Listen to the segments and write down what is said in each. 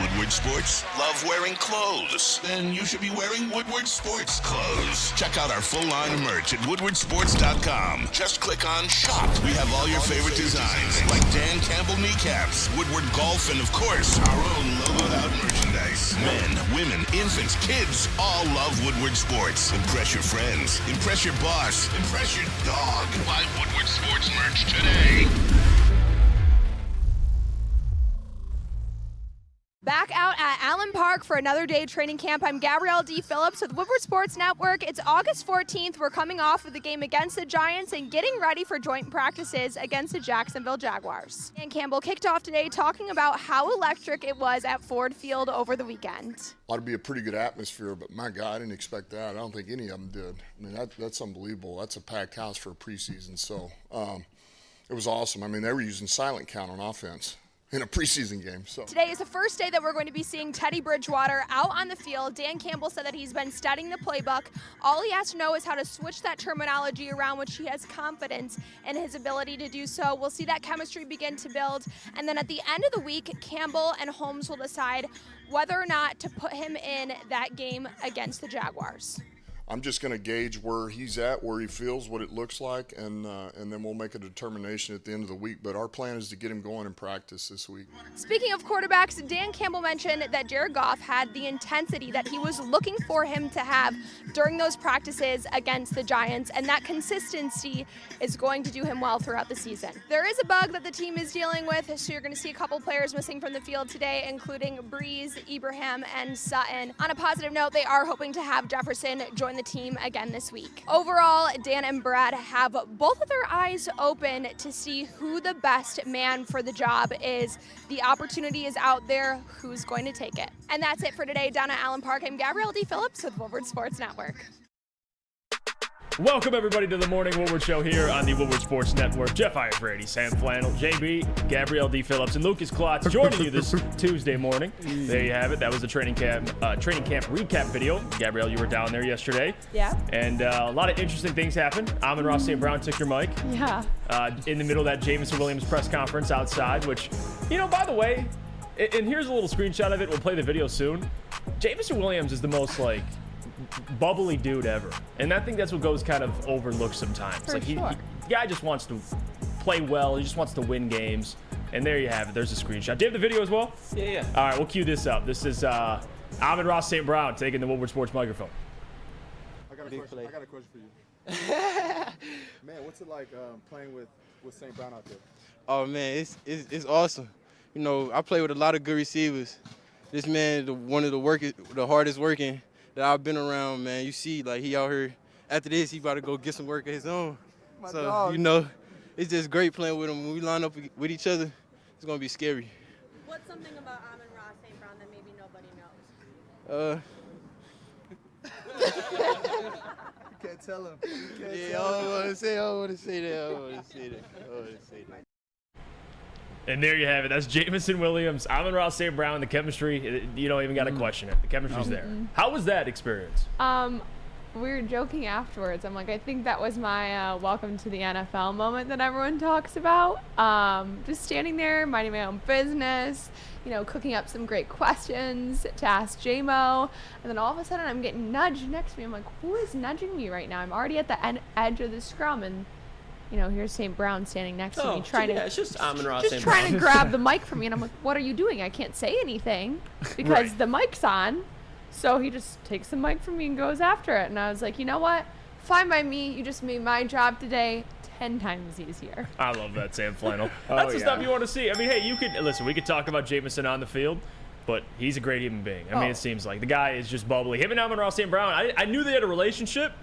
Woodward Sports? Love wearing clothes? Then you should be wearing Woodward Sports clothes. Check out our full line of merch at woodwardsports.com. Just click on Shop. We have all your favorite designs, like Dan Campbell kneecaps, Woodward Golf, and of course, our own logoed out merchandise. Men, women, infants, kids all love Woodward Sports. Impress your friends. Impress your boss. Impress your dog. Buy Woodward Sports merch today. Back out at Allen Park for another day training camp. I'm Gabrielle D. Phillips with Woodward Sports Network. It's August 14th. We're coming off of the game against the Giants and getting ready for joint practices against the Jacksonville Jaguars. Dan Campbell kicked off today talking about how electric it was at Ford Field over the weekend. Ought to be a pretty good atmosphere, but my God, I didn't expect that. I don't think any of them did. I mean, that's unbelievable. That's a packed house for a preseason. So it was awesome. I mean, they were using silent count on offense in a preseason game. So today is the first day that we're going to be seeing Teddy Bridgewater out on the field. Dan Campbell said that he's been studying the playbook. All he has to know is how to switch that terminology around, which he has confidence in his ability to do so. We'll see that chemistry begin to build. And then at the end of the week, Campbell and Holmes will decide whether or not to put him in that game against the Jaguars. I'm just going to gauge where he's at, where he feels, what it looks like, and then we'll make a determination at the end of the week. But our plan is to get him going in practice this week. Speaking of quarterbacks, Dan Campbell mentioned that Jared Goff had the intensity that he was looking for him to have during those practices against the Giants, and that consistency is going to do him well throughout the season. There is a bug that the team is dealing with, so you're going to see a couple players missing from the field today, including Breeze, Ibrahim, and Sutton. On a positive note, they are hoping to have Jefferson join the team again this week. Overall, Dan and Brad have both of their eyes open to see who the best man for the job is. The opportunity is out there. Who's going to take it? And that's it for today down at Allen Park. I'm Gabrielle D. Phillips with Woodward Sports Network. Welcome, everybody, to the Morning Woodward Show here on the Woodward Sports Network. Jeff Iafrate, Sam Flannel, JB, Gabrielle D. Phillips, and Lucas Klotz joining you this Tuesday morning. There you have it. That was the training camp recap video. Gabrielle, you were down there yesterday. Yeah. And a lot of interesting things happened. Amon-Ra St. Brown took your mic. Yeah. In the middle of that Jameson Williams press conference outside, which, you know, by the way, and here's a little screenshot of it. We'll play the video soon. Jameson Williams is the most, bubbly dude ever, and I think that's what goes kind of overlooked sometimes. The guy just wants to play well. He just wants to win games, and there you have it. There's a screenshot. Do you have the video as well? Yeah. All right, we'll cue this up. This is Amon-Ra St. Brown taking the Woodward Sports microphone. I got a question for you. Man, what's it like playing with St. Brown out there? Oh man, it's awesome. You know, I play with a lot of good receivers. This man, one of the hardest working that I've been around, man. You see, he out here. After this, he about to go get some work of his own. You know, it's just great playing with him. When we line up with each other, it's gonna be scary. What's something about Amon-Ra St. Brown that maybe nobody knows? You can't tell him. I don't want to say that. And there you have it. That's Jameson Williams, Amon-Ra St. Brown. The chemistry, you don't even got to question it. The chemistry's there. How was that experience? We were joking afterwards. I'm like, I think that was my welcome to the NFL moment that everyone talks about. Just standing there, minding my own business, cooking up some great questions to ask J-Mo. And then all of a sudden I'm getting nudged next to me. I'm like, who is nudging me right now? I'm already at the edge of the scrum, and here's St. Brown standing next to me it's just Amon-Ra St. Brown. trying to grab the mic from me, and I'm like, what are you doing? I can't say anything because the mic's on. So he just takes the mic from me and goes after it. And I was like, you know what? Fine by me. You just made my job today 10 times easier. I love that, Sam Flannel. That's the stuff you want to see. I mean, hey, we could talk about Jameson on the field, but he's a great human being. I mean, it seems like the guy is just bubbly. Him and Amon-Ra St. Brown, I knew they had a relationship,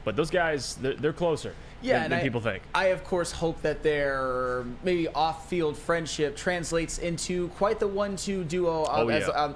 but those guys, they're closer. Than people think. I, of course, hope that their maybe off-field friendship translates into quite the 1-2 duo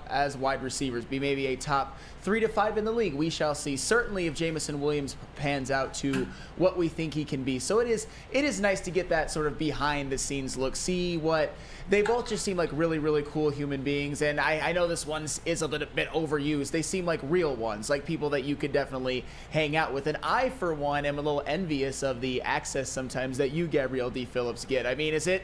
as wide receivers. Be maybe a top 3 to 5 in the league. We shall see. Certainly, if Jameson Williams pans out to what we think he can be. So it is nice to get that sort of behind-the-scenes look. See what they both just seem like really, really cool human beings. And I know this one is a little bit overused. They seem like real ones, like people that you could definitely hang out with. And I, for one, am a little envious of of the access sometimes that you, Gabrielle D. Phillips, get. I mean, is it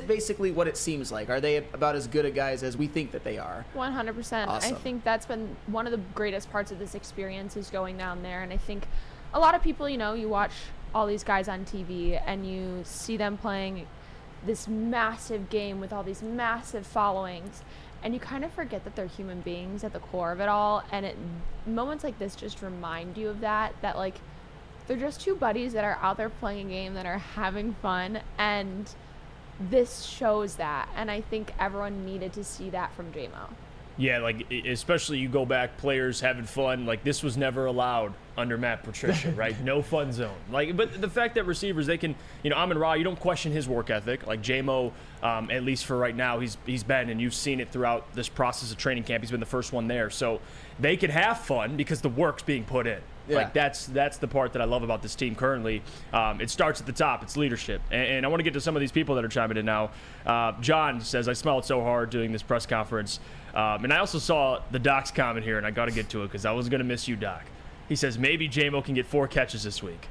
basically what it seems like? Are they about as good a guys as we think that they are? 100%. Awesome. I think that's been one of the greatest parts of this experience is going down there. And I think a lot of people, you watch all these guys on TV and you see them playing this massive game with all these massive followings, and you kind of forget that they're human beings at the core of it all. And moments like this just remind you of that like they're just two buddies that are out there playing a game that are having fun, and this shows that. And I think everyone needed to see that from JMO. Yeah, like especially you go back, players having fun. Like this was never allowed under Matt Patricia, right? No fun zone. Like, but the fact that receivers, they can, Amon Ra, you don't question his work ethic. Like JMO, at least for right now, he's been, and you've seen it throughout this process of training camp. He's been the first one there, so they can have fun because the work's being put in. Yeah. Like that's the part that I love about this team currently. It starts at the top. It's leadership, and I want to get to some of these people that are chiming in now. John says, I smelled so hard doing this press conference. And I also saw the Doc's comment here, and I got to get to it because I wasn't going to miss you, Doc. He says maybe JMO can get 4 catches this week.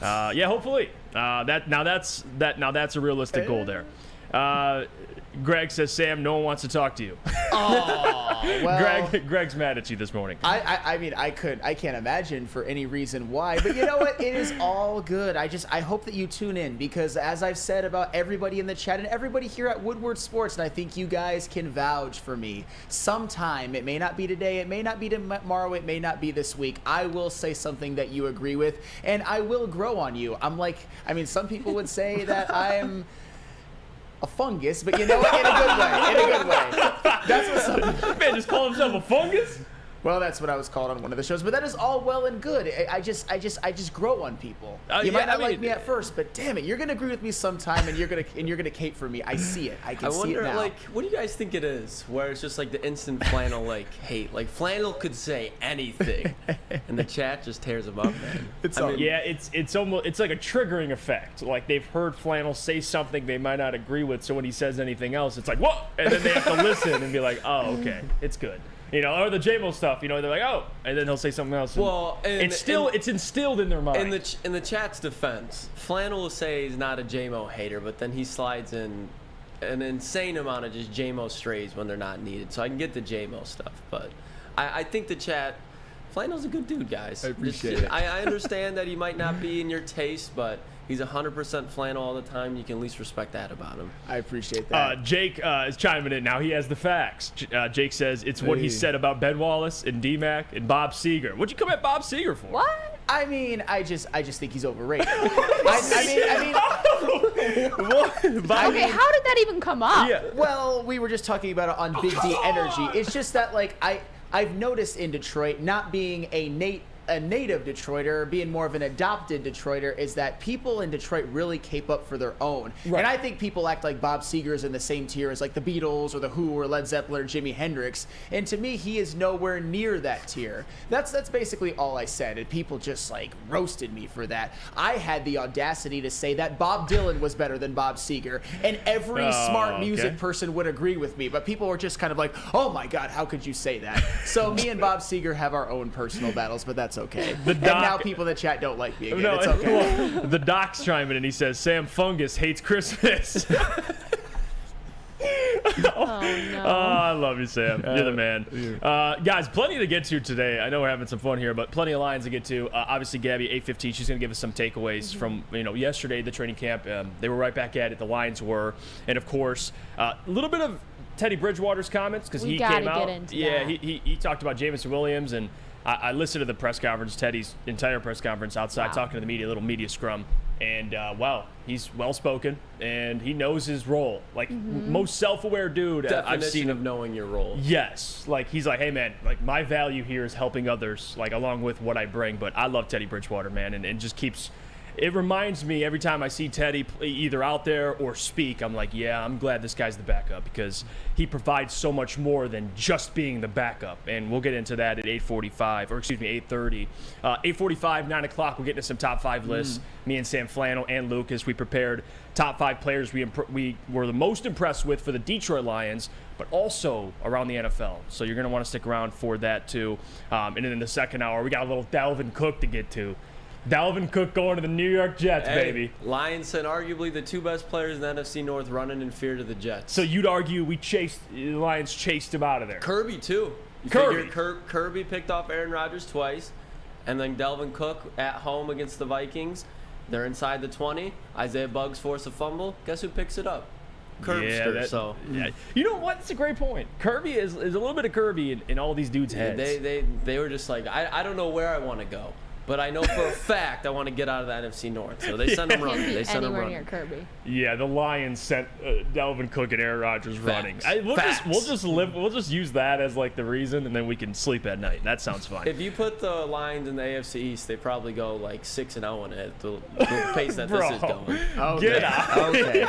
Yeah, hopefully. That's a realistic goal there. Greg says, Sam, no one wants to talk to you. Oh, well. Greg's mad at you this morning. I mean, I can't imagine for any reason why, but you know what? It is all good. I hope that you tune in because as I've said about everybody in the chat and everybody here at Woodward Sports, and I think you guys can vouch for me, sometime, it may not be today, it may not be tomorrow, it may not be this week, I will say something that you agree with, and I will grow on you. Some people would say that I'm a fungus, but you know what? In a good way. That's what some man just called himself a fungus. Well, that's what I was called on one of the shows, but that is all well and good. I just grow on people. You might not like me at first, but damn it, you're gonna agree with me sometime, and you're gonna cape for me. I see it. I can see it now. What do you guys think it is? Where it's just like the instant Flannel hate. Like Flannel could say anything, and the chat just tears him up, man. It's like a triggering effect. Like they've heard Flannel say something they might not agree with, so when he says anything else, it's like whoa, and then they have to listen and be like, oh, okay, it's good. Or the JMO stuff, they're like, oh, and then he'll say something else. Well, it's instilled in their mind. In the chat's defense, Flannel will say he's not a JMO hater, but then he slides in an insane amount of just JMO strays when they're not needed. So I can get the JMO stuff, but I think the chat, Flannel's a good dude, guys. I appreciate it. I understand that he might not be in your taste, but he's 100% Flannel all the time. You can at least respect that about him. I appreciate that. Jake is chiming in now. He has the facts. Jake says it's what he said about Ben Wallace and D-Mac and Bob Seger. What'd you come at Bob Seger for? What? I mean, I just think he's overrated. Okay, how did that even come up? Yeah. Well, we were just talking about it on Big D Energy. It's just that I've noticed in Detroit, not being a native Detroiter, being more of an adopted Detroiter, is that people in Detroit really cape up for their own. Right. And I think people act like Bob Seger is in the same tier as like the Beatles or the Who or Led Zeppelin or Jimi Hendrix. And to me, he is nowhere near that tier. That's basically all I said. And people just roasted me for that. I had the audacity to say that Bob Dylan was better than Bob Seger. And every smart music person would agree with me. But people were just kind of like, oh my God, how could you say that? So me and Bob Seger have our own personal battles, but that's okay. And now people in the chat don't like me again. No, it's okay. Well, the Doc's chiming in. He says, Sam Fungus hates Christmas. Oh, no. I love you, Sam. You're the man. Guys, plenty to get to today. I know we're having some fun here, but plenty of lines to get to. Obviously, Gabby, 8:15, she's going to give us some takeaways from yesterday, the training camp. They were right back at it. The Lions were. And, of course, a little bit of Teddy Bridgewater's comments because he came out. He talked about Jameson Williams, and I listened to the press conference, Teddy's entire press conference outside, talking to the media, a little media scrum. And, he's well-spoken, and he knows his role. Most self-aware dude I've seen. Of knowing your role. Yes. He's like, hey, man, my value here is helping others, along with what I bring. But I love Teddy Bridgewater, man, and just keeps – it reminds me every time I see Teddy either out there or speak, I'm like, yeah, I'm glad this guy's the backup because he provides so much more than just being the backup. And we'll get into that at 8:30. 8:45, 9 o'clock, we'll get into some top 5 lists. Me and Sam Flannel and Lucas, we prepared top 5 players we were the most impressed with for the Detroit Lions, but also around the NFL. So you're going to want to stick around for that too. And then in the second hour, we got a little Dalvin Cook to get to. Dalvin Cook going to the New York Jets, baby. Lions sent arguably the 2 best players in the NFC North running in fear to the Jets. So you'd argue the Lions chased him out of there. Kirby, too. Kirby picked off Aaron Rodgers twice, and then Dalvin Cook at home against the Vikings. They're inside the 20. Isaiah Buggs forced a fumble. Guess who picks it up? Curbster. Yeah. You know what? That's a great point. Kirby is a little bit of Kirby in all these dudes' heads. They were just like, I don't know where I want to go, but I know for a fact I want to get out of the NFC North. So they sent him running. They sent him running. Near Kirby. Yeah, the Lions sent Dalvin Cook and Aaron Rodgers running. We'll just use that as like the reason, and then we can sleep at night. That sounds fine. If you put the Lions in the AFC East, they probably go like 6-0 at the pace that this is going. Get out. Okay.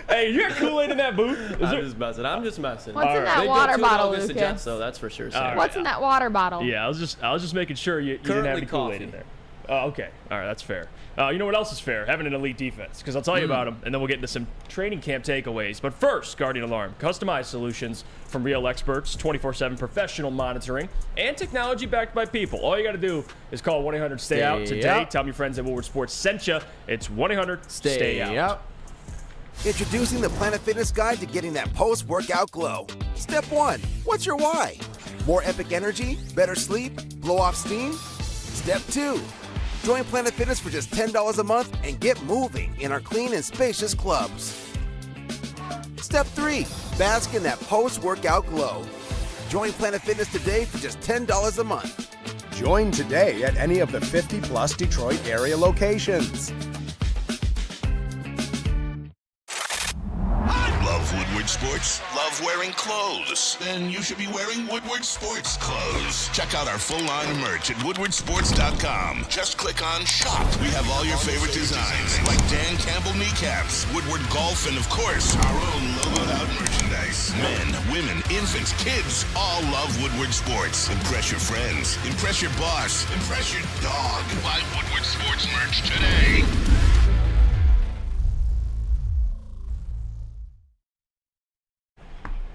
Hey, you got Kool-Aid in that booth? I'm just messing. What's in that water bottle, Lucas? The Jets, though, that's for sure. What's in that water bottle? Yeah, I was just making sure you didn't have any Kool-Aid in there. Okay. All right, that's fair. You know what else is fair? Having an elite defense, because I'll tell you about them, and then we'll get into some training camp takeaways. But first, Guardian Alarm. Customized solutions from real experts, 24/7 professional monitoring, and technology backed by people. All you got to do is call 1-800-STAY-OUT today. Tell your friends at Woodward Sports sent you. It's 1-800-STAY-OUT. Introducing the Planet Fitness Guide to getting that post-workout glow. Step 1. What's your why? More epic energy? Better sleep? Blow off steam? Step 2. Join Planet Fitness for just $10 a month and get moving in our clean and spacious clubs. Step 3. Bask in that post-workout glow. Join Planet Fitness today for just $10 a month. Join today at any of the 50-plus Detroit area locations. Love Woodward Sports? Love wearing clothes? Then you should be wearing Woodward Sports clothes. Check out our full line of merch at woodwardsports.com. Just click on Shop. We have all your favorite designs, like Dan Campbell kneecaps, Woodward Golf, and of course, our own logoed out merchandise. Men, women, infants, kids all love Woodward Sports. Impress your friends. Impress your boss. Impress your dog. Buy Woodward Sports merch today.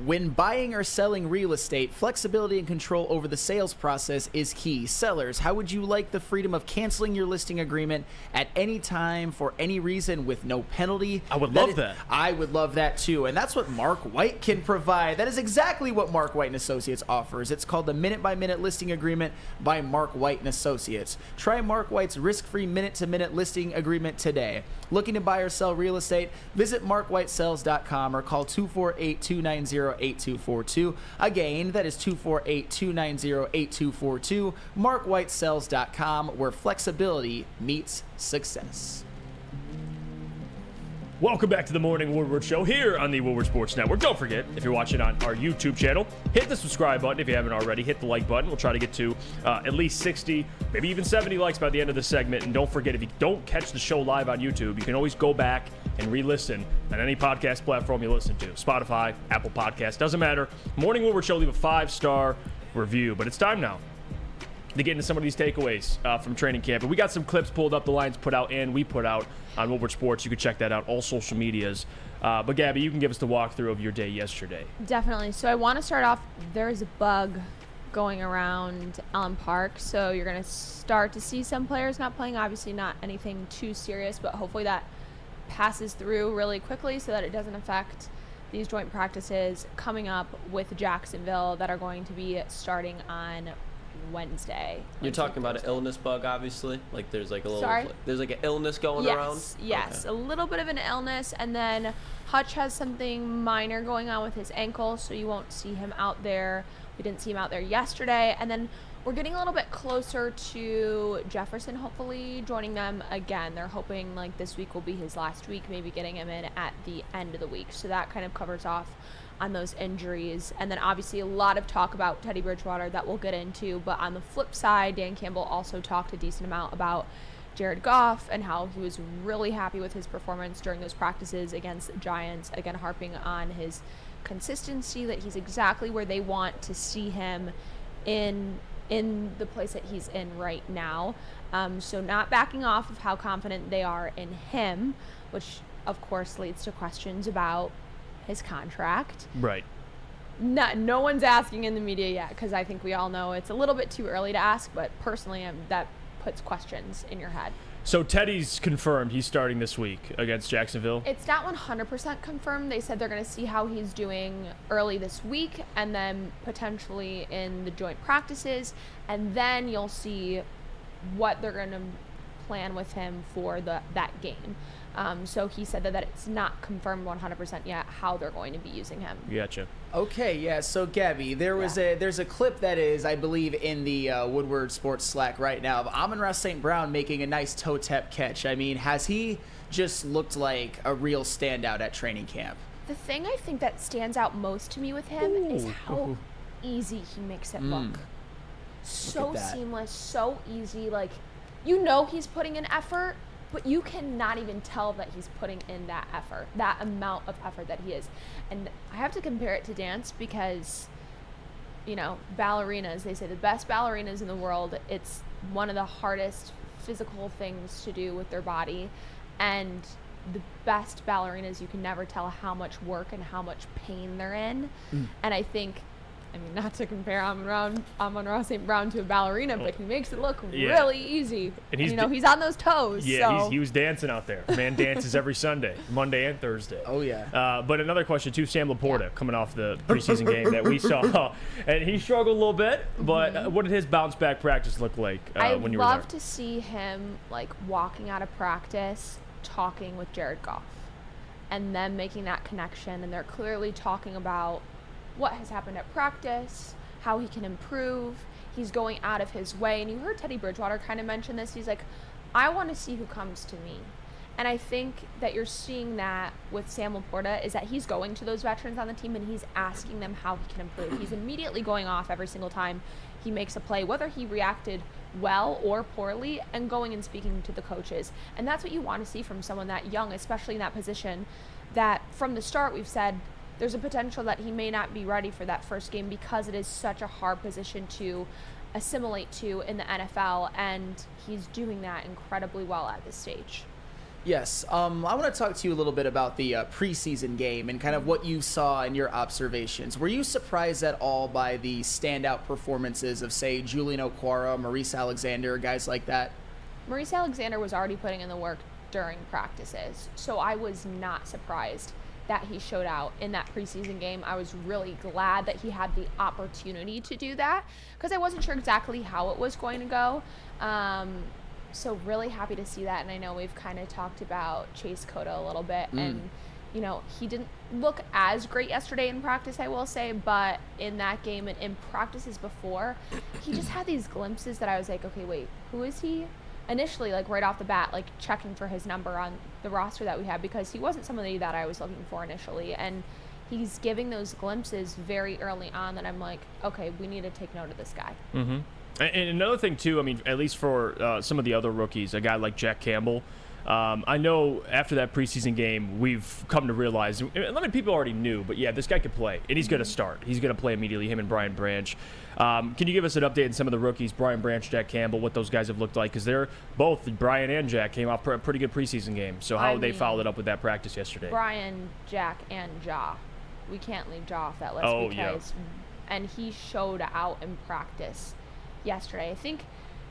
When buying or selling real estate, flexibility and control over the sales process is key. Sellers, how would you like the freedom of canceling your listing agreement at any time for any reason with no penalty? I would love that. I would love that too. And that's what Mark White can provide. That is exactly what Mark White & Associates offers. It's called the Minute-by-Minute Listing Agreement by Mark White & Associates. Try Mark White's risk-free minute-to-minute listing agreement today. Looking to buy or sell real estate? Visit markwhitesells.com or call 248-290-8242. Again, that is 248-290-8242. markwhitesells.com, where flexibility meets success. Welcome back to the Morning Woodward Show here on the Woodward Sports Network. Don't forget, if you're watching on our YouTube channel, hit the subscribe button if you haven't already. Hit the like button. We'll try to get to at least 60, maybe even 70 likes by the end of the segment. And don't forget, if you don't catch the show live on YouTube, you can always go back and re-listen on any podcast platform you listen to. Spotify, Apple Podcasts, doesn't matter. Morning Woodward Show, leave a 5-star review. But it's time now to get into some of these takeaways from training camp. And we got some clips pulled up, the Lions put out and we put out on Woodward Sports. You can check that out, all social medias. But Gabby, you can give us the walkthrough of your day yesterday. Definitely. So I want to start off, there's a bug going around Allen Park. So you're going to start to see some players not playing. Obviously not anything too serious, but hopefully that passes through really quickly so that it doesn't affect these joint practices coming up with Jacksonville that are going to be starting on Wednesday. You're talking about an illness bug, obviously? Like there's like a little, Sorry? There's like an illness going around? Yes, okay. A little bit of an illness, and then Hutch has something minor going on with his ankle, so you won't see him out there. We didn't see him out there yesterday, and then we're getting a little bit closer to Jefferson hopefully joining them again. They're hoping like this week will be his last week, maybe getting him in at the end of the week. So that kind of covers off on those injuries. And then obviously a lot of talk about Teddy Bridgewater that we'll get into. But on the flip side, Dan Campbell also talked a decent amount about Jared Goff and how he was really happy with his performance during those practices against the Giants. Again, harping on his consistency, that he's exactly where they want to see him in the place that he's in right now. So not backing off of how confident they are in him, which of course leads to questions about his contract. Right. No one's asking in the media yet, because I think we all know it's a little bit too early to ask, but personally that puts questions in your head. So Teddy's confirmed he's starting this week against Jacksonville. It's not 100% confirmed. They said they're going to see how he's doing early this week and then potentially in the joint practices. And then you'll see what they're going to plan with him for that game. So he said that it's not confirmed 100% yet how they're going to be using him. Gotcha. Okay, yeah. So Gabby, there's a clip that is, I believe, in the Woodward Sports Slack right now of Amon-Ra St. Brown making a nice toe tap catch. I mean, has he just looked like a real standout at training camp? The thing I think that stands out most to me with him is how easy he makes it look. So seamless, so easy. Like, you know he's putting in effort, but you cannot even tell that he's putting in that effort, that amount of effort that he is. And I have to compare it to dance because, you know, ballerinas, they say the best ballerinas in the world, it's one of the hardest physical things to do with their body. And the best ballerinas, you can never tell how much work and how much pain they're in. And I think, I mean, not to compare Amon-Ra St. Brown to a ballerina, but he makes it look really easy. And you know, he's on those toes. Yeah, so. he was dancing out there. Man dances every Sunday, Monday and Thursday. Oh, yeah. But another question, too, Sam Laporta, coming off the preseason game that we saw. And he struggled a little bit, but what did his bounce-back practice look like when you were there? I'd love to see him, like, walking out of practice, talking with Jared Goff, and then making that connection. And they're clearly talking about what has happened at practice, how he can improve. He's going out of his way. And you heard Teddy Bridgewater kind of mention this. He's like, I want to see who comes to me. And I think that you're seeing that with Sam Laporta, is that he's going to those veterans on the team and he's asking them how he can improve. He's immediately going off every single time he makes a play, whether he reacted well or poorly, and going and speaking to the coaches. And that's what you want to see from someone that young, especially in that position, that from the start we've said there's a potential that he may not be ready for that first game because it is such a hard position to assimilate to in the NFL, and he's doing that incredibly well at this stage. Yes. I want to talk to you a little bit about the preseason game and kind of what you saw in your observations. Were you surprised at all by the standout performances of, say, Julian Okwara, Maurice Alexander, guys like that? Maurice Alexander was already putting in the work during practices, so I was not surprised that he showed out in that preseason game. I was really glad that he had the opportunity to do that because I wasn't sure exactly how it was going to go. So really happy to see that. And I know we've kind of talked about Chase Cota a little bit, and you know, he didn't look as great yesterday in practice, I will say, but in that game and in practices before, he just had these glimpses that I was like, okay, wait, who is he? Initially, like right off the bat, like checking for his number on the roster that we had, because he wasn't somebody that I was looking for initially, and he's giving those glimpses very early on that I'm like, okay, we need to take note of this guy. And another thing too, I mean, at least for some of the other rookies, a guy like Jack Campbell, I know after that preseason game, we've come to realize, and a lot of people already knew, but yeah, this guy could play, and he's going to start. He's going to play immediately, him and Brian Branch. Can you give us an update on some of the rookies, Brian Branch, Jack Campbell, what those guys have looked like? Because they're both, Brian and Jack, came off a pretty good preseason game. So how they followed it up with that practice yesterday? Brian, Jack, and Ja. We can't leave Ja off that list and he showed out in practice yesterday. I think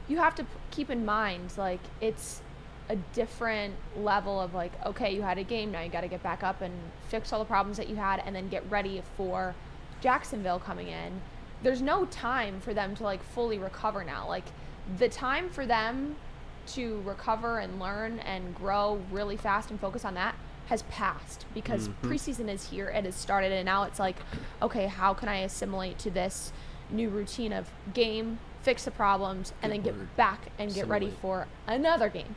you have to keep in mind, like, it's a different level of like, okay, you had a game, now you got to get back up and fix all the problems that you had and then get ready for Jacksonville coming in. There's no time for them to like fully recover now. Like, the time for them to recover and learn and grow really fast and focus on that has passed, because preseason is here, it has started, and now it's like, okay, how can I assimilate to this new routine of game, fix the problems, and then get back and get ready for another game.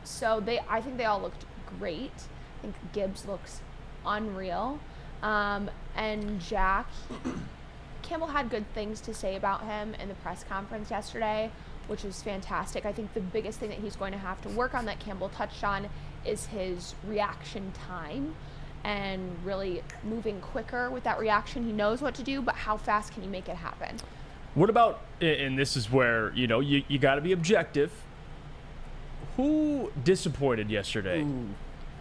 So I think they all looked great. I think Gibbs looks unreal. And Jack, Campbell had good things to say about him in the press conference yesterday, which was fantastic. I think the biggest thing that he's going to have to work on, that Campbell touched on, is his reaction time and really moving quicker with that reaction. He knows what to do, but how fast can he make it happen? What about, and this is where, you know, you got to be objective. Who disappointed yesterday?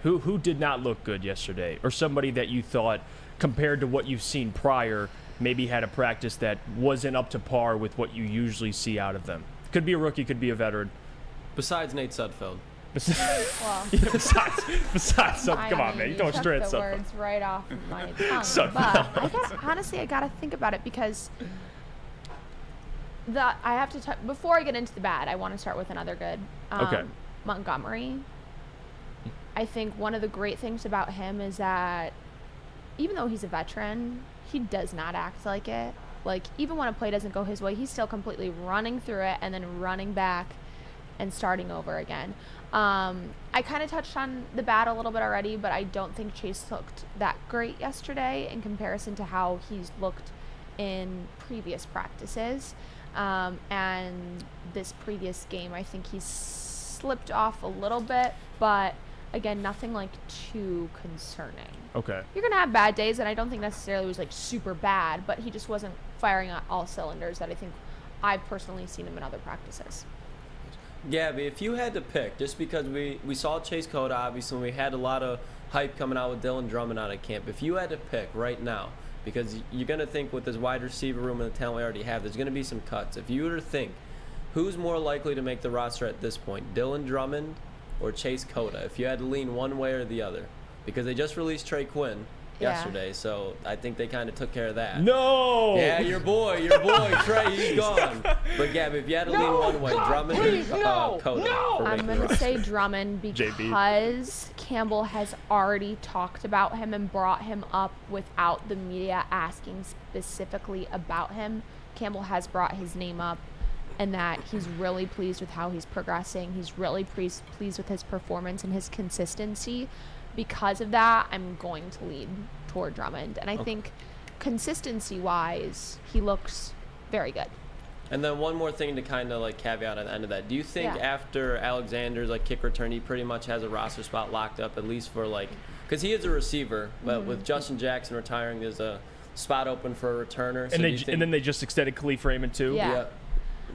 Who did not look good yesterday? Or somebody that you thought, compared to what you've seen prior, maybe had a practice that wasn't up to par with what you usually see out of them? Could be a rookie, could be a veteran. Besides Nate Sudfeld. Well, besides, come on, man. You don't took straight the Sudfeld. words right off of my tongue. Sudfeld. But I guess, honestly, I got to think about it because I have to before I get into the bad, I want to start with another good. Okay. Montgomery. I think one of the great things about him is that even though he's a veteran, he does not act like it. Like, even when a play doesn't go his way, he's still completely running through it and then running back and starting over again. I kind of touched on the bad a little bit already, but I don't think Chase looked that great yesterday in comparison to how he's looked in previous practices. And this previous game, I think he's slipped off a little bit, but again, nothing like too concerning. Okay. You're going to have bad days, and I don't think necessarily it was like super bad, but he just wasn't firing on all cylinders that I think I've personally seen him in other practices. Gabby, if you had to pick, just because we saw Chase Cota, obviously, we had a lot of hype coming out with Dylan Drummond out of camp. If you had to pick right now, because you're going to think with this wide receiver room and the talent we already have, there's going to be some cuts. If you were to think, who's more likely to make the roster at this point, Dylan Drummond or Chase Cota, if you had to lean one way or the other? Because they just released Trey Quinn yesterday, so I think they kind of took care of that. No! Yeah, your boy, Trey, he's gone. But Gabby, if you had to lean one way, Drummond or Cota? I'm going to say Drummond because Campbell has already talked about him and brought him up without the media asking specifically about him. Campbell has brought his name up and that he's really pleased with how he's progressing. He's really pleased with his performance and his consistency. Because of that, I'm going to lead toward Drummond. And I think consistency-wise, he looks very good. And then one more thing to kind of like caveat at the end of that. Do you think after Alexander's like kick return, he pretty much has a roster spot locked up, at least for like, because he is a receiver, but with Justin Jackson retiring, there's a spot open for a returner. So and then they just extended Khalif Raymond too? Yeah.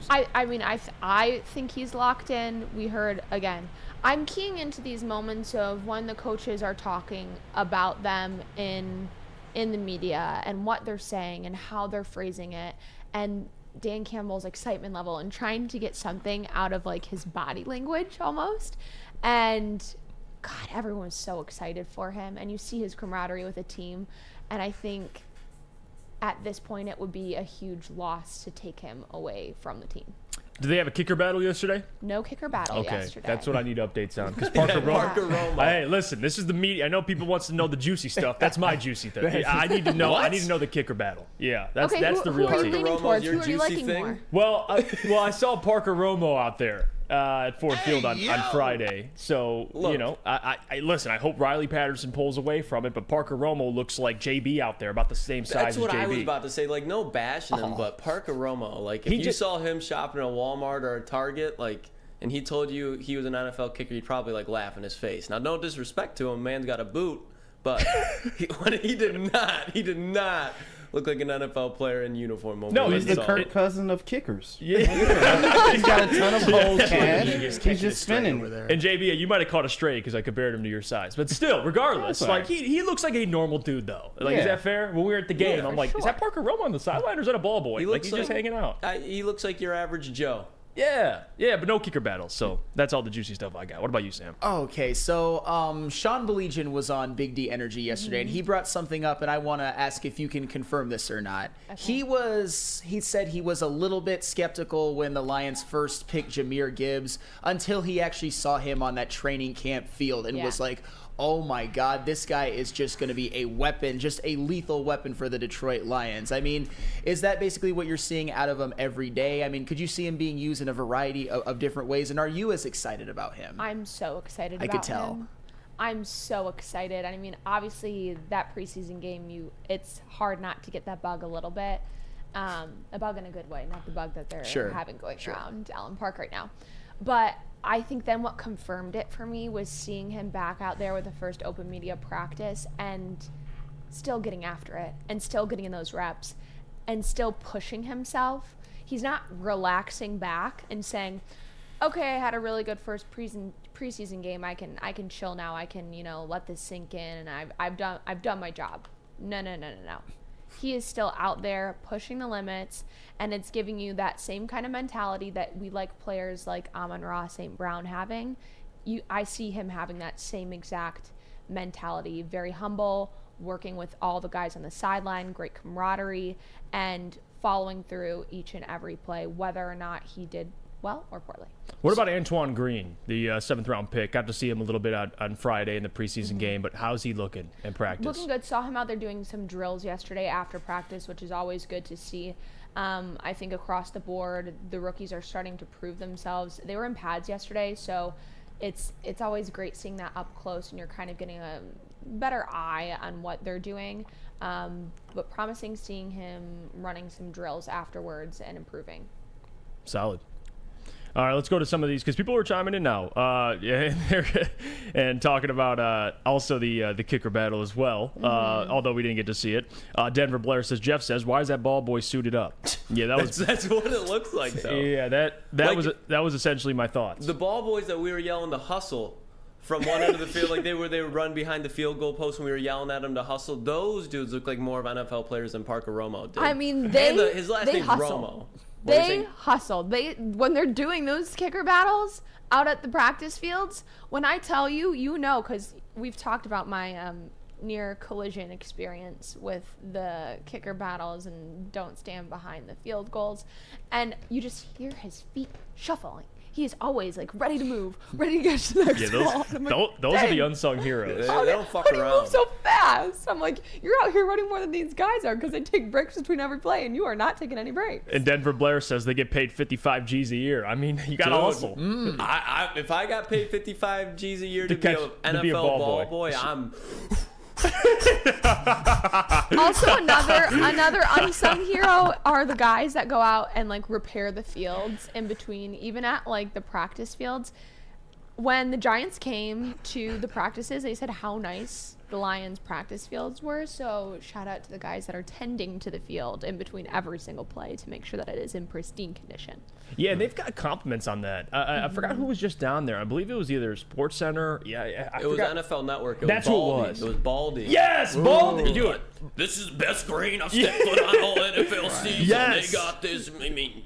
I mean, I think he's locked in. We heard, again, I'm keying into these moments of when the coaches are talking about them in the media and what they're saying and how they're phrasing it, and Dan Campbell's excitement level and trying to get something out of like his body language almost. And God, everyone was so excited for him, and you see his camaraderie with the team, and I think at this point it would be a huge loss to take him away from the team. Did they have a kicker battle yesterday? No kicker battle yesterday. That's what I need updates on. Because Parker Romo. Hey, listen, this is the media. I know people wants to know the juicy stuff. That's my juicy thing. I need to know. What? I need to know the kicker battle. Yeah, that's okay, the real who are you team. leaning towards? Who are you liking more? Well, I saw Parker Romo out there at Ford Field on Friday. So, you know, I listen, I hope Riley Patterson pulls away from it, but Parker Romo looks like JB out there, about the same size as JB. That's what I was about to say. Like, no bashing him, but Parker Romo, like, if you saw him shopping at a Walmart or a Target, like, and he told you he was an NFL kicker, you'd probably, like, laugh in his face. Now, no disrespect to him, man's got a boot, but he did not look like an NFL player in uniform. No, he's the Kirk Cousin of kickers. Yeah. He's got a ton of whole cash. He's just spinning. Over there. And JB, you might have caught a stray because I compared him to your size. But still, regardless, like he looks like a normal dude, though. Like, is that fair? When we were at the game, I'm like, is that Parker Romo on the sideline or is that a ball boy? He's just hanging out. He looks like your average Joe. Yeah, but no kicker battles. So that's all the juicy stuff I got. What about you, Sam? Okay, so Sean Baligian was on Big D Energy yesterday, and he brought something up, and I want to ask if you can confirm this or not. Okay. He said he was a little bit skeptical when the Lions first picked Jahmyr Gibbs until he actually saw him on that training camp field and was like, oh my God, this guy is just going to be a weapon, just a lethal weapon for the Detroit Lions. I mean, is that basically what you're seeing out of him every day? I mean, could you see him being used in a variety of different ways? And are you as excited about him? I'm so excited about him. I could tell. I'm so excited. I mean, obviously, that preseason game, it's hard not to get that bug a little bit. A bug in a good way, not the bug that they're having going around Allen Park right now. But I think then what confirmed it for me was seeing him back out there with the first open media practice and still getting after it and still getting in those reps and still pushing himself. He's not relaxing back and saying, okay, I had a really good first preseason game. I can chill now. I can, let this sink in, and I've done my job. No. he is still out there pushing the limits, and it's giving you that same kind of mentality that we like players like Amon-Ra St. Brown having. I see him having that same exact mentality, very humble, working with all the guys on the sideline, great camaraderie, and following through each and every play, whether or not he did well or poorly. What about Antoine Green, the 7th-round pick? Got to see him a little bit on Friday in the preseason game, but how's he looking in practice? Looking good. Saw him out there doing some drills yesterday after practice, which is always good to see. I think across the board, the rookies are starting to prove themselves. They were in pads yesterday, so it's always great seeing that up close, and you're kind of getting a better eye on what they're doing. But promising seeing him running some drills afterwards and improving. Solid. All right, let's go to some of these because people are chiming in now, and talking about also the kicker battle as well. Although we didn't get to see it. Denver Blair says, Jeff says, "Why is that ball boy suited up?" Yeah, that's what it looks like, though. Yeah, that was essentially my thoughts. The ball boys that we were yelling to hustle from one end of the field, like they would run behind the field goal post when we were yelling at them to hustle. Those dudes look like more of NFL players than Parker Romo did. I mean, his last name's hustle. Romo. They hustle. When they're doing those kicker battles out at the practice fields, when I tell you, you know, because we've talked about my near collision experience with the kicker battles and don't stand behind the field goals, and you just hear his feet shuffling. He is always like ready to move, ready to get to the next ball. Those are the unsung heroes. They don't fuck around. How do you move so fast? I'm like, you're out here running more than these guys are because they take breaks between every play, and you are not taking any breaks. And Denver Blair says they get paid 55 G's a year. I mean, you got to hustle. If I got paid 55 G's a year to be an NFL ball boy, I'm... Also, another unsung hero are the guys that go out and like repair the fields in between, even at like the practice fields. When the Giants came to the practices, they said how nice the Lions practice fields were. So shout out to the guys that are tending to the field in between every single play to make sure that it is in pristine condition. Yeah, and they've got compliments on that. I forgot who was just down there. I believe it was either Sports Center. Yeah, it was NFL Network. That's who it was. It was Baldy. Yes, Baldy. You do it. This is the best green I've stepped foot on all NFL season. Yes. They got this. I mean,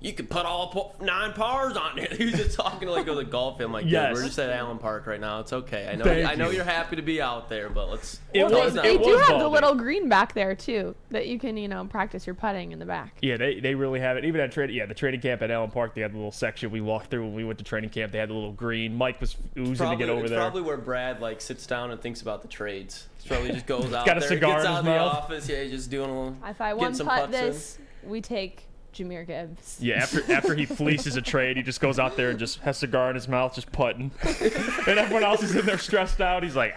you could put all 9 pars on there. He was just talking like it was a golf field. Like, yes. We're just at Allen Park right now. It's okay. I know you're happy to be out there, but let's. They do have the little green back there too that you can practice your putting in the back. Yeah, they really have it. Even at the training camp at Allen Park, they had the little section we walked through when we went to training camp. They had the little green. Mike was oozing to get over there. It's probably where Brad like sits down and thinks about the trades. He probably just goes out got a there, cigar gets in out of his the mouth. office. Yeah, he's just doing a little. If I one putt this, we take Jahmyr Gibbs. Yeah, after he fleeces a trade, he just goes out there and just has a cigar in his mouth, just putting. And everyone else is in there stressed out. He's like,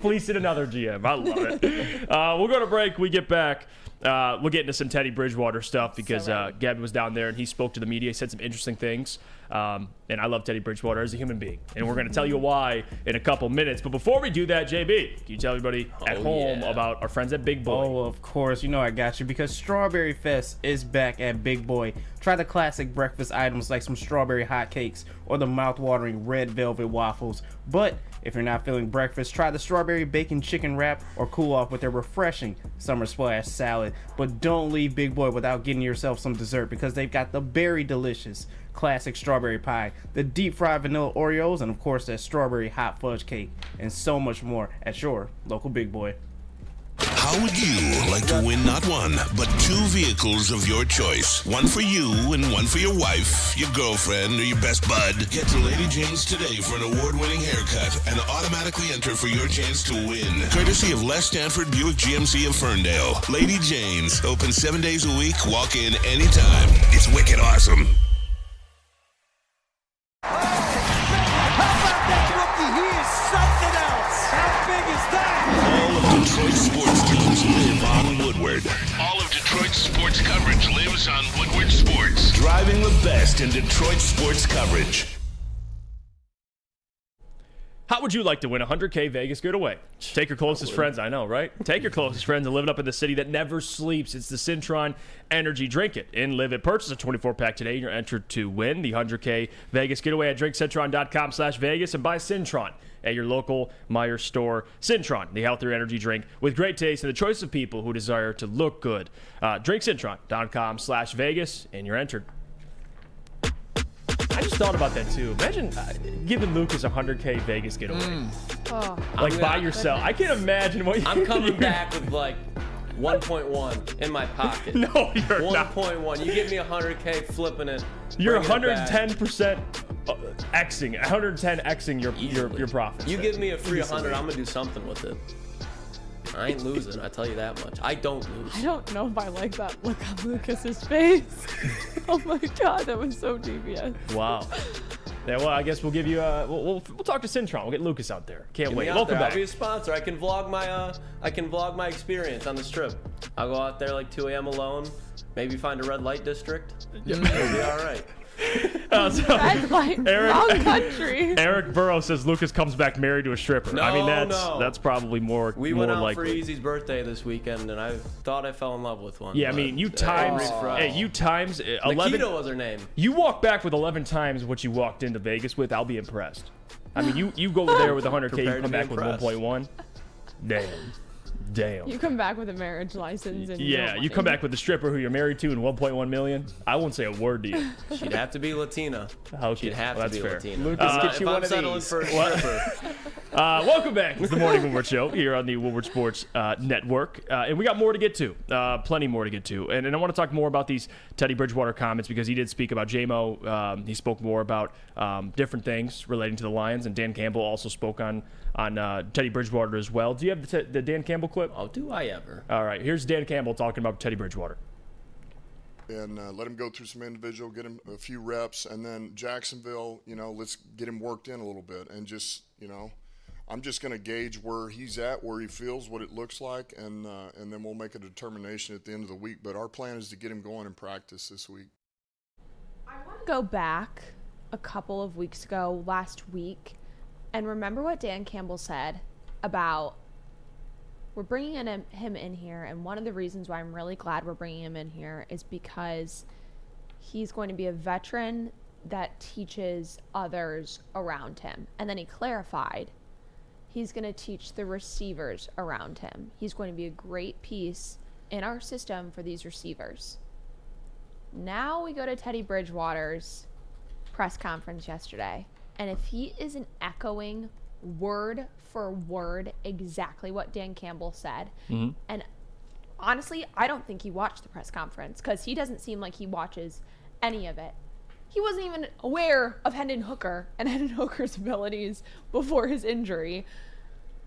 fleecing another GM. I love it. We'll go to break. We get back. We'll get into some Teddy Bridgewater stuff because Gabby was down there and he spoke to the media. He said some interesting things. And I love Teddy Bridgewater as a human being. And we're going to tell you why in a couple minutes. But before we do that, JB, can you tell everybody at home about our friends at Big Boy? Oh, of course. You know I got you because Strawberry Fest is back at Big Boy. Try the classic breakfast items like some strawberry hotcakes or the mouth-watering red velvet waffles. But if you're not feeling breakfast, try the strawberry bacon chicken wrap or cool off with their refreshing summer splash salad. But don't leave Big Boy without getting yourself some dessert because they've got the very delicious classic strawberry pie, the deep fried vanilla Oreos, and of course that strawberry hot fudge cake, and so much more at your local Big Boy. How would you like to win not one, but 2 vehicles of your choice? One for you and one for your wife, your girlfriend, or your best bud. Get to Lady Jane's today for an award-winning haircut and automatically enter for your chance to win. Courtesy of Les Stanford Buick GMC of Ferndale. Lady Jane's, open 7 days a week, walk in anytime. It's wicked awesome. Detroit sports teams live on Woodward. All of Detroit's sports coverage lives on Woodward Sports. Driving the best in Detroit sports coverage. How would you like to win a $100K Vegas getaway? Take your closest friends, I know, right? Take your closest friends and live it up in the city that never sleeps. It's the Cintron Energy. Drink it and live it. Purchase a 24-pack today and you're entered to win the $100K Vegas getaway at drinkcintron.com/Vegas and buy Cintron at your local Meijer store. Cintron, the healthier energy drink with great taste and the choice of people who desire to look good. Drinkcintron.com/Vegas and you're entered. I just thought about that too. Imagine giving Lucas a $100K Vegas getaway. Like by yourself. I can't imagine what I'm coming back with like 1.1 in my pocket. No, you're 1.1. You give me 100K, flipping it. You're bringing it back. 110% Xing, 110Xing your profits. You give me a free 100, I'm gonna do something with it. I ain't losing, I tell you that much. I don't lose. I don't know if I like that look on Lucas's face. Oh my god, that was so devious. Wow. Yeah, well, I guess we'll give you we'll talk to Cintron. We'll get Lucas out there. Can't wait. Welcome back. I'll be a sponsor. I can vlog my experience on the strip. I'll go out there like 2 a.m. alone. Maybe find a red light district. It'll be all right. Red light, wrong country. Eric Burrow says Lucas comes back married to a stripper. No, I mean, that's probably more. We went out likely. for Easy's birthday this weekend, and I thought I fell in love with one. Yeah, I mean, you times 11. Nikita was her name. You walk back with 11 times what you walked into Vegas with. I'll be impressed. I mean, you go there with 100K, you come back with 1.1. Damn. You come back with a marriage license. And you come back with the stripper who you're married to and 1.1 million. I won't say a word to you. She'd have to be Latina. Okay, She'd have to be fair. Latina. Lucas, get you if one I'm of settling these. for a stripper. Welcome back. It's the Morning Woodward Show here on the Woodward Sports Network. And we got more to get to. Plenty more to get to. And I want to talk more about these Teddy Bridgewater comments because he did speak about J-Mo. He spoke more about different things relating to the Lions. And Dan Campbell also spoke on Teddy Bridgewater as well. Do you have the Dan Campbell clip? Oh, do I ever? All right. Here's Dan Campbell talking about Teddy Bridgewater. And let him go through some individual, get him a few reps, and then Jacksonville, let's get him worked in a little bit. And just, I'm just going to gauge where he's at, where he feels, what it looks like, and then we'll make a determination at the end of the week. But our plan is to get him going in practice this week. I want to go back a couple of weeks ago, last week, and remember what Dan Campbell said about we're bringing him in here, and one of the reasons why I'm really glad we're bringing him in here is because he's going to be a veteran that teaches others around him. And then he clarified, he's going to teach the receivers around him. He's going to be a great piece in our system for these receivers. Now we go to Teddy Bridgewater's press conference yesterday, and if he isn't echoing word for word exactly what Dan Campbell said, and honestly, I don't think he watched the press conference because he doesn't seem like he watches any of it. He wasn't even aware of Hendon Hooker and Hendon Hooker's abilities before his injury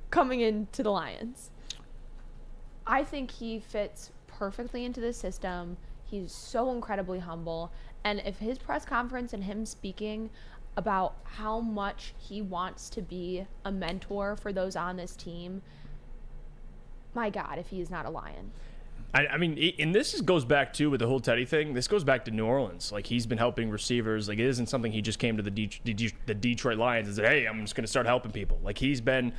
coming into the Lions. I think he fits perfectly into the system. He's so incredibly humble, and if his press conference and him speaking about how much he wants to be a mentor for those on this team, my God, if he is not a Lion. I mean, and this goes back to with the whole Teddy thing. This goes back to New Orleans. Like, he's been helping receivers. Like, it isn't something he just came to the Detroit Lions and said, "Hey, I'm just going to start helping people." Like, he's been,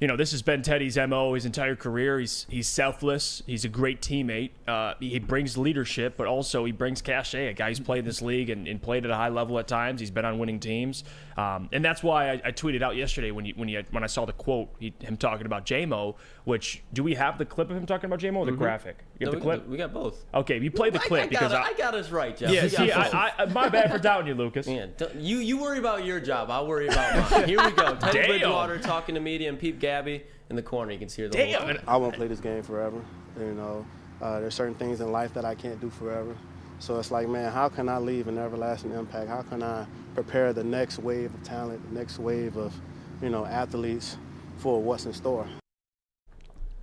this has been Teddy's MO his entire career. He's selfless. He's a great teammate. He brings leadership, but also he brings cachet. A guy who's played in this league and played at a high level at times. He's been on winning teams, and that's why I tweeted out yesterday when I saw the quote, him talking about J-Mo. Which, do we have the clip of him talking about J-Mo or the graphic? You have the clip? We got both. Okay, you played the clip because I got us right, Jeff. Yeah, see, my bad for doubting you, Lucas. Yeah, you worry about your job. I'll worry about mine. Here we go. Teddy Bridgewater talking to media and Peep Gabby in the corner. You can see her. Damn. I won't play this game forever. There's certain things in life that I can't do forever. So it's like, man, how can I leave an everlasting impact? How can I prepare the next wave of talent, the next wave of, athletes for what's in store?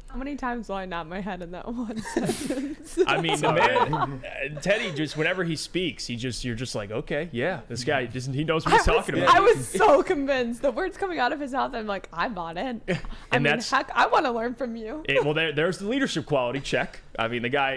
How many times will I nod my head in that one sentence? I mean, the man, Teddy, just whenever he speaks, you're just like, okay, yeah, this guy, he knows what he's talking about. I was so convinced. The words coming out of his mouth, I'm like, I bought it. Heck, I want to learn from you. Well, there's the leadership quality check. I mean, the guy,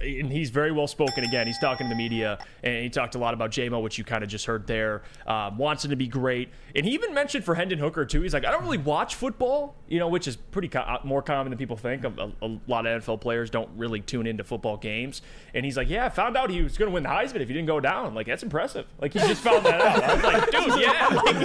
and he's very well spoken again. He's talking to the media, and he talked a lot about J-Mo, which you kind of just heard there. Wants him to be great. And he even mentioned for Hendon Hooker, too. He's like, I don't really watch football, which is pretty more common than people think. A lot of NFL players don't really tune into football games. And he's like, yeah, I found out he was going to win the Heisman if he didn't go down. Like, that's impressive. Like, he just found that out. I was like, dude, yeah. Like,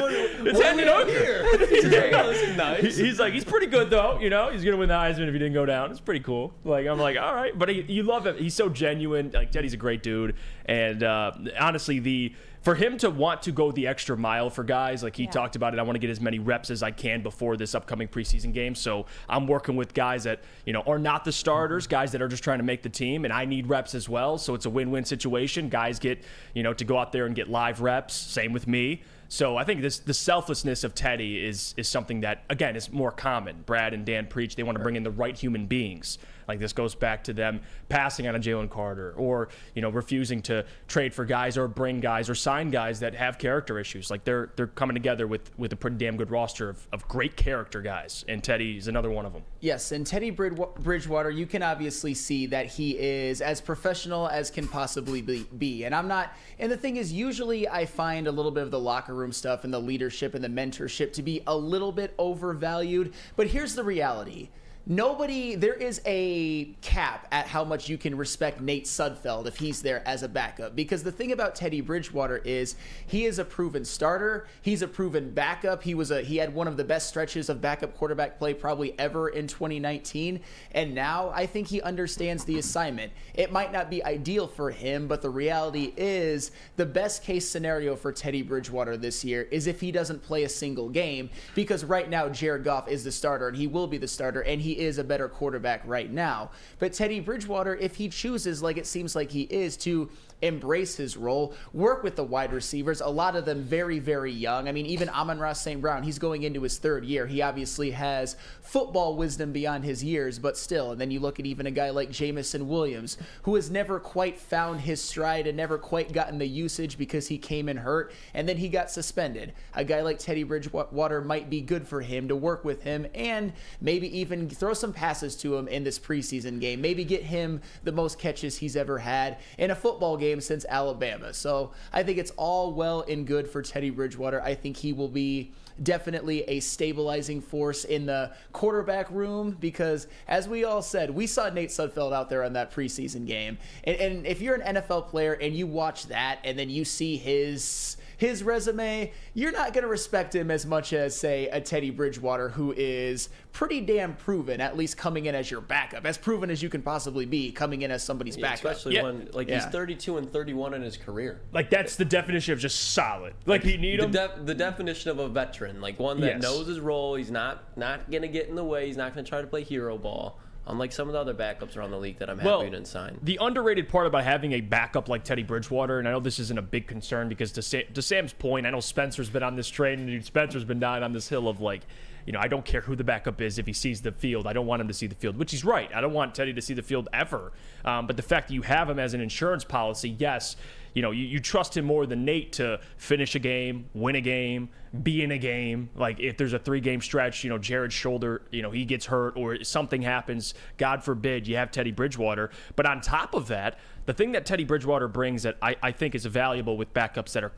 it's Hendon Hooker. Nice. He's like, he's pretty good, though. He's going to win the Heisman if he didn't go down. It's pretty cool. Like, I'm like, all right. But you love him. He's so genuine. Like, Teddy's a great dude. And honestly, for him to want to go the extra mile for guys, like he talked about it, I want to get as many reps as I can before this upcoming preseason game. So I'm working with guys that, are not the starters, guys that are just trying to make the team, and I need reps as well. So it's a win-win situation. Guys get, to go out there and get live reps. Same with me. So I think the selflessness of Teddy is something that, again, is more common. Brad and Dan preach they want to bring in the right human beings. Like, this goes back to them passing on a Jalen Carter or, refusing to trade for guys or bring guys or sign guys that have character issues. Like, they're coming together with a pretty damn good roster of great character guys, and Teddy's another one of them. Yes, and Teddy Bridgewater, you can obviously see that he is as professional as can possibly be. And the thing is, usually I find a little bit of the locker room stuff and the leadership and the mentorship to be a little bit overvalued. But here's the reality. There is a cap at how much you can respect Nate Sudfeld if he's there as a backup. Because the thing about Teddy Bridgewater is he is a proven starter. He's a proven backup. He had one of the best stretches of backup quarterback play probably ever in 2019. And now I think he understands the assignment. It might not be ideal for him, but the reality is the best case scenario for Teddy Bridgewater this year is if he doesn't play a single game. Because right now Jared Goff is the starter, and he will be the starter, and he is a better quarterback right now. But Teddy Bridgewater, if he chooses, like it seems like he is, to embrace his role, work with the wide receivers, a lot of them very, very young. I mean, even Amon-Ra St. Brown, he's going into his third year. He obviously has football wisdom beyond his years, but still. And then you look at even a guy like Jamison Williams, who has never quite found his stride and never quite gotten the usage because he came in hurt, and then he got suspended. A guy like Teddy Bridgewater might be good for him to work with him and maybe even throw some passes to him in this preseason game. Maybe get him the most catches he's ever had in a football game since Alabama. So I think it's all well and good for Teddy Bridgewater. I think he will be definitely a stabilizing force in the quarterback room because, as we all said, we saw Nate Sudfeld out there on that preseason game. And if you're an NFL player and you watch that and then you see his resume, you're not going to respect him as much as, say, a Teddy Bridgewater, who is pretty damn proven, at least coming in as your backup, as proven as you can possibly be coming in as somebody's backup. Especially when, he's 32 and 31 in his career. Like, that's the definition of just solid. Like, you need him. The definition of a veteran, like one that knows his role. He's not going to get in the way. He's not going to try to play hero ball. Unlike some of the other backups around the league that I'm happy to sign. The underrated part about having a backup like Teddy Bridgewater, and I know this isn't a big concern because to Sam's point, I know Spencer's been on this train, and Spencer's been dying on this hill of like, I don't care who the backup is if he sees the field. I don't want him to see the field, which he's right. I don't want Teddy to see the field ever. But the fact that you have him as an insurance policy, yes, you trust him more than Nate to finish a game, win a game, be in a game. Like, if there's a 3-game stretch, Jared's shoulder, he gets hurt or something happens, God forbid, you have Teddy Bridgewater. But on top of that, the thing that Teddy Bridgewater brings that I think is valuable with backups that are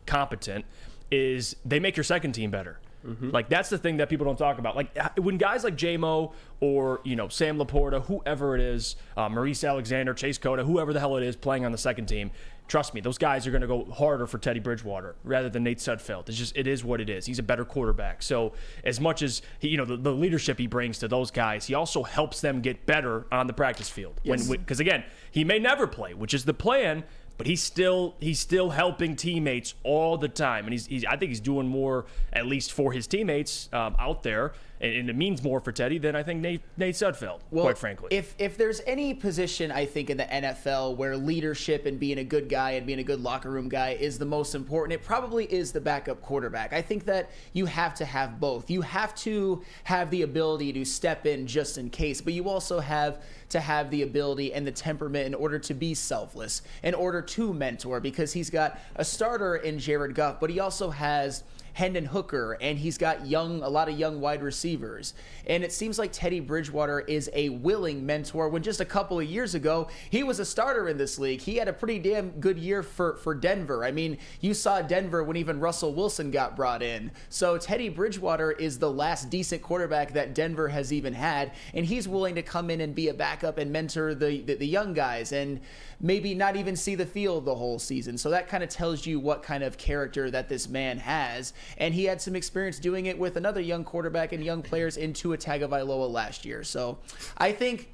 competent is they make your second team better. Mm-hmm. Like, that's the thing that people don't talk about. Like, when guys like J-Mo or, Sam Laporta, whoever it is, Maurice Alexander, Chase Cota, whoever the hell it is playing on the second team, trust me, those guys are going to go harder for Teddy Bridgewater rather than Nate Sudfeld. It is what it is. He's a better quarterback. So as much as he, the leadership he brings to those guys, he also helps them get better on the practice field. Yes. Because again, he may never play, which is the plan. But he's still helping teammates all the time, and I think he's doing more, at least for his teammates out there, and it means more for Teddy than I think Nate Sudfeld, quite frankly. If there's any position, I think, in the NFL where leadership and being a good guy and being a good locker room guy is the most important, it probably is the backup quarterback. I think that you have to have both. You have to have the ability to step in just in case, but you also have to have the ability and the temperament in order to be selfless, in order to mentor, because he's got a starter in Jared Goff, but he also has Hendon Hooker, and he's got a lot of young wide receivers. And it seems like Teddy Bridgewater is a willing mentor when just a couple of years ago, he was a starter in this league. He had a pretty damn good year for Denver. I mean, you saw Denver when even Russell Wilson got brought in. So Teddy Bridgewater is the last decent quarterback that Denver has even had, and he's willing to come in and be a backup and mentor the young guys and maybe not even see the field the whole season. So that kind of tells you what kind of character that this man has. And he had some experience doing it with another young quarterback and young players in Tua Tagovailoa last year. So I think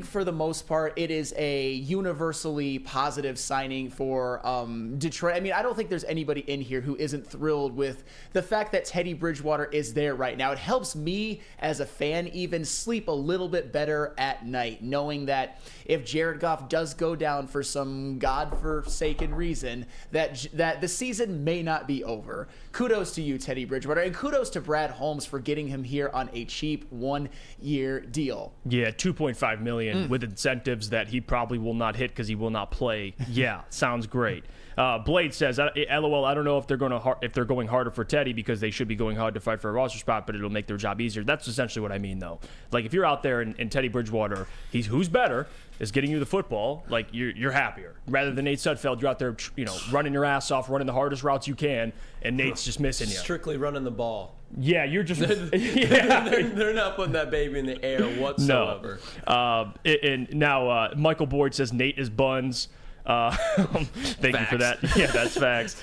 for the most part, it is a universally positive signing for Detroit. I mean, I don't think there's anybody in here who isn't thrilled with the fact that Teddy Bridgewater is there right now. It helps me as a fan even sleep a little bit better at night, knowing that if Jared Goff does go down for some godforsaken reason, that the season may not be over. Kudos to you, Teddy Bridgewater, and kudos to Brad Holmes for getting him here on a cheap 1-year deal. Yeah, $2.5 million with incentives that he probably will not hit because he will not play. Yeah, sounds great. Blade says, "LOL. I don't know if they're going harder for Teddy because they should be going hard to fight for a roster spot, but it'll make their job easier." That's essentially what I mean, though. Like if you're out there and Teddy Bridgewater, who's better is getting you the football. Like you're happier rather than Nate Sudfeld. You're out there, running your ass off, running the hardest routes you can, and Nate's just missing you. Strictly running the ball. Yeah, you're just. They're not putting that baby in the air whatsoever. No. And now Michael Boyd says Nate is buns. Thank you for that. Yeah, that's facts.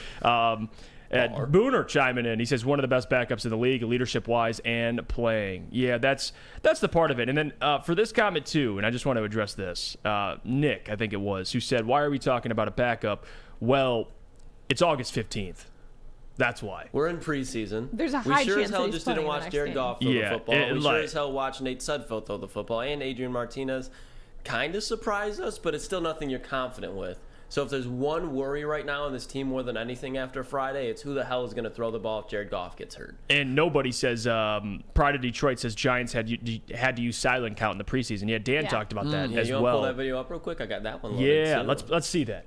Booner chiming in. He says one of the best backups in the league, leadership-wise and playing. Yeah, that's the part of it. And then for this comment too, and I just want to address this. Nick, I think it was, who said, "Why are we talking about a backup?" Well, it's August 15th. That's why. We're in preseason. There's a high we sure chance as hell that he's just didn't playing watch the next Jared game. Goff throw the football. We sure like- as hell watched Nate Sudfeld throw the football, and Adrian Martinez kind of surprised us, but it's still nothing you're confident with. So if there's one worry right now on this team more than anything after Friday, it's who the hell is going to throw the ball if Jared Goff gets hurt. And nobody says, Pride of Detroit says Giants had to use silent count in the preseason. Yeah, Dan talked about that as you well. Want to pull that video up real quick? I got that one loaded Yeah, too. let's see that.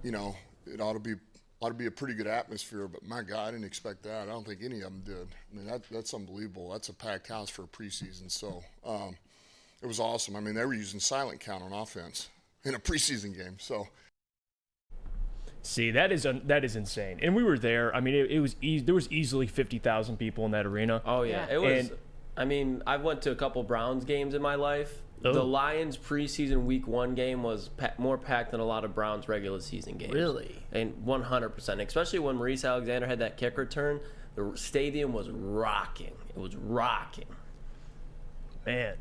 It ought to be a pretty good atmosphere, but my God, I didn't expect that. I don't think any of them did. I mean, that's unbelievable. That's a packed house for a preseason. So it was awesome. I mean, they were using silent count on offense in a preseason game. So. See, that is insane, and we were there. I mean, there was easily 50,000 people in that arena. Oh yeah, it was. I mean, I went to a couple Browns games in my life. Oh. The Lions preseason Week 1 game was more packed than a lot of Browns regular season games. Really? And 100%, especially when Maurice Alexander had that kick return, the stadium was rocking. It was rocking. Man,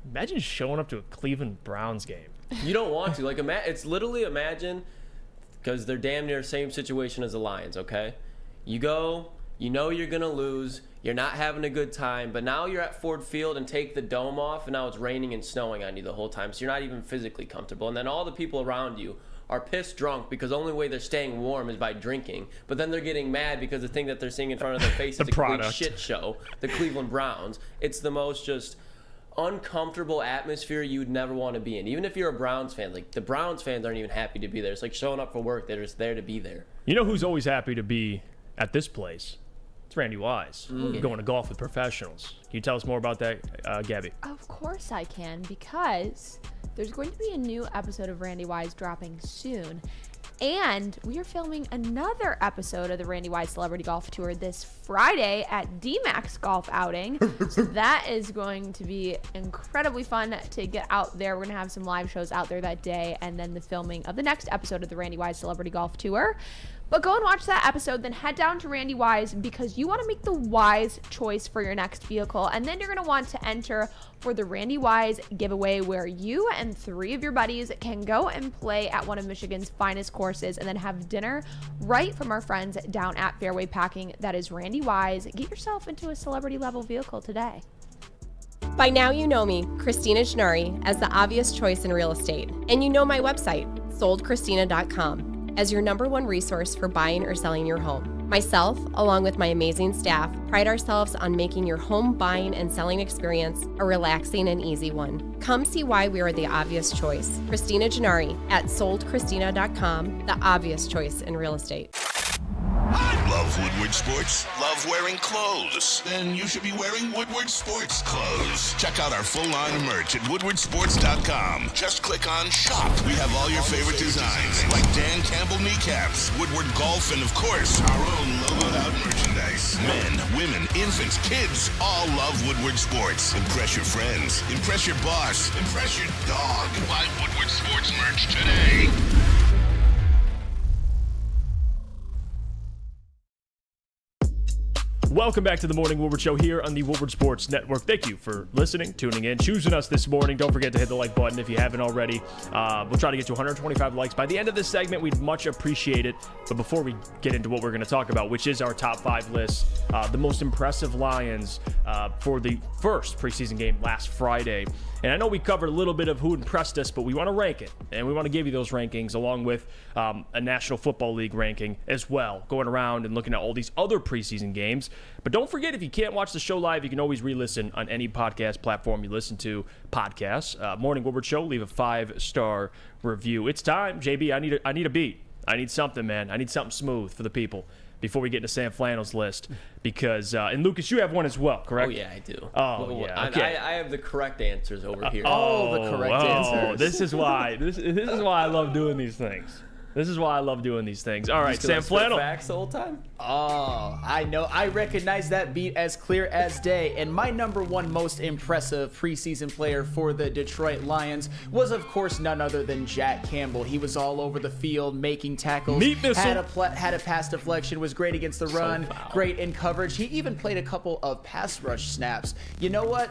imagine showing up to a Cleveland Browns game. You don't want to. It's literally imagine, because they're damn near the same situation as the Lions, okay? You go, you know you're going to lose, you're not having a good time, but now you're at Ford Field and take the dome off, and now it's raining and snowing on you the whole time, so you're not even physically comfortable. And then all the people around you are pissed drunk because the only way they're staying warm is by drinking, but then they're getting mad because the thing that they're seeing in front of their face is a complete shit show, the Cleveland Browns. It's the most just uncomfortable atmosphere you'd never want to be in. Even if you're a Browns fan, like the Browns fans aren't even happy to be there. It's like showing up for work. They're just there to be there. You know who's always happy to be at this place? It's Randy Wise, going to golf with professionals. Can you tell us more about that, Gabby? Of course I can, because there's going to be a new episode of Randy Wise dropping soon. And we are filming another episode of the Randy Wise Celebrity Golf Tour this Friday at D-Max Golf Outing. So that is going to be incredibly fun to get out there. We're going to have some live shows out there that day, and then the filming of the next episode of the Randy Wise Celebrity Golf Tour. But go and watch that episode, then head down to Randy Wise, because you want to make the wise choice for your next vehicle. And then you're going to want to enter for the Randy Wise giveaway, where you and 3 of your buddies can go and play at one of Michigan's finest courses and then have dinner right from our friends down at Fairway Packing. That is Randy Wise. Get yourself into a celebrity level vehicle today. By now you know me, Christina Gennari, as the obvious choice in real estate. And you know my website, soldchristina.com, as your #1 resource for buying or selling your home. Myself, along with my amazing staff, pride ourselves on making your home buying and selling experience a relaxing and easy one. Come see why we are the obvious choice. Christina Gennari at soldchristina.com, the obvious choice in real estate. I love Love Woodward Sports? Love wearing clothes? Then you should be wearing Woodward Sports clothes. Check out our full line of merch at woodwardsports.com. Just click on shop. We have all your favorite designs, like Dan Campbell kneecaps, Woodward golf, and of course, our own logoed out merchandise. Men, women, infants, kids all love Woodward Sports. Impress your friends. Impress your boss. Impress your dog. Buy Woodward Sports merch today. Welcome back to the Morning Woodward Show here on the Woodward Sports Network. Thank you for listening, tuning in, choosing us this morning. Don't forget to hit the like button if you haven't already. We'll try to get to 125 likes by the end of this segment. We'd much appreciate it. But before we get into what we're going to talk about, which is our top 5 list, the most impressive Lions for the first preseason game last Friday. And I know we covered a little bit of who impressed us, but we want to rank it. And we want to give you those rankings along with a National Football League ranking as well, going around and looking at all these other preseason games. But don't forget, if you can't watch the show live, you can always re-listen on any podcast platform you listen to podcasts. Morning Woodward Show, leave a 5-star review. It's time, JB. I need a beat. I need something, man. I need something smooth for the people before we get into Sam Flannel's list. Because, and Lucas, you have one as well, correct? Oh, yeah, I do. Oh, yeah. Okay. I have the correct answers over here. The correct answers. This is why I love doing these things. This is why I love doing these things. All right, Sam Flannel. Facts the whole time? Oh, I know. I recognize that beat as clear as day. And my number one most impressive preseason player for the Detroit Lions was, of course, none other than Jack Campbell. He was all over the field, making tackles, had a pass deflection, was great against the run, great in coverage. He even played a couple of pass rush snaps. You know what?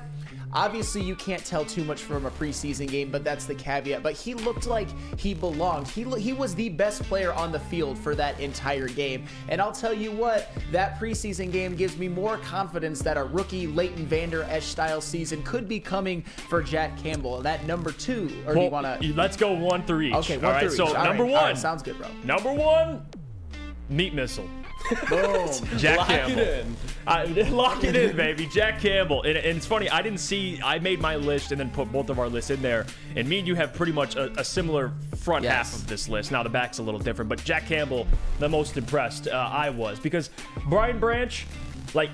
Obviously, you can't tell too much from a preseason game, but that's the caveat. But he looked like he belonged. He was the best player on the field for that entire game. And I'll tell you what, that preseason game gives me more confidence that a rookie Leighton Vander Esch style season could be coming for Jack Campbell. That number 2, or do you want to? Let's go 1 through each. Okay, 1 all right, through so each. number 1. All right, sounds good, bro. Number 1, meat missile. Boom. Jack Lock Campbell. it in. Lock it in, baby. Jack Campbell. And it's funny, I made my list and then put both of our lists in there. And me and you have pretty much a similar front half of this list. Now, the back's a little different. But Jack Campbell, the most impressed I was. Because Brian Branch, like,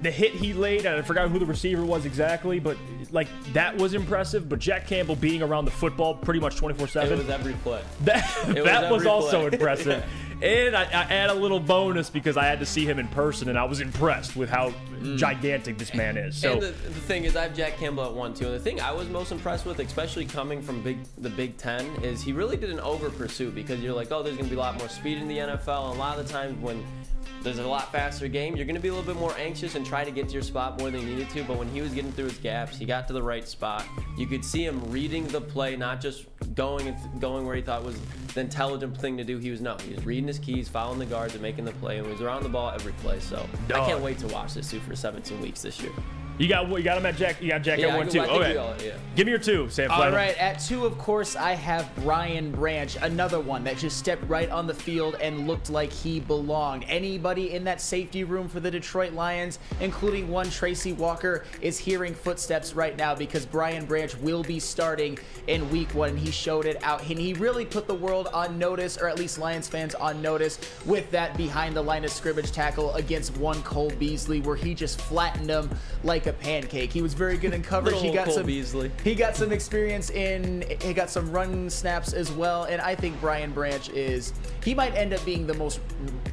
the hit he laid, and I forgot who the receiver was exactly, but, like, that was impressive. But Jack Campbell being around the football pretty much 24/7. It was every play. That was also impressive. And I add a little bonus because I had to see him in person, and I was impressed with how gigantic this man is. So and the thing is, I have Jack Campbell at 1, 2. And the thing I was most impressed with, especially coming from the Big Ten, is he really did an over pursuit, because you're like, oh, there's going to be a lot more speed in the NFL. And a lot of the times when there's a lot faster game, you're going to be a little bit more anxious and try to get to your spot more than you needed to. But when he was getting through his gaps, he got to the right spot. You could see him reading the play, not just going where he thought was the intelligent thing to do. He was reading his keys, following the guards, and making the play. And he was around the ball every play. So I can't wait to watch this dude for 17 weeks this year. You got him at Jack. You got Jack at 1, 2. Okay. Give me your 2, Sam Flannel. All right, at 2, of course, I have Brian Branch, another one that just stepped right on the field and looked like he belonged. Anybody in that safety room for the Detroit Lions, including one Tracy Walker, is hearing footsteps right now, because Brian Branch will be starting in Week 1, and he showed it out. And he really put the world on notice, or at least Lions fans on notice, with that behind the line of scrimmage tackle against one Cole Beasley, where he just flattened him like a pancake. He was very good in coverage. He got some experience he got some run snaps as well. And I think Brian Branch he might end up being the most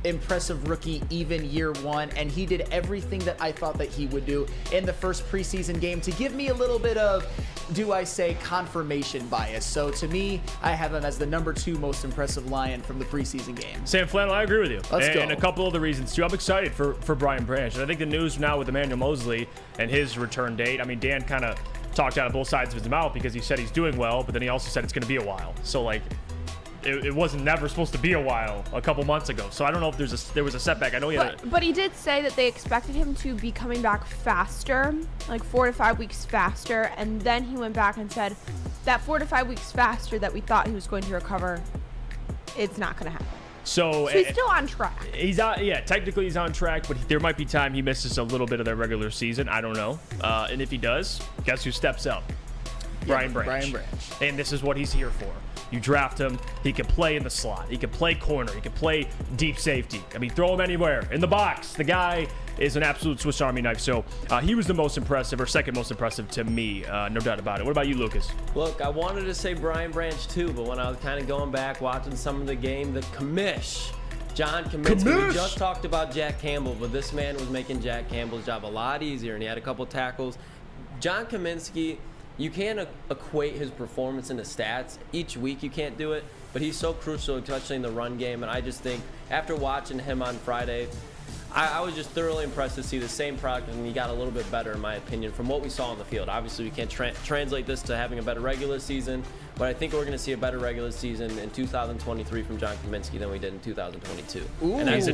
impressive rookie even year 1. And he did everything that I thought that he would do in the first preseason game to give me a little bit of, do I say, confirmation bias. So to me, I have him as the number 2 most impressive Lion from the preseason game. Sam Flannel, I agree with you. Let's go. And a couple other reasons too. I'm excited for Brian Branch. And I think the news now with Emmanuel Moseley and his return date, I mean, Dan kind of talked out of both sides of his mouth, because he said he's doing well, but then he also said it's going to be a while. So, like, it wasn't never supposed to be a while a couple months ago. So I don't know if there was a setback. I know but he did say that they expected him to be coming back faster, like 4 to 5 weeks faster. And then he went back and said that 4 to 5 weeks faster that we thought he was going to recover, it's not going to happen. So he's still on track. Technically he's on track, but there might be time he misses a little bit of their regular season. I don't know. And if he does, guess who steps up? Brian Branch. Brian Branch. And this is what he's here for. You draft him. He can play in the slot. He can play corner. He can play deep safety. I mean, throw him anywhere in the box. The guy is an absolute Swiss Army knife. So he was the most impressive, or second most impressive to me, no doubt about it. What about you, Lucas? Look, I wanted to say Brian Branch too, but when I was kind of going back, watching some of the game, the commish, John Kaminsky. We just talked about Jack Campbell, but this man was making Jack Campbell's job a lot easier, and he had a couple tackles. John Kaminsky, you can't equate his performance into stats. Each week you can't do it, but he's so crucial, especially in the run game, and I just think after watching him on Friday, I was just thoroughly impressed to see the same product, and he got a little bit better, in my opinion, from what we saw on the field. Obviously, we can't translate this to having a better regular season, but I think we're going to see a better regular season in 2023 from John Kaminsky than we did in 2022. Ooh. And it's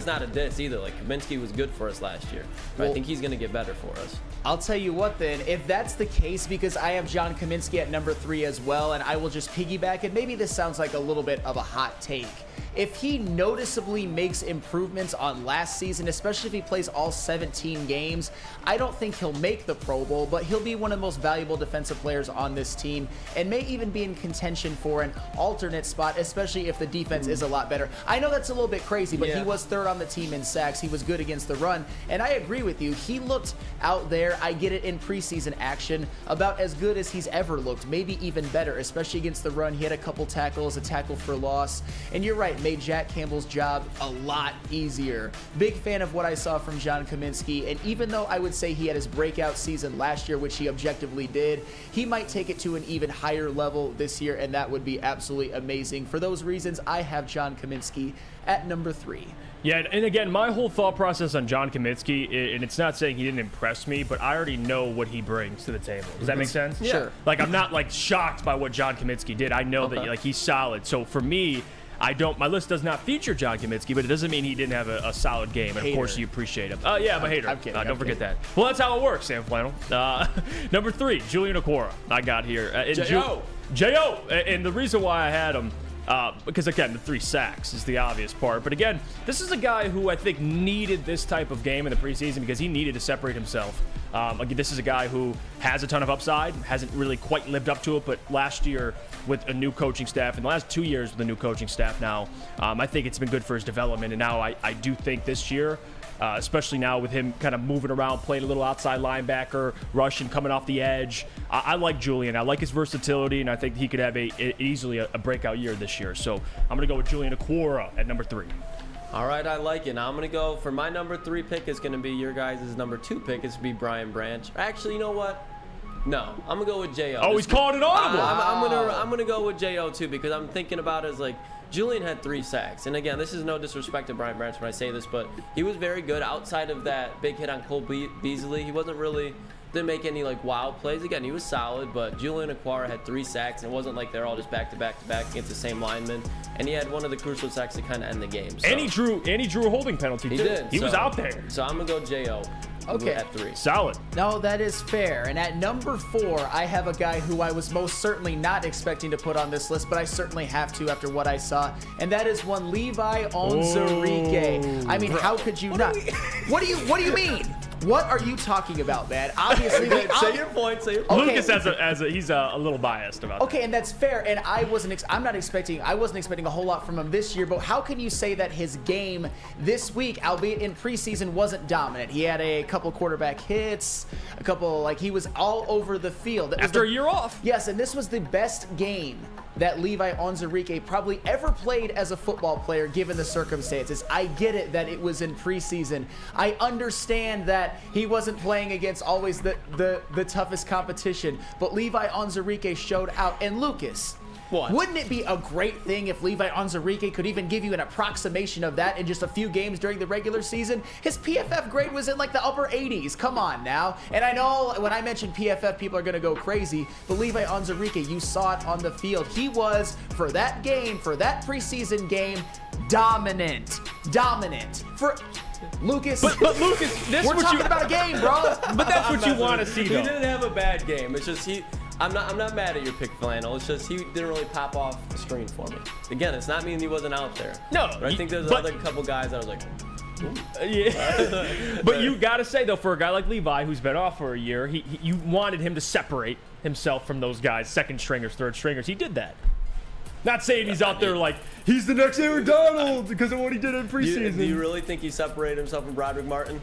not a diss either. Like, Kaminsky was good for us last year, but I think he's going to get better for us. I'll tell you what then, if that's the case, because I have John Kaminsky at number 3 as well, and I will just piggyback, and maybe this sounds like a little bit of a hot take. If he noticeably makes improvements on last season, especially if he plays all 17 games, I don't think he'll make the Pro Bowl, but he'll be one of the most valuable defensive players on this team and may even be in contention for an alternate spot, especially if the defense is a lot better. I know that's a little bit crazy, but he was third on the team in sacks. He was good against the run, and I agree with you. He looked out there, I get it, in preseason action, about as good as he's ever looked, maybe even better, especially against the run. He had a couple tackles, a tackle for loss, and you're right, made Jack Campbell's job a lot easier. Big fan of what I saw from John Kaminsky, and even though I would say he had his breakout season last year, which he objectively did, he might take it to an even higher level this year, and that would be absolutely amazing. For those reasons, I have John Kaminsky at number 3. Yeah, and again, my whole thought process on John Kaminsky, and it's not saying he didn't impress me, but I already know what he brings to the table. Does that make sense? Yeah. Sure. Like, I'm not, like, shocked by what John Kaminsky did. I know that, like, he's solid. So, for me, my list does not feature John Kaminsky, but it doesn't mean he didn't have a solid game. And, of course, you appreciate him. Yeah, I'm a hater. I'm kidding. Don't forget that. Well, that's how it works, Sam Flannel. Number 3, Julian Okwara, I got here. J.O. And the reason why I had him, because, again, the 3 sacks is the obvious part. But, again, this is a guy who I think needed this type of game in the preseason because he needed to separate himself. Again, this is a guy who has a ton of upside, hasn't really quite lived up to it, but last year with a new coaching staff, and the last 2 years with a new coaching staff now, I think it's been good for his development. And now I do think this year, especially now with him kind of moving around, playing a little outside linebacker, rushing, coming off the edge. I like Julian. I like his versatility, and I think he could have easily a breakout year this year. So I'm going to go with Julian Okwara at number 3. All right, I like it. Now I'm going to go for my number 3 pick is going to be your guys' number 2 pick. It's going to be Brian Branch. Actually, you know what? No, I'm going to go with J.O. Oh, he's calling it audible. I'm going to go with J.O. too because I'm thinking about it as like Julian had 3 sacks. And again, this is no disrespect to Brian Branch when I say this, but he was very good outside of that big hit on Cole Beasley. He didn't make any like wild plays. Again, he was solid, but Julian Okwara had 3 sacks, and it wasn't like they're all just back to back against the same lineman. And he had one of the crucial sacks to kind of end the game. So. And he drew a holding penalty too. He did. He was out there. So I'm gonna go J.O. Okay. At 3. Solid. No, that is fair. And at number 4, I have a guy who I was most certainly not expecting to put on this list, but I certainly have to after what I saw. And that is one Levi Onwuzurike. I mean, how could you not? What do you mean? What are you talking about, man? Obviously, say your point. Okay. Lucas he's a little biased about that. Okay, and that's fair. And I wasn't expecting a whole lot from him this year. But how can you say that his game this week, albeit in preseason, wasn't dominant? He had a couple quarterback hits, he was all over the field. After a year off. Yes, and this was the best game that Levi Onwuzurike probably ever played as a football player given the circumstances. I get it that it was in preseason. I understand that he wasn't playing against always the toughest competition, but Levi Onwuzurike showed out. And Lucas, wouldn't it be a great thing if Levi Onwuzurike could even give you an approximation of that in just a few games during the regular season? His PFF grade was in like the upper 80s. Come on now. And I know when I mention PFF, people are going to go crazy, but Levi Onwuzurike, you saw it on the field. He was, for that game, for that preseason game, dominant. For Lucas, but Lucas, we're talking about a game, bro. But that's what you want to see, though. He didn't have a bad game. It's just I'm not mad at your pick, Flannel. It's just he didn't really pop off the screen for me. Again, it's not meaning he wasn't out there. No, but I think there's another couple guys that I was like, yeah. But you got to say though, for a guy like Levi who's been off for a year, you wanted him to separate himself from those guys, second stringers, third stringers. He did that. Not saying he's out there like, he's the next Aaron Donald because of what he did in preseason. Do you really think he separated himself from Broderick Martin?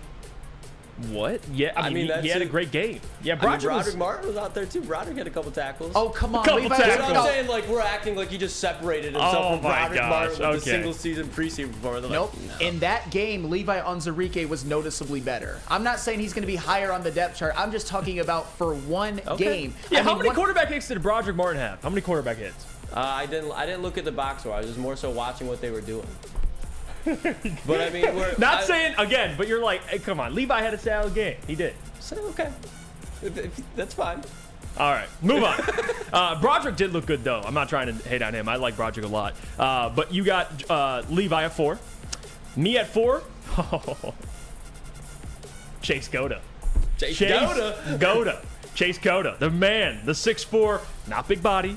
What? Yeah, I mean he had a great game. Yeah, Broderick Martin was out there too. Broderick had a couple tackles. Oh, come on. Couple tackles. I'm saying, like, we're acting like he just separated himself from Broderick Martin with a single season preseason performance. Nope. Like, no. In that game, Levi Onwuzurike was noticeably better. I'm not saying he's going to be higher on the depth chart. I'm just talking about for one game. Yeah, how many quarterback hits did Broderick Martin have? How many quarterback hits? I didn't look at the box score. I was just more so watching what they were doing. But I mean, not saying again, but you're like, hey, come on, Levi had a solid game. He did. So okay, that's fine. All right, move on. Broderick did look good though. I'm not trying to hate on him. I like Broderick a lot. But you got Levi at 4, me at 4. Chase Cota. Chase Cota, the man, the 6'4", not big body.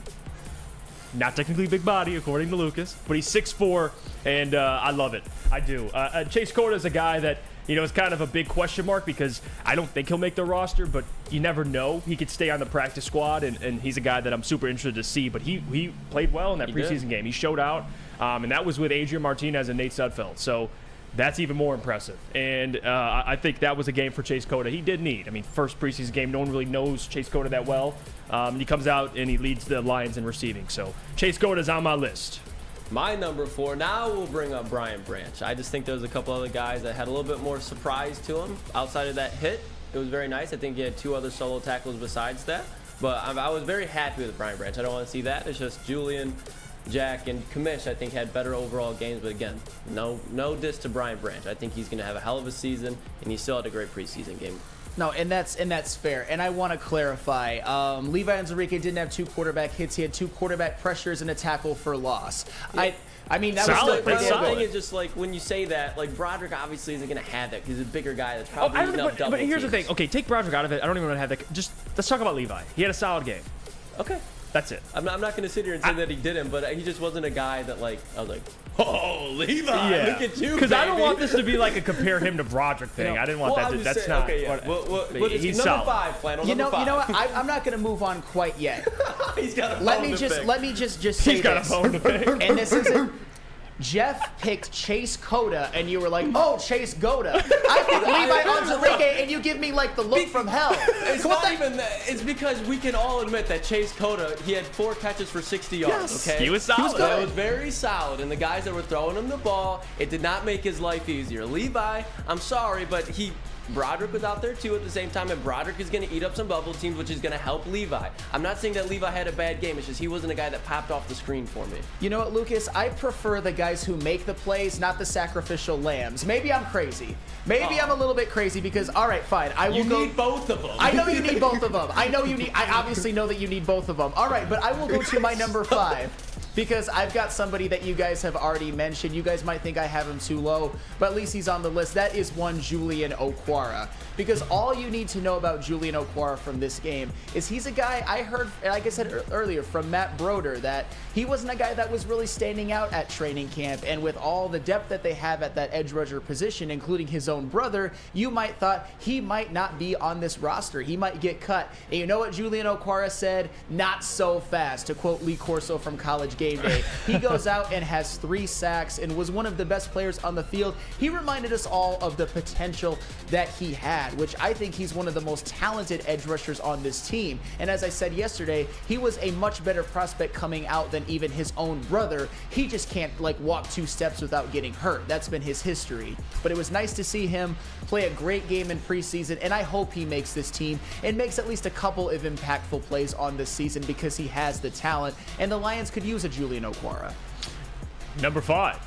Not technically big body, according to Lucas, but he's 6'4", and I love it. I do. Chase Cota is a guy that, is kind of a big question mark because I don't think he'll make the roster, but you never know. He could stay on the practice squad, and he's a guy that I'm super interested to see, but he played well in that preseason game. He showed out, and that was with Adrian Martinez and Nate Sudfeld, so that's even more impressive. And I think that was a game for Chase Cota he did need. I mean, first preseason game, no one really knows Chase Cota that well. He comes out and he leads the Lions in receiving. So Chase Cota's on my list. My number 4, now we'll bring up Brian Branch. I just think there was a couple other guys that had a little bit more surprise to him. Outside of that hit, it was very nice. I think he had 2 other solo tackles besides that. But I was very happy with Brian Branch. I don't want to see that. It's just Julian, Jack, and Kamish, I think, had better overall games. But again, no diss to Brian Branch. I think he's going to have a hell of a season, and he still had a great preseason game. No, and that's fair. And I want to clarify. Levi Onwuzurike didn't have 2 quarterback hits. He had 2 quarterback pressures and a tackle for loss. Yeah. I mean, that solid. was the thing is just like when you say that, like Broderick obviously isn't going to have that because he's a bigger guy that's probably eating up double But here's teams. the thing. Okay, take Broderick out of it. I don't even want to have that. Just let's talk about Levi. He had a solid game. Okay. That's it. I'm not going to sit here and say that he didn't, but he just wasn't a guy that, like, I was like, oh, Levi, look at you, because I don't want this to be like a compare him to Broderick thing. I didn't want that. That's not. Okay, yeah. He's number 5, Flannel. You know what? I'm not going to move on quite yet. He's got a Let me just say He's got a bone to pick. And this isn't. Jeff picked Chase Cota, and you were like, "Oh, Chase Cota." I picked Levi Onwuzurike, and you give me like the look from hell. It's not even that. It's because we can all admit that Chase Cota, he had 4 catches for 60 yards. Yes. Okay, he was solid. It was very solid, and the guys that were throwing him the ball, it did not make his life easier. Levi, I'm sorry, but Broderick was out there too at the same time, and Broderick is going to eat up some bubble teams, which is going to help Levi. I'm not saying that Levi had a bad game. It's just he wasn't a guy that popped off the screen for me. You know what, Lucas? I prefer the guys who make the plays, not the sacrificial lambs. Maybe I'm crazy. Maybe I'm a little bit crazy because, all right, fine. You need both of them. I know you need both of them. I obviously know that you need both of them. All right, but I will go to my number 5. Because I've got somebody that you guys have already mentioned. You guys might think I have him too low, but at least he's on the list. That is one Julian Okwara. Because all you need to know about Julian Okwara from this game is he's a guy I heard, like I said earlier, from Matt Broder, that he wasn't a guy that was really standing out at training camp. And with all the depth that they have at that edge rusher position, including his own brother, you might thought he might not be on this roster. He might get cut. And you know what Julian Okwara said? Not so fast, to quote Lee Corso from College Game Day. He goes out and has 3 sacks and was one of the best players on the field. He reminded us all of the potential that he had, which I think he's one of the most talented edge rushers on this team. And as I said yesterday, he was a much better prospect coming out than even his own brother. He just can't like walk 2 steps without getting hurt. That's been his history. But it was nice to see him play a great game in preseason, and I hope he makes this team and makes at least a couple of impactful plays on this season because he has the talent, and the Lions could use a Julian Okwara. Number 5.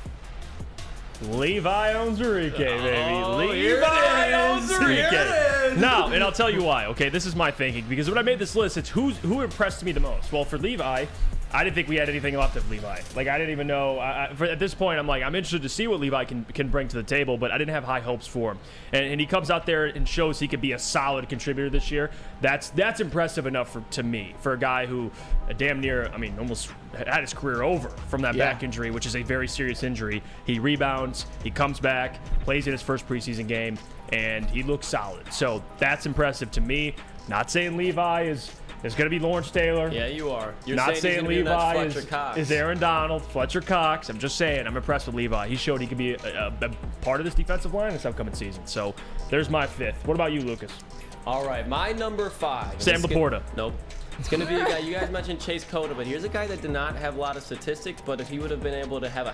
Levi Onwuzurike, baby. Levi Onwuzurike. Now, and I'll tell you why. Okay, this is my thinking, because when I made this list, it's who impressed me the most. Well, for Levi, I didn't think we had anything left of Levi. Like, I didn't even know. At this point, I'm like, I'm interested to see what Levi can bring to the table, but I didn't have high hopes for him. And he comes out there and shows he could be a solid contributor this year. That's impressive enough to me, for a guy who damn near, almost had his career over from that back injury, which is a very serious injury. He rebounds, he comes back, plays in his first preseason game, and he looks solid. So that's impressive to me. Not saying Levi is It's going to be Lawrence Taylor. Yeah, you are. You're not saying Levi is Aaron Donald, Fletcher Cox. I'm just saying I'm impressed with Levi. He showed he could be a part of this defensive line this upcoming season. So there's my 5th. What about you, Lucas? All right, my number 5. Sam Laporta. Nope. It's going to be a guy. You guys mentioned Chase Cota, but here's a guy that did not have a lot of statistics, but if he would have been able to have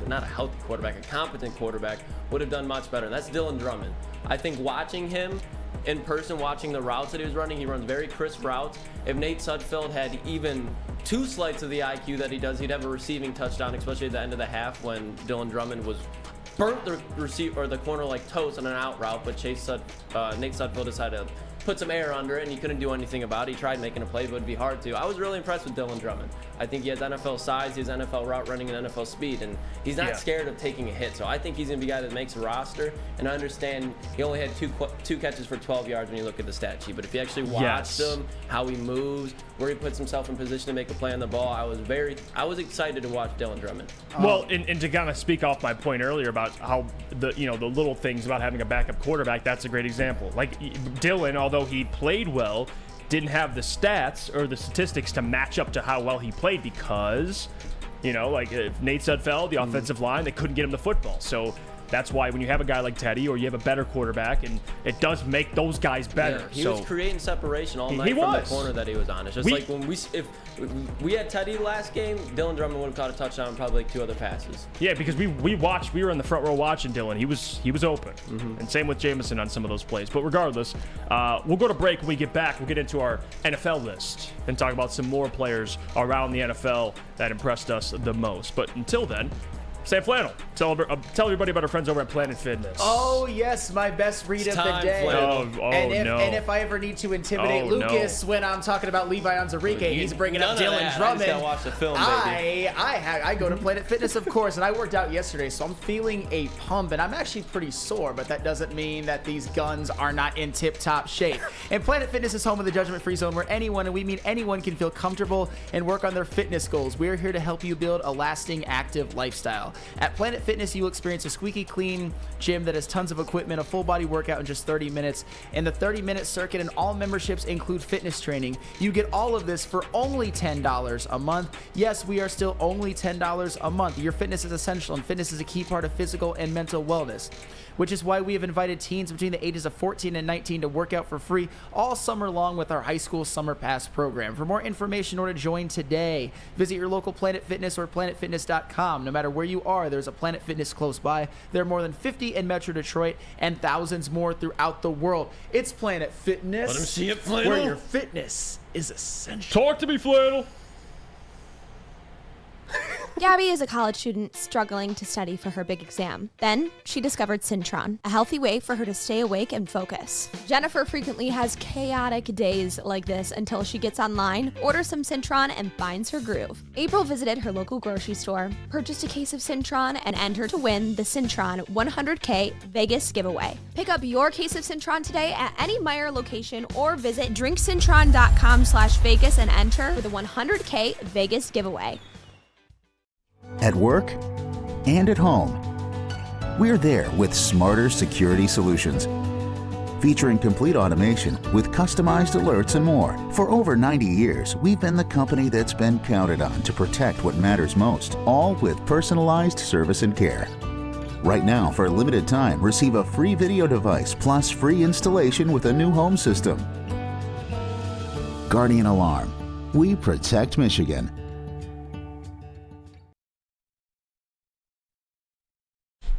not a healthy quarterback, a competent quarterback, would have done much better. And that's Dylan Drummond. I think watching him in person, watching the routes that he was running, he runs very crisp routes. If Nate Sudfeld had even 2 slights of the IQ that he does, he'd have a receiving touchdown, especially at the end of the half when Dylan Drummond was burnt the receiver or the corner like toast on an out route, but Nate Sudfeld decided to put some air under it, and he couldn't do anything about it. He tried making a play, but it'd be hard to. I was really impressed with Dylan Drummond. I think he has NFL size, he has NFL route running, and NFL speed, and he's not scared of taking a hit. So I think he's going to be a guy that makes a roster, and I understand he only had two catches for 12 yards when you look at the stat sheet, but if you actually watched him, how he moves, where he puts himself in position to make a play on the ball, I was excited to watch Dylan Drummond. Well, and to kind of speak off my point earlier about how the little things about having a backup quarterback, that's a great example. Like Dylan, although he played well, didn't have the stats or the statistics to match up to how well he played because, like if Nate Sudfeld, the offensive line, they couldn't get him the football. So that's why when you have a guy like Teddy or you have a better quarterback, and it does make those guys better. Yeah, he was creating separation all night from the corner that he was on. It's just like if we had Teddy last game, Dylan Drummond would have caught a touchdown and probably like 2 other passes. Yeah, because we were in the front row watching Dylan. He was open. And same with Jameson on some of those plays. But regardless, we'll go to break. When we get back, we'll get into our NFL list and talk about some more players around the NFL that impressed us the most. But until then, Sam Flannel, tell everybody about our friends over at Planet Fitness. Oh, yes, my best read of the day. And if I ever need to intimidate Lucas when I'm talking about Levi Onwuzurike, he's bringing up Dylan Drummond. I just watch the film, baby. I go to Planet Fitness, of course, and I worked out yesterday, so I'm feeling a pump, and I'm actually pretty sore, but that doesn't mean that these guns are not in tip-top shape. And Planet Fitness is home of the judgment-free zone where anyone, and we mean anyone, can feel comfortable and work on their fitness goals. We're here to help you build a lasting, active lifestyle. At Planet Fitness, you will experience a squeaky clean gym that has tons of equipment, a full body workout in just 30 minutes, and the 30-minute circuit, and all memberships include fitness training. You get all of this for only $10 a month. Yes, we are still only $10 a month. Your fitness is essential, and fitness is a key part of physical and mental wellness, which is why we have invited teens between the ages of 14 and 19 to work out for free all summer long with our high school summer pass program. For more information or to join today, visit your local Planet Fitness or planetfitness.com. No matter where you are, there's a Planet Fitness close by. There are more than 50 in Metro Detroit and thousands more throughout the world. It's Planet Fitness. Let him see it, Flannel. Where your fitness is essential. Talk to me, Flannel. Gabby is a college student struggling to study for her big exam. Then she discovered Syntron, a healthy way for her to stay awake and focus. Jennifer frequently has chaotic days like this until she gets online, orders some Syntron, and finds her groove. April visited her local grocery store, purchased a case of Syntron, and entered to win the Syntron 100K Vegas giveaway. Pick up your case of Syntron today at any Meijer location or visit drinksyntron.com/Vegas and enter for the 100K Vegas giveaway. At work and at home, we're there with smarter security solutions. Featuring complete automation with customized alerts and more. For over 90 years, we've been the company that's been counted on to protect what matters most, all with personalized service and care. Right now, for a limited time, receive a free video device plus free installation with a new home system. Guardian Alarm. We protect Michigan.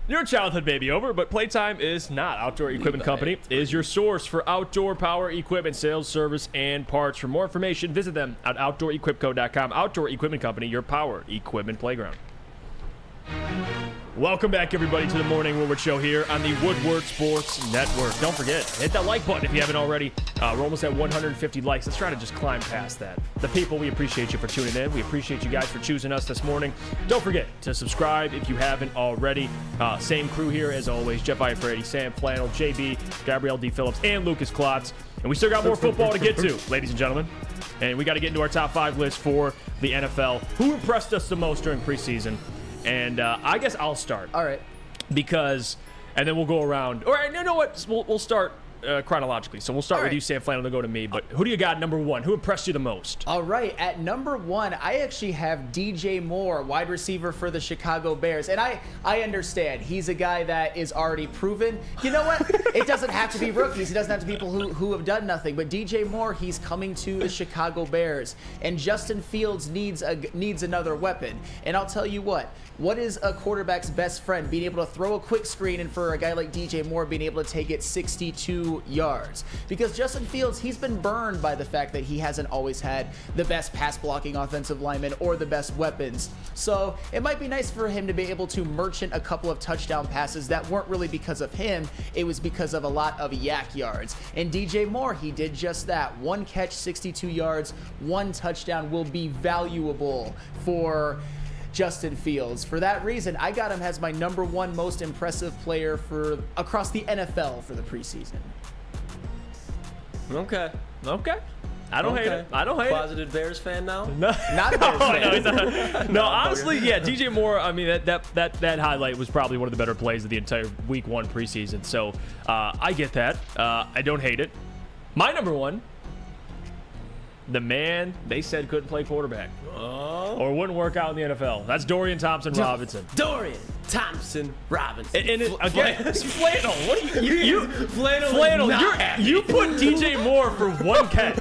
Your childhood may be over, but playtime is not. Outdoor Equipment Company is your source for outdoor power equipment sales, service, and parts. For more information, visit them at OutdoorEquipCo.com. Outdoor Equipment Company, your power equipment playground. Welcome back, everybody, to the Morning Woodward Show here on the Woodward Sports Network. Don't forget, hit that like button if you haven't already. We're almost at 150 likes. Let's try to just climb past that. The people, we appreciate you for tuning in. We appreciate you guys for choosing us this morning. Don't forget to subscribe if you haven't already. Same crew here as always. Jeff Iafrate, Sam Flannel, JB, Gabrielle D. Phillips, and Lucas Klotz. And we still got more football to get to, ladies and gentlemen. And we got to get into our top 5 list for the NFL. Who impressed us the most during preseason? And I guess I'll start. All right. And then we'll go around. All right, you know what? We'll start chronologically. So we'll start with you, Sam Flannel, to go to me. But who do you got number 1? Who impressed you the most? All right, at number 1, I actually have DJ Moore, wide receiver for the Chicago Bears. And I understand he's a guy that is already proven. You know what? It doesn't have to be rookies. It doesn't have to be people who have done nothing. But DJ Moore, he's coming to the Chicago Bears. And Justin Fields needs another weapon. And I'll tell you what is a quarterback's best friend? Being able to throw a quick screen, and for a guy like DJ Moore, being able to take it 62 yards. Because Justin Fields, he's been burned by the fact that he hasn't always had the best pass blocking offensive linemen or the best weapons. So it might be nice for him to be able to merchant a couple of touchdown passes that weren't really because of him. It was because of a lot of yak yards. And DJ Moore, he did just that. 1 catch, 62 yards, 1 touchdown will be valuable for Justin Fields. For that reason, I got him as my number 1 most impressive player for across the NFL for the preseason. Okay. I don't hate it. I don't hate Closeted Bears fan now? No. Not a Bears fan. No, honestly, yeah, DJ Moore, I mean, that highlight was probably one of the better plays of the entire week 1 preseason. So I get that. I don't hate it. My number 1, the man they said couldn't play quarterback or wouldn't work out in the NFL. That's Dorian Thompson-Robinson. Dorian Thompson-Robinson. And again, Flannel. What do you Flannel, you put DJ Moore for 1 catch.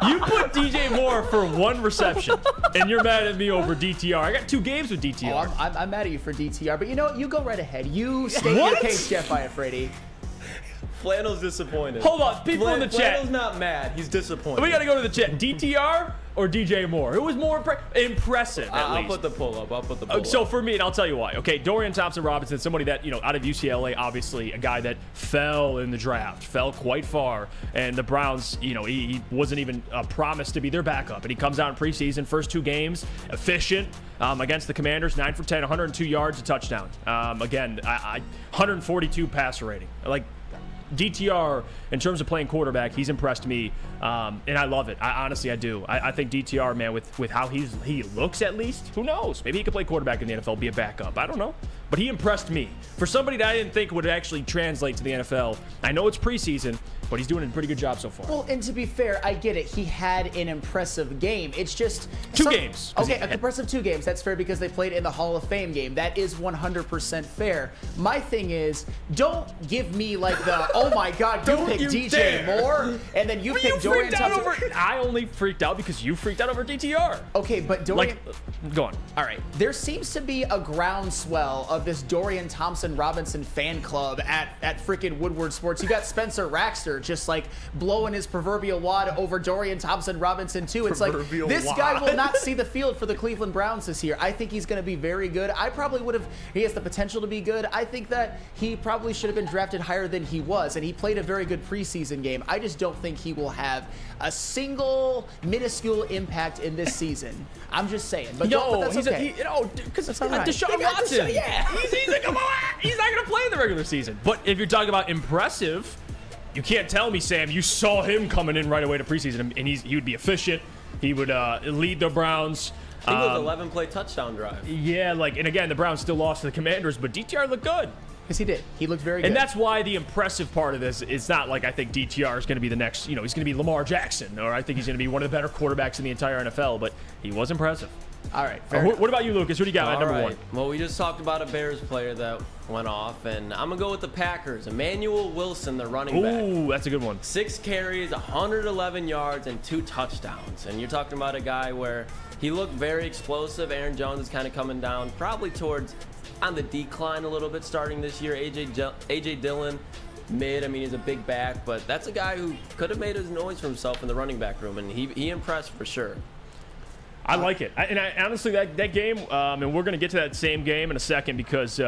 You put DJ Moore for 1 reception, and you're mad at me over DTR. I got 2 games with DTR. Oh, I'm mad at you for DTR, but you know, you go right ahead. You state your case, Jeff Iafrate. Flannel's disappointed. Hold on, people in the chat. Flannel's not mad. He's disappointed. We got to go to the chat. DTR or DJ Moore? Who was more impressive, at least? I'll put the pull up. So for me, and I'll tell you why. Okay, Dorian Thompson-Robinson, somebody that, out of UCLA, obviously a guy that fell in the draft, fell quite far. And the Browns, he wasn't even promised to be their backup. And he comes out in preseason, first 2 games, efficient against the Commanders, 9 for 10, 102 yards, a touchdown. Again, 142 passer rating. DTR, in terms of playing quarterback, he's impressed me, and I love it. Honestly, I do. I think DTR, man, with how he looks, at least, who knows? Maybe he could play quarterback in the NFL, be a backup. I don't know. But he impressed me. For somebody that I didn't think would actually translate to the NFL, I know it's preseason, but he's doing a pretty good job so far. Well, and to be fair, I get it. He had an impressive game. It's just 2 games. Okay, impressive 2 games. That's fair because they played in the Hall of Fame game. That is 100% fair. My thing is, don't give me like the, oh my God, you picked DJ Moore, and then you picked Dorian Thompson. I only freaked out because you freaked out over DTR. Okay, but Dorian... go on. All right. There seems to be a groundswell of this Dorian Thompson-Robinson fan club at freaking Woodward Sports. You got Spencer Raxter just like blowing his proverbial wad over Dorian Thompson-Robinson too. It's proverbial like this wad. Guy will not see the field for the Cleveland Browns this year. I think he's going to be very good. I probably would have. He has the potential to be good. I think that he probably should have been drafted higher than he was, and he played a very good preseason game. I just don't think he will have a single minuscule impact in this season. I'm just saying. But that's okay. Because right. Deshaun Watson. He's not going to play in the regular season. But if you're talking about impressive, you can't tell me, Sam, you saw him coming in right away to preseason, and he would be efficient. He would lead the Browns. I think it was 11-play touchdown drive. Yeah, and again, the Browns still lost to the Commanders, but DTR looked good. Yes, he did. He looked very good. And that's why the impressive part of this, it's not like I think DTR is going to be the next, he's going to be Lamar Jackson, or I think he's going to be one of the better quarterbacks in the entire NFL, but he was impressive. All right. What about you, Lucas? Who do you got at number 1? Well, we just talked about a Bears player that went off, and I'm going to go with the Packers. Emmanuel Wilson, the running back. Ooh, that's a good one. 6 carries, 111 yards, and 2 touchdowns. And you're talking about a guy where he looked very explosive. Aaron Jones is kind of coming down, probably towards on the decline a little bit starting this year. A.J. Dillon, mid. I mean, he's a big back, but that's a guy who could have made his noise for himself in the running back room, and he impressed for sure. I like it. And honestly, that game, and we're going to get to that same game in a second because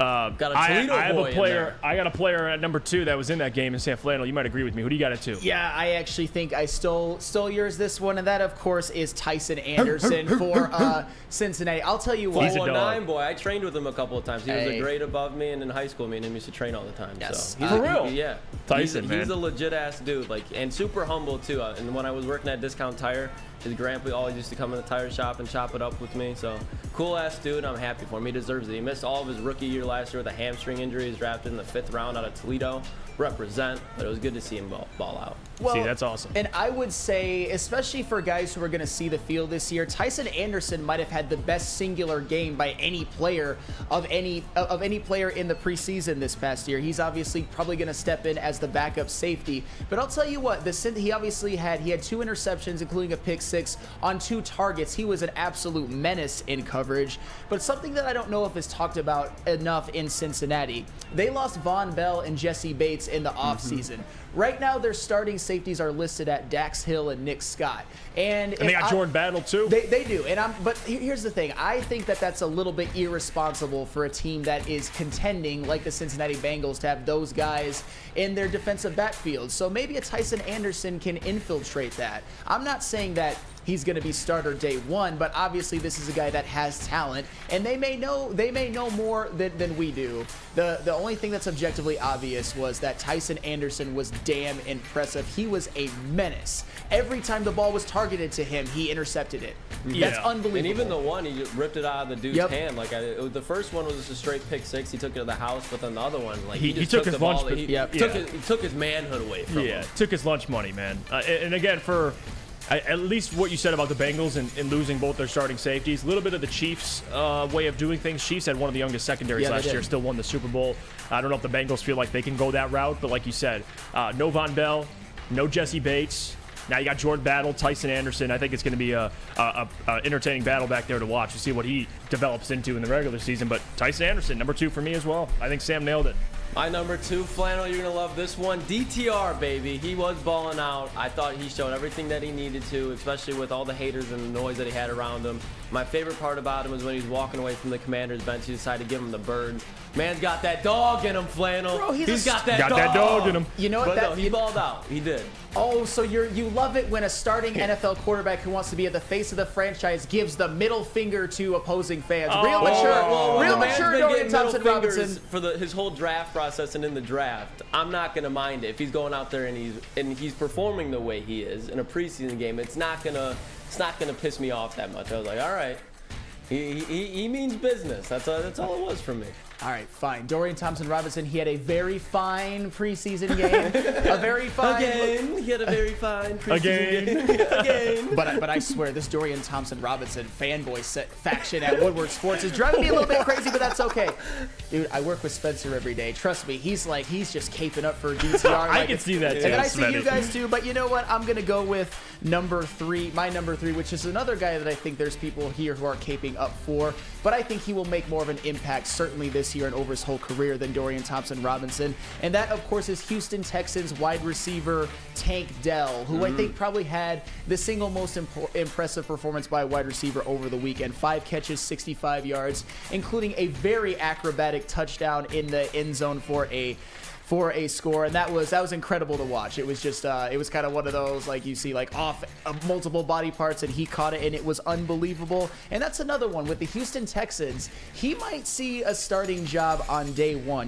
Got a Toledo I have boy a player. I got a player at number 2 that was in that game in Sam Flannel. You might agree with me. Who do you got at 2? Yeah, I actually think I stole yours this one, and that of course is Tyson Anderson for Cincinnati. I'll tell you what. He's a 419 boy. I trained with him a couple of times. He was a grade above me, and in high school, me and him used to train all the time. Yes, so. For real. Yeah, Tyson, he's a legit ass dude, and super humble too. And when I was working at Discount Tire, his grandpa always used to come in the tire shop and chop it up with me. So cool-ass dude. I'm happy for him. He deserves it. He missed all of his rookie year last year with a hamstring injury. He's drafted in the 5th round out of Toledo. Represent, but it was good to see him ball out. Well, see, that's awesome. And I would say, especially for guys who are going to see the field this year, Tyson Anderson might have had the best singular game by any player of any player in the preseason this past year. He's obviously probably going to step in as the backup safety. But I'll tell you what, he obviously had 2 interceptions, including a pick 6 on 2 targets. He was an absolute menace in coverage. But something that I don't know if is talked about enough in Cincinnati, they lost Von Bell and Jesse Bates in the offseason. Right now, their starting safeties are listed at Dax Hill and Nick Scott. And they got Jordan Battle, too. They do. But here's the thing. I think that that's a little bit irresponsible for a team that is contending, like the Cincinnati Bengals, to have those guys in their defensive backfield. So maybe a Tyson Anderson can infiltrate that. I'm not saying that he's going to be starter day 1, but obviously this is a guy that has talent, and they may know more than we do. The only thing that's objectively obvious was that Tyson Anderson was damn impressive. He was a menace. Every time the ball was targeted to him, he intercepted it. Yeah. That's unbelievable. And even the one, he just ripped it out of the dude's hand. Like the first one was just a straight pick 6. He took it to the house, but then the other one, like he just took his lunch. He took his manhood away from him. Yeah, took his lunch money, man. And again, for at least what you said about the Bengals and losing both their starting safeties, a little bit of the Chiefs' way of doing things. Chiefs had one of the youngest secondaries last year, still won the Super Bowl. I don't know if the Bengals feel like they can go that route, but like you said, no Von Bell, no Jesse Bates. Now you got Jordan Battle, Tyson Anderson. I think it's going to be a entertaining battle back there to watch to see what he develops into in the regular season. But Tyson Anderson, number 2 for me as well. I think Sam nailed it. My number 2, Flannel, you're going to love this one. DTR, baby. He was balling out. I thought he showed everything that he needed to, especially with all the haters and the noise that he had around him. My favorite part about him was when he was walking away from the Commander's bench, he decided to give him the bird. Man's got that dog in him, Flannel. Bro, he's got that dog in him. You know what? But no, he balled out. He did. Oh, so you love it when a starting NFL quarterback who wants to be at the face of the franchise gives the middle finger to opposing fans. Real mature Dorian Thompson-Robinson. For his whole draft process and in the draft, I'm not going to mind it. If he's going out there and he's performing the way he is in a preseason game, it's not gonna piss me off that much. I was like, all right, he means business. That's all it was for me. All right, fine. Dorian Thompson-Robinson, he had a very fine preseason game. A very fine... He had a very fine preseason game. Again. But I swear, this Dorian Thompson-Robinson fanboy faction at Woodward Sports is driving me a little bit crazy, but that's okay. Dude, I work with Spencer every day. Trust me, he's just caping up for DTR. I can see that, too. And I see you guys, too. But you know what? I'm going to go with number 3, my number 3, which is another guy that I think there's people here who are caping up for. But I think he will make more of an impact, certainly this year and over his whole career, than Dorian Thompson-Robinson. And that, of course, is Houston Texans wide receiver Tank Dell, who I think probably had the single most impressive performance by a wide receiver over the weekend. 5 catches, 65 yards, including a very acrobatic touchdown in the end zone for a score, and that was incredible to watch. It was just it was kind of one of those, like, you see like off multiple body parts, and he caught it, and it was unbelievable. And that's another one with the Houston Texans. He might see a starting job on day 1.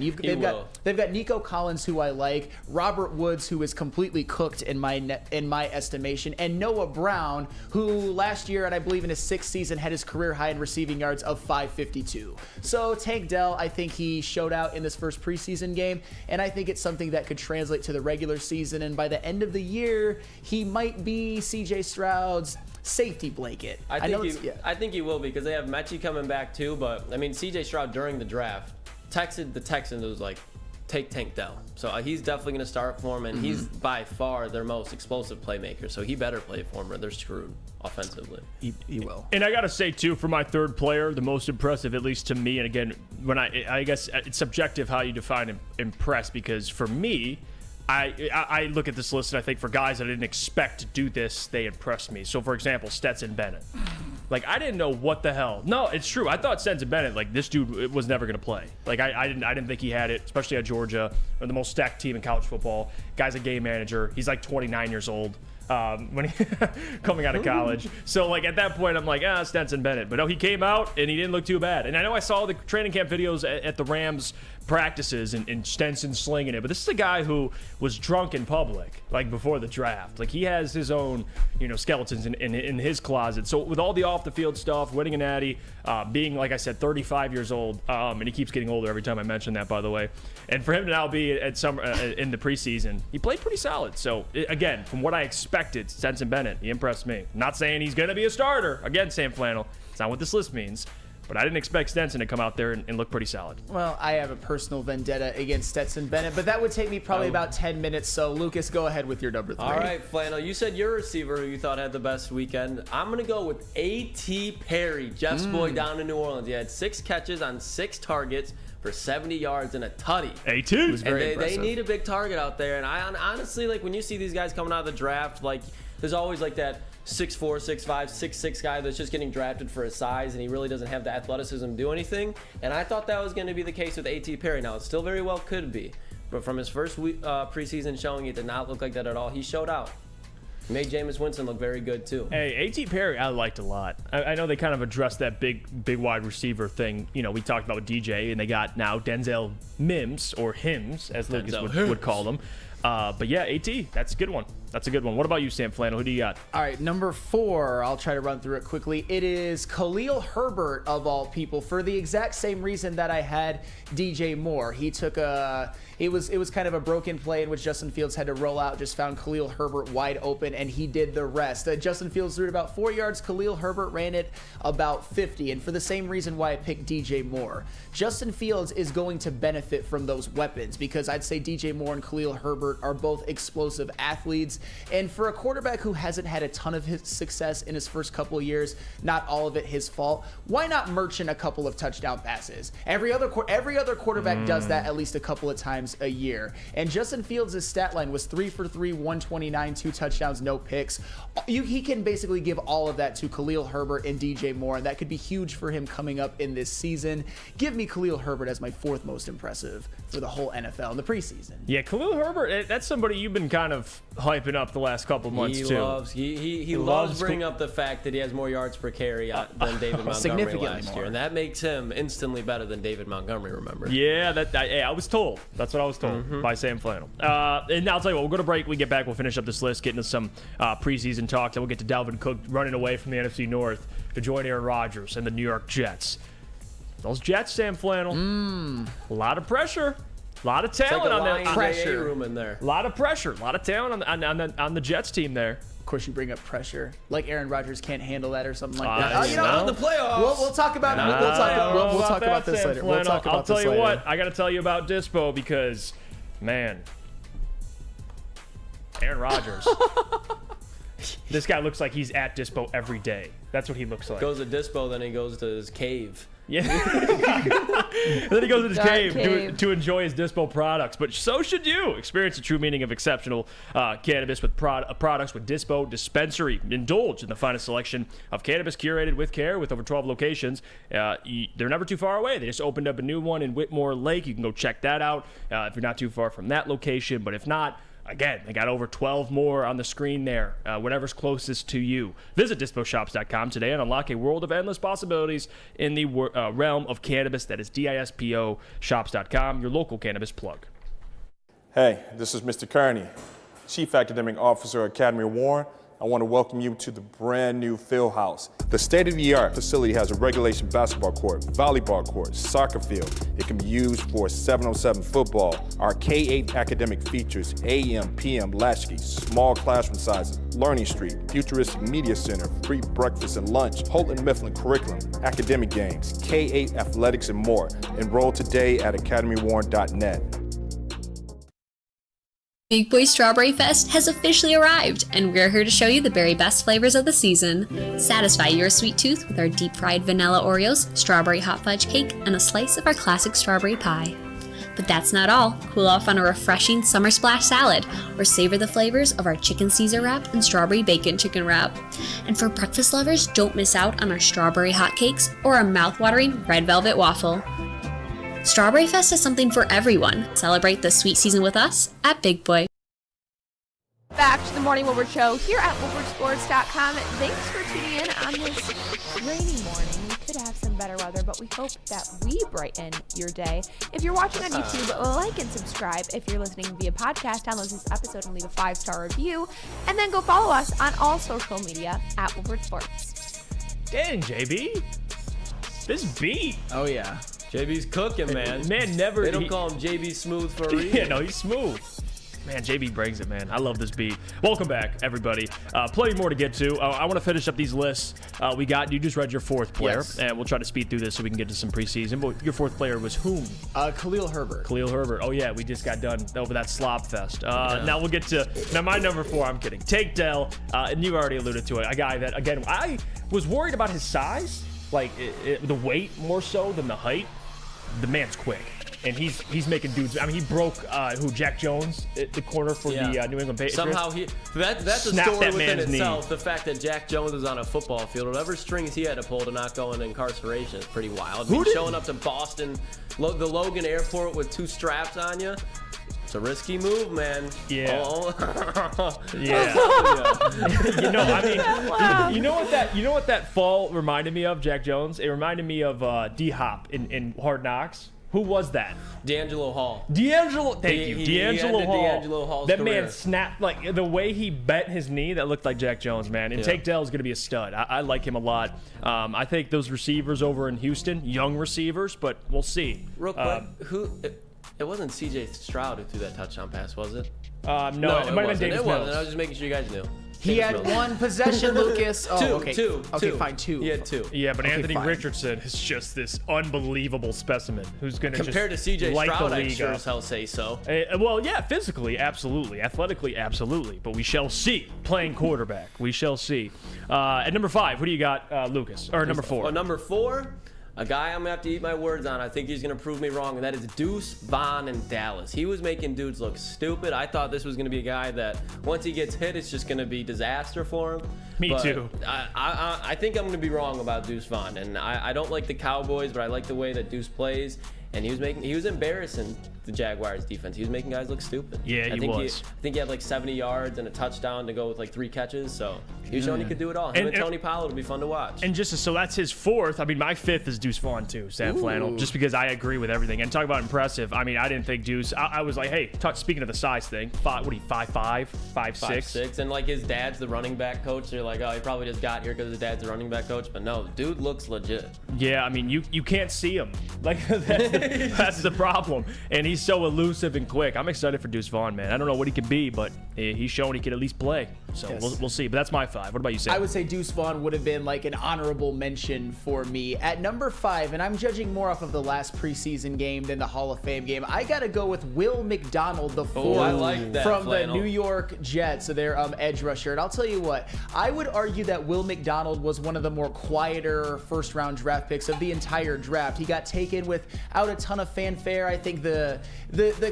They've got Nico Collins, who I like, Robert Woods, who is completely cooked in my estimation, and Noah Brown, who last year, and I believe in his 6th season, had his career high in receiving yards of 552. So Tank Dell, I think he showed out in this first preseason game, and I think it's something that could translate to the regular season, and by the end of the year, he might be CJ Stroud's safety blanket. I think he will, because they have Mechie coming back too, but I mean, CJ Stroud during the draft texted the Texans, was like, take Tank Dell. So he's definitely going to start for him, and he's by far their most explosive playmaker, so he better play for him or they're screwed offensively. He will. And I got to say, too, for my 3rd player, the most impressive, at least to me, and again, when I guess it's subjective how you define impress, because for me, I look at this list and I think for guys I didn't expect to do this, they impressed me. So, for example, Stetson Bennett. Like, I didn't know what the hell. No, it's true. I thought Stetson Bennett, like, this dude was never going to play. Like, I didn't think he had it, especially at Georgia, or the most stacked team in college football. Guy's a game manager. He's like 29 years old. when he coming out of college. So like at that point, I'm like, Stetson Bennett. But no, he came out and he didn't look too bad. And I know I saw the training camp videos at the Rams practices and Stenson slinging it. But this is a guy who was drunk in public, like before the draft. Like he has his own, skeletons in his closet. So with all the off the field stuff, winning a natty, being, like I said, 35 years old, and he keeps getting older every time I mention that, by the way. And for him to now be at some in the preseason, he played pretty solid. So again, from what I expected, Stetson Bennett, he impressed me. Not saying he's going to be a starter. Again, Sam Flannel, it's not what this list means. But I didn't expect Stetson to come out there and look pretty solid. Well, I have a personal vendetta against Stetson Bennett, but that would take me probably about 10 minutes. So, Lucas, go ahead with your number 3. All right, Flannel, you said your receiver who you thought had the best weekend. I'm going to go with A.T. Perry, Jeff's boy down in New Orleans. He had 6 catches on 6 targets for 70 yards and a tutty. A.T. And they need a big target out there. And I honestly, like, when you see these guys coming out of the draft, like, there's always like that 6'4", 6'5", 6'6" guy that's just getting drafted for his size, and he really doesn't have the athleticism to do anything. And I thought that was going to be the case with A.T. Perry. Now, it still very well could be. But from his first preseason showing, it did not look like that at all. He showed out. Made Jameis Winston look very good, too. Hey, A.T. Perry, I liked a lot. I know they kind of addressed that big wide receiver thing. We talked about with DJ, and they got now Denzel Mims, or Hims, as Lucas would call them. But yeah, A.T., that's a good one. That's a good one. What about you, Sam Flannel? Who do you got? All right, number 4, I'll try to run through it quickly. It is Khalil Herbert, of all people, for the exact same reason that I had DJ Moore. He took it was kind of a broken play in which Justin Fields had to roll out, just found Khalil Herbert wide open, and he did the rest. Justin Fields threw it about 4 yards. Khalil Herbert ran it about 50, and for the same reason why I picked DJ Moore. Justin Fields is going to benefit from those weapons because I'd say DJ Moore and Khalil Herbert are both explosive athletes. And for a quarterback who hasn't had a ton of his success in his first couple of years, not all of it his fault, why not merchant a couple of touchdown passes? Every other quarterback does that at least a couple of times a year. And Justin Fields' stat line was 3 for 3, 129, 2 touchdowns, no picks. He can basically give all of that to Khalil Herbert and DJ Moore, and that could be huge for him coming up in this season. Give me Khalil Herbert as my 4th most impressive for the whole NFL in the preseason. Yeah, Khalil Herbert, that's somebody you've been kind of hyping up the last couple months too. He loves bringing up the fact that he has more yards per carry than David Montgomery last year, and that makes him instantly better than David Montgomery. Remember? Yeah, I was told. That's what I was told by Sam Flannel. And I'll tell you what, we'll go to break. We get back, we'll finish up this list, get into some preseason talk. Then we'll get to Dalvin Cook running away from the NFC North to join Aaron Rodgers and the New York Jets. Those Jets, Sam Flannel, a lot of pressure. A lot of talent on that pressure room in there. A lot of pressure. A lot of talent on the Jets team there. Of course, you bring up pressure, like Aaron Rodgers can't handle that or something like that. In the playoffs. We'll talk about it. We'll talk about this later. I'll tell you what. I got to tell you about Dispo because, man, Aaron Rodgers. This guy looks like he's at Dispo every day. That's what he looks like. Goes to Dispo, then he goes to his cave. Yeah. And then he goes to his cave to enjoy his Dispo products. But so should you. Experience the true meaning of exceptional cannabis with products with Dispo Dispensary. Indulge in the finest selection of cannabis curated with care with over 12 locations. They're never too far away. They just opened up a new one in Whitmore Lake. You can go check that out if you're not too far from that location. But if not, again, they got over 12 more on the screen there, whatever's closest to you. Visit disposhops.com today and unlock a world of endless possibilities in the realm of cannabis. That is DISPO shops.com, your local cannabis plug. Hey, this is Mr. Kearney, Chief Academic Officer, Academy Warren. I want to welcome you to the brand new field house. The state-of-the-art facility has a regulation basketball court, volleyball court, soccer field. It can be used for 7-on-7 football. Our K-8 academic features AM, PM, latchkey, small classroom sizes, Learning Street, futuristic media center, free breakfast and lunch, Holton Mifflin curriculum, academic games, K-8 athletics, and more. Enroll today at academywarren.net. Big Boy Strawberry Fest has officially arrived, and we're here to show you the very best flavors of the season. Satisfy your sweet tooth with our deep-fried vanilla Oreos, strawberry hot fudge cake, and a slice of our classic strawberry pie. But that's not all. Cool off on a refreshing summer splash salad, or savor the flavors of our chicken Caesar wrap and strawberry bacon chicken wrap. And for breakfast lovers, don't miss out on our strawberry hotcakes or our mouth-watering red velvet waffle. Strawberry Fest is something for everyone. Celebrate the sweet season with us at Big Boy. Back to the Morning Woodward Show here at woodwardsports.com. Thanks for tuning in on this rainy morning. We could have some better weather, but we hope that we brighten your day. If you're watching on YouTube, like and subscribe. If you're listening via podcast, download this episode and leave a 5-star review. And then go follow us on all social media at Woodward Sports. Dang, JB. This beat. Oh, yeah. JB's cooking, man. Man, never. They don't call him JB Smooth for a reason. Yeah, no, he's smooth. Man, JB brings it, man. I love this beat. Welcome back, everybody. Plenty more to get to. I want to finish up these lists. You just read your fourth player, Yes. and we'll try to speed through this so we can get to some preseason. But your fourth player was whom? Khalil Herbert. Khalil Herbert. Oh, yeah, we just got done over that slop fest. Now we'll get to my number 4. I'm kidding. Take Dell, and you already alluded to it. A guy that, again, I was worried about his size, like the weight more so than the height. The man's quick. And he's making dudes. I mean, he broke Jack Jones at the corner for the New England Patriots. Somehow that's a Snapped story that within man's itself. knee. The fact that Jack Jones was on a football field, whatever strings he had to pull to not go into incarceration is pretty wild. Showing up to Boston, the Logan Airport with 2 straps on you. It's a risky move, man. Yeah. Yeah. You know what that fall reminded me of, Jack Jones? It reminded me of D-Hop in Hard Knocks. Who was that? D'Angelo Hall. Thank you. D'Angelo Hall. D'Angelo Hall's that career. man snapped, like, the way he bent his knee, that looked like Jack Jones, man. And Take Dell is going to be a stud. I like him a lot. I think those receivers over in Houston, young receivers, but we'll see. Real quick, it wasn't C.J. Stroud who threw that touchdown pass, was it? No, it might have been Davis It Mills. wasn't. I was just making sure you guys knew. He had one possession, Lucas. Oh, okay. Two. Okay, fine, 2. He had 2. Yeah, but Okay, Anthony fine. Richardson is just this unbelievable specimen who's going to just Compared to C.J. light Stroud, the I'd league sure up. as hell say so. Well, yeah, physically, absolutely. Athletically, absolutely. But we shall see. Playing quarterback, we shall see. At number 5, who do you got, Lucas? Or number 4? Well, number 4, a guy I'm going to have to eat my words on. I think he's going to prove me wrong, and that is Deuce Vaughn in Dallas. He was making dudes look stupid. I thought this was going to be a guy that once he gets hit, it's just going to be disaster for him. Me too. I think I'm going to be wrong about Deuce Vaughn, and I don't like the Cowboys, but I like the way that Deuce plays. And he was embarrassing the Jaguars defense. He was making guys look stupid. Yeah, I think he had like 70 yards and a touchdown to go with like 3 catches. So he was showing he could do it all. Him and Tony Pollard will be fun to watch. And so that's his 4th. I mean, my 5th is Deuce Vaughn too, Sam Flannel, just because I agree with everything. And talk about impressive. I mean, I didn't think Deuce. I was like, hey, speaking of the size thing, 5'5", 5'6". 5'6", and like his dad's the running back coach. They're like, oh, he probably just got here because his dad's the running back coach. But no, dude looks legit. Yeah, I mean, you can't see him. Like that's the problem. And he's so elusive and quick. I'm excited for Deuce Vaughn, man. I don't know what he could be, but he's showing he could at least play. So we'll see. But that's my 5. What about you, Sam? I would say Deuce Vaughn would have been like an honorable mention for me. At number 5, and I'm judging more off of the last preseason game than the Hall of Fame game, I got to go with Will McDonald, the 4th I like that, from Flannel. the New York Jets, their edge rusher. And I'll tell you what, I would argue that Will McDonald was one of the more quieter first-round draft picks of the entire draft. He got taken without a ton of fanfare. I think the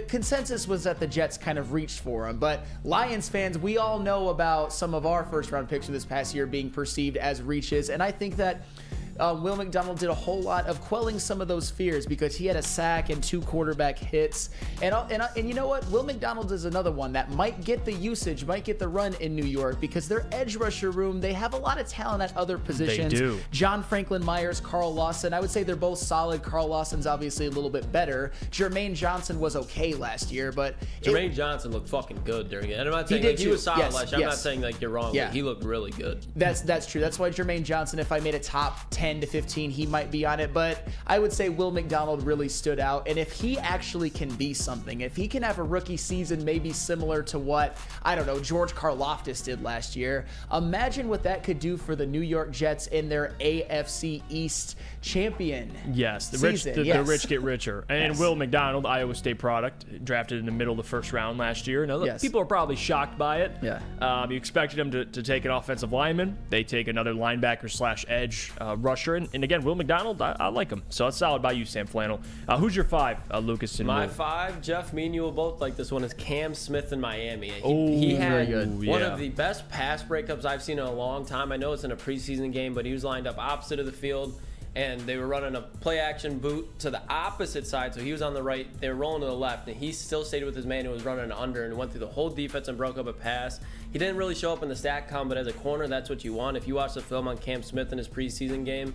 consensus was that the Jets kind of reached for him. But Lions fans, we all know about some of our first-round picks for this past year being perceived as reaches, and I think that Will McDonald did a whole lot of quelling some of those fears because he had a sack and 2 quarterback hits. And you know what? Will McDonald is another one that might get the usage, might get the run in New York because their edge rusher room, they have a lot of talent at other positions. They do. John Franklin Myers, Carl Lawson. I would say they're both solid. Carl Lawson's obviously a little bit better. Jermaine Johnson was okay last year, but Jermaine Johnson looked fucking good during it. And I'm not saying did he was too. solid Yes, last year. I'm yes. not saying like you're wrong. Yeah. But he looked really good. That's true. That's why Jermaine Johnson, if I made a top 10 to 15, he might be on it. But I would say Will McDonald really stood out. And if he actually can be something, if he can have a rookie season maybe similar to what, I don't know, George Karlaftis did last year, imagine what that could do for the New York Jets in their AFC East champion Yes, the season. rich get richer. And Yes. Will McDonald, Iowa State product, drafted in the middle of the first round last year. Now, look, Yes. people are probably shocked by it. Yeah. You expected him to take an offensive lineman. They take another linebacker / edge rusher. And again, Will McDonald, I like him. So that's solid by you, Sam Flannel. Who's your 5, Lucas? And My Will? 5, Jeff, me and you will both like this one, is Cam Smith in Miami. very He had good. one Yeah. of the best pass breakups I've seen in a long time. I know it's in a preseason game, but he was lined up opposite of the field. and they were running a play action boot to the opposite side, so he was on the right, they were rolling to the left, and he still stayed with his man who was running under and went through the whole defense and broke up a pass. He didn't really show up in the stat count, but as a corner, that's what you want. If you watch the film on Cam Smith in his preseason game,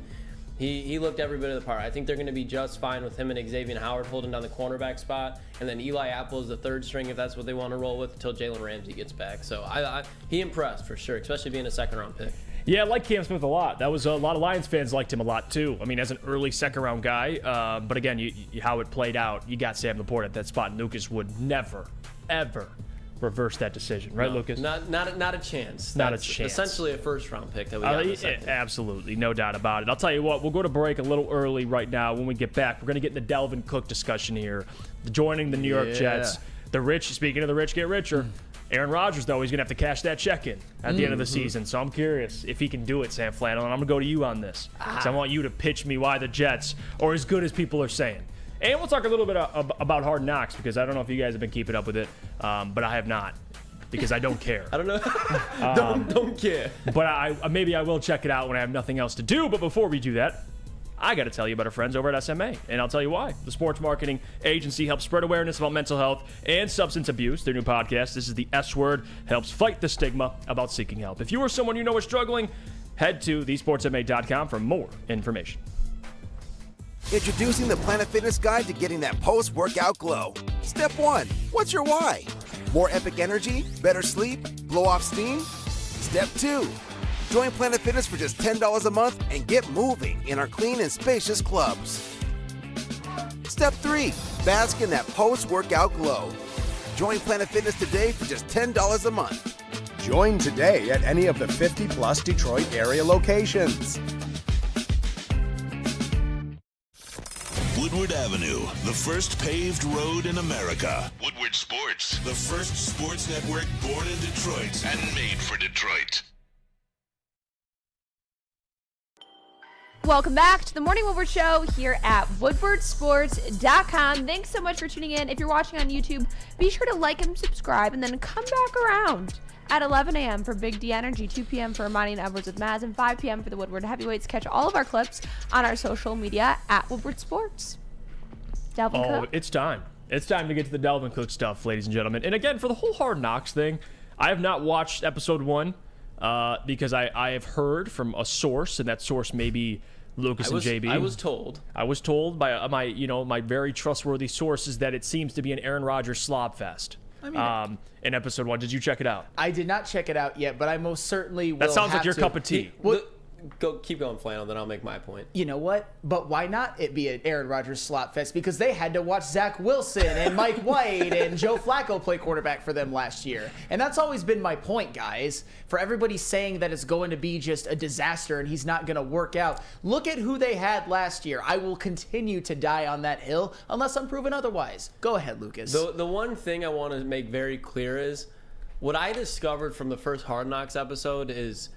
he looked every bit of the part. I think they're going to be just fine with him and Xavier Howard holding down the cornerback spot, and then Eli Apple is the third string if that's what they want to roll with until Jalen Ramsey gets back. So he impressed for sure, especially being a second-round pick. Yeah, I like Cam Smith a lot. That was a lot of Lions fans liked him a lot too. I mean, as an early second-round guy. But again, how it played out, you got Sam Laporte at that spot. And Lucas would never, ever reverse that decision, right, No, Lucas? Not a chance. Not That's a chance. Essentially a first-round pick that we got in the second. Absolutely, no doubt about it. I'll tell you what, we'll go to break a little early right now. When we get back, we're going to get in the Dalvin Cook discussion here. Joining the New York Jets. The rich, speaking of the rich get richer, Aaron Rodgers, though, he's going to have to cash that check in at the end of the season. So I'm curious if he can do it, Sam Flannel. And I'm going to go to you on this. So I want you to pitch me why the Jets are as good as people are saying. And we'll talk a little bit about Hard Knocks, because I don't know if you guys have been keeping up with it, but I have not, because I don't care. I don't know. Don't care. But maybe I will check it out when I have nothing else to do. But before we do that, I got to tell you about our friends over at SMA, and I'll tell you why. The sports marketing agency helps spread awareness about mental health and substance abuse. Their new podcast, This is the S Word, helps fight the stigma about seeking help. If you or someone you know is struggling, head to thesportsma.com for more information. Introducing the Planet Fitness Guide to getting that post-workout glow. Step 1. What's your why? More epic energy? Better sleep? Blow off steam? Step 2. Join Planet Fitness for just $10 a month and get moving in our clean and spacious clubs. Step 3. Bask in that post-workout glow. Join Planet Fitness today for just $10 a month. Join today at any of the 50-plus Detroit area locations. Woodward Avenue, the first paved road in America. Woodward Sports, the first sports network born in Detroit and made for Detroit. Welcome back to the Morning Woodward Show here at woodwardsports.com. Thanks so much for tuning in. If you're watching on YouTube, be sure to like and subscribe, and then come back around at 11 a.m. for Big D Energy, 2 p.m. for Ermanni and Edwards with Maz, and 5 p.m. for the Woodward Heavyweights. Catch all of our clips on our social media at Woodward Sports. Dalvin Cook. It's time. It's time to get to the Dalvin Cook stuff, ladies and gentlemen. And again, for the whole Hard Knocks thing, I have not watched episode 1 because I have heard from a source, and that source may be Lucas and JB. I was told by my very trustworthy sources that it seems to be an Aaron Rodgers slob fest. In episode 1. Did you check it out? I did not check it out yet, but I most certainly will. That sounds have like your to. cup of tea. Keep going, Flannel, then I'll make my point. You know what? But why not it be an Aaron Rodgers slot fest? Because they had to watch Zach Wilson and Mike White and Joe Flacco play quarterback for them last year. And that's always been my point, guys. For everybody saying that it's going to be just a disaster and he's not going to work out, look at who they had last year. I will continue to die on that hill unless I'm proven otherwise. Go ahead, Lucas. The one thing I want to make very clear is what I discovered from the first Hard Knocks episode is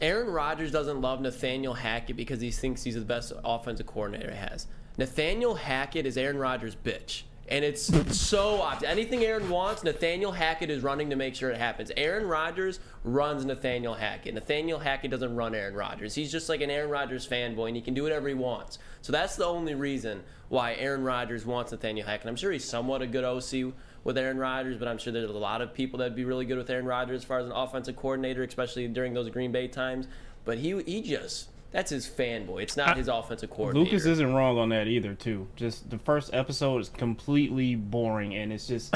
Aaron Rodgers doesn't love Nathaniel Hackett because he thinks he's the best offensive coordinator he has. Nathaniel Hackett is Aaron Rodgers' bitch. And it's so obvious. Anything Aaron wants, Nathaniel Hackett is running to make sure it happens. Aaron Rodgers runs Nathaniel Hackett. Nathaniel Hackett doesn't run Aaron Rodgers. He's just like an Aaron Rodgers fanboy, and he can do whatever he wants. So that's the only reason why Aaron Rodgers wants Nathaniel Hackett. I'm sure he's somewhat a good OC with Aaron Rodgers, but I'm sure there's a lot of people that'd be really good with Aaron Rodgers as far as an offensive coordinator, especially during those Green Bay times. But he just, that's his fanboy. It's not his offensive coordinator. Lucas isn't wrong on that either, too. Just the first episode is completely boring, and it's just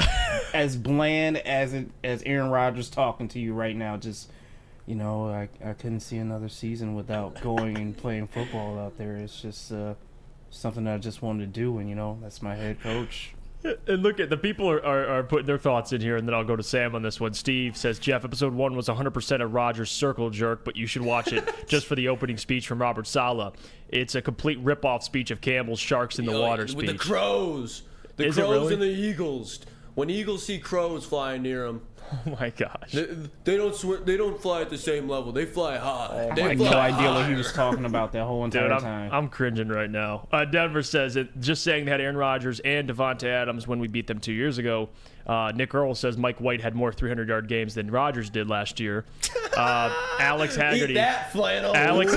as bland as Aaron Rodgers talking to you right now. Just, I couldn't see another season without going and playing football out there. It's just something that I just wanted to do, and, that's my head coach. And look at the people are putting their thoughts in here, and then I'll go to Sam on this one. Steve says, Jeff, episode 1 was 100% a Rodgers circle jerk, but you should watch it just for the opening speech from Robert Saleh. It's a complete rip-off speech of Campbell's Sharks in the Water speech. With the crows. The crows and the eagles. When eagles see crows flying near them. Oh, my gosh. They don't fly at the same level. They fly high. I had no idea what he was talking about that whole entire time. I'm cringing right now. Denver says, just saying they had Aaron Rodgers and Devontae Adams when we beat them 2 years ago Nick Earl says Mike White had more 300-yard games than Rodgers did last year. Alex Haggerty. Eat that, Flannel. Alex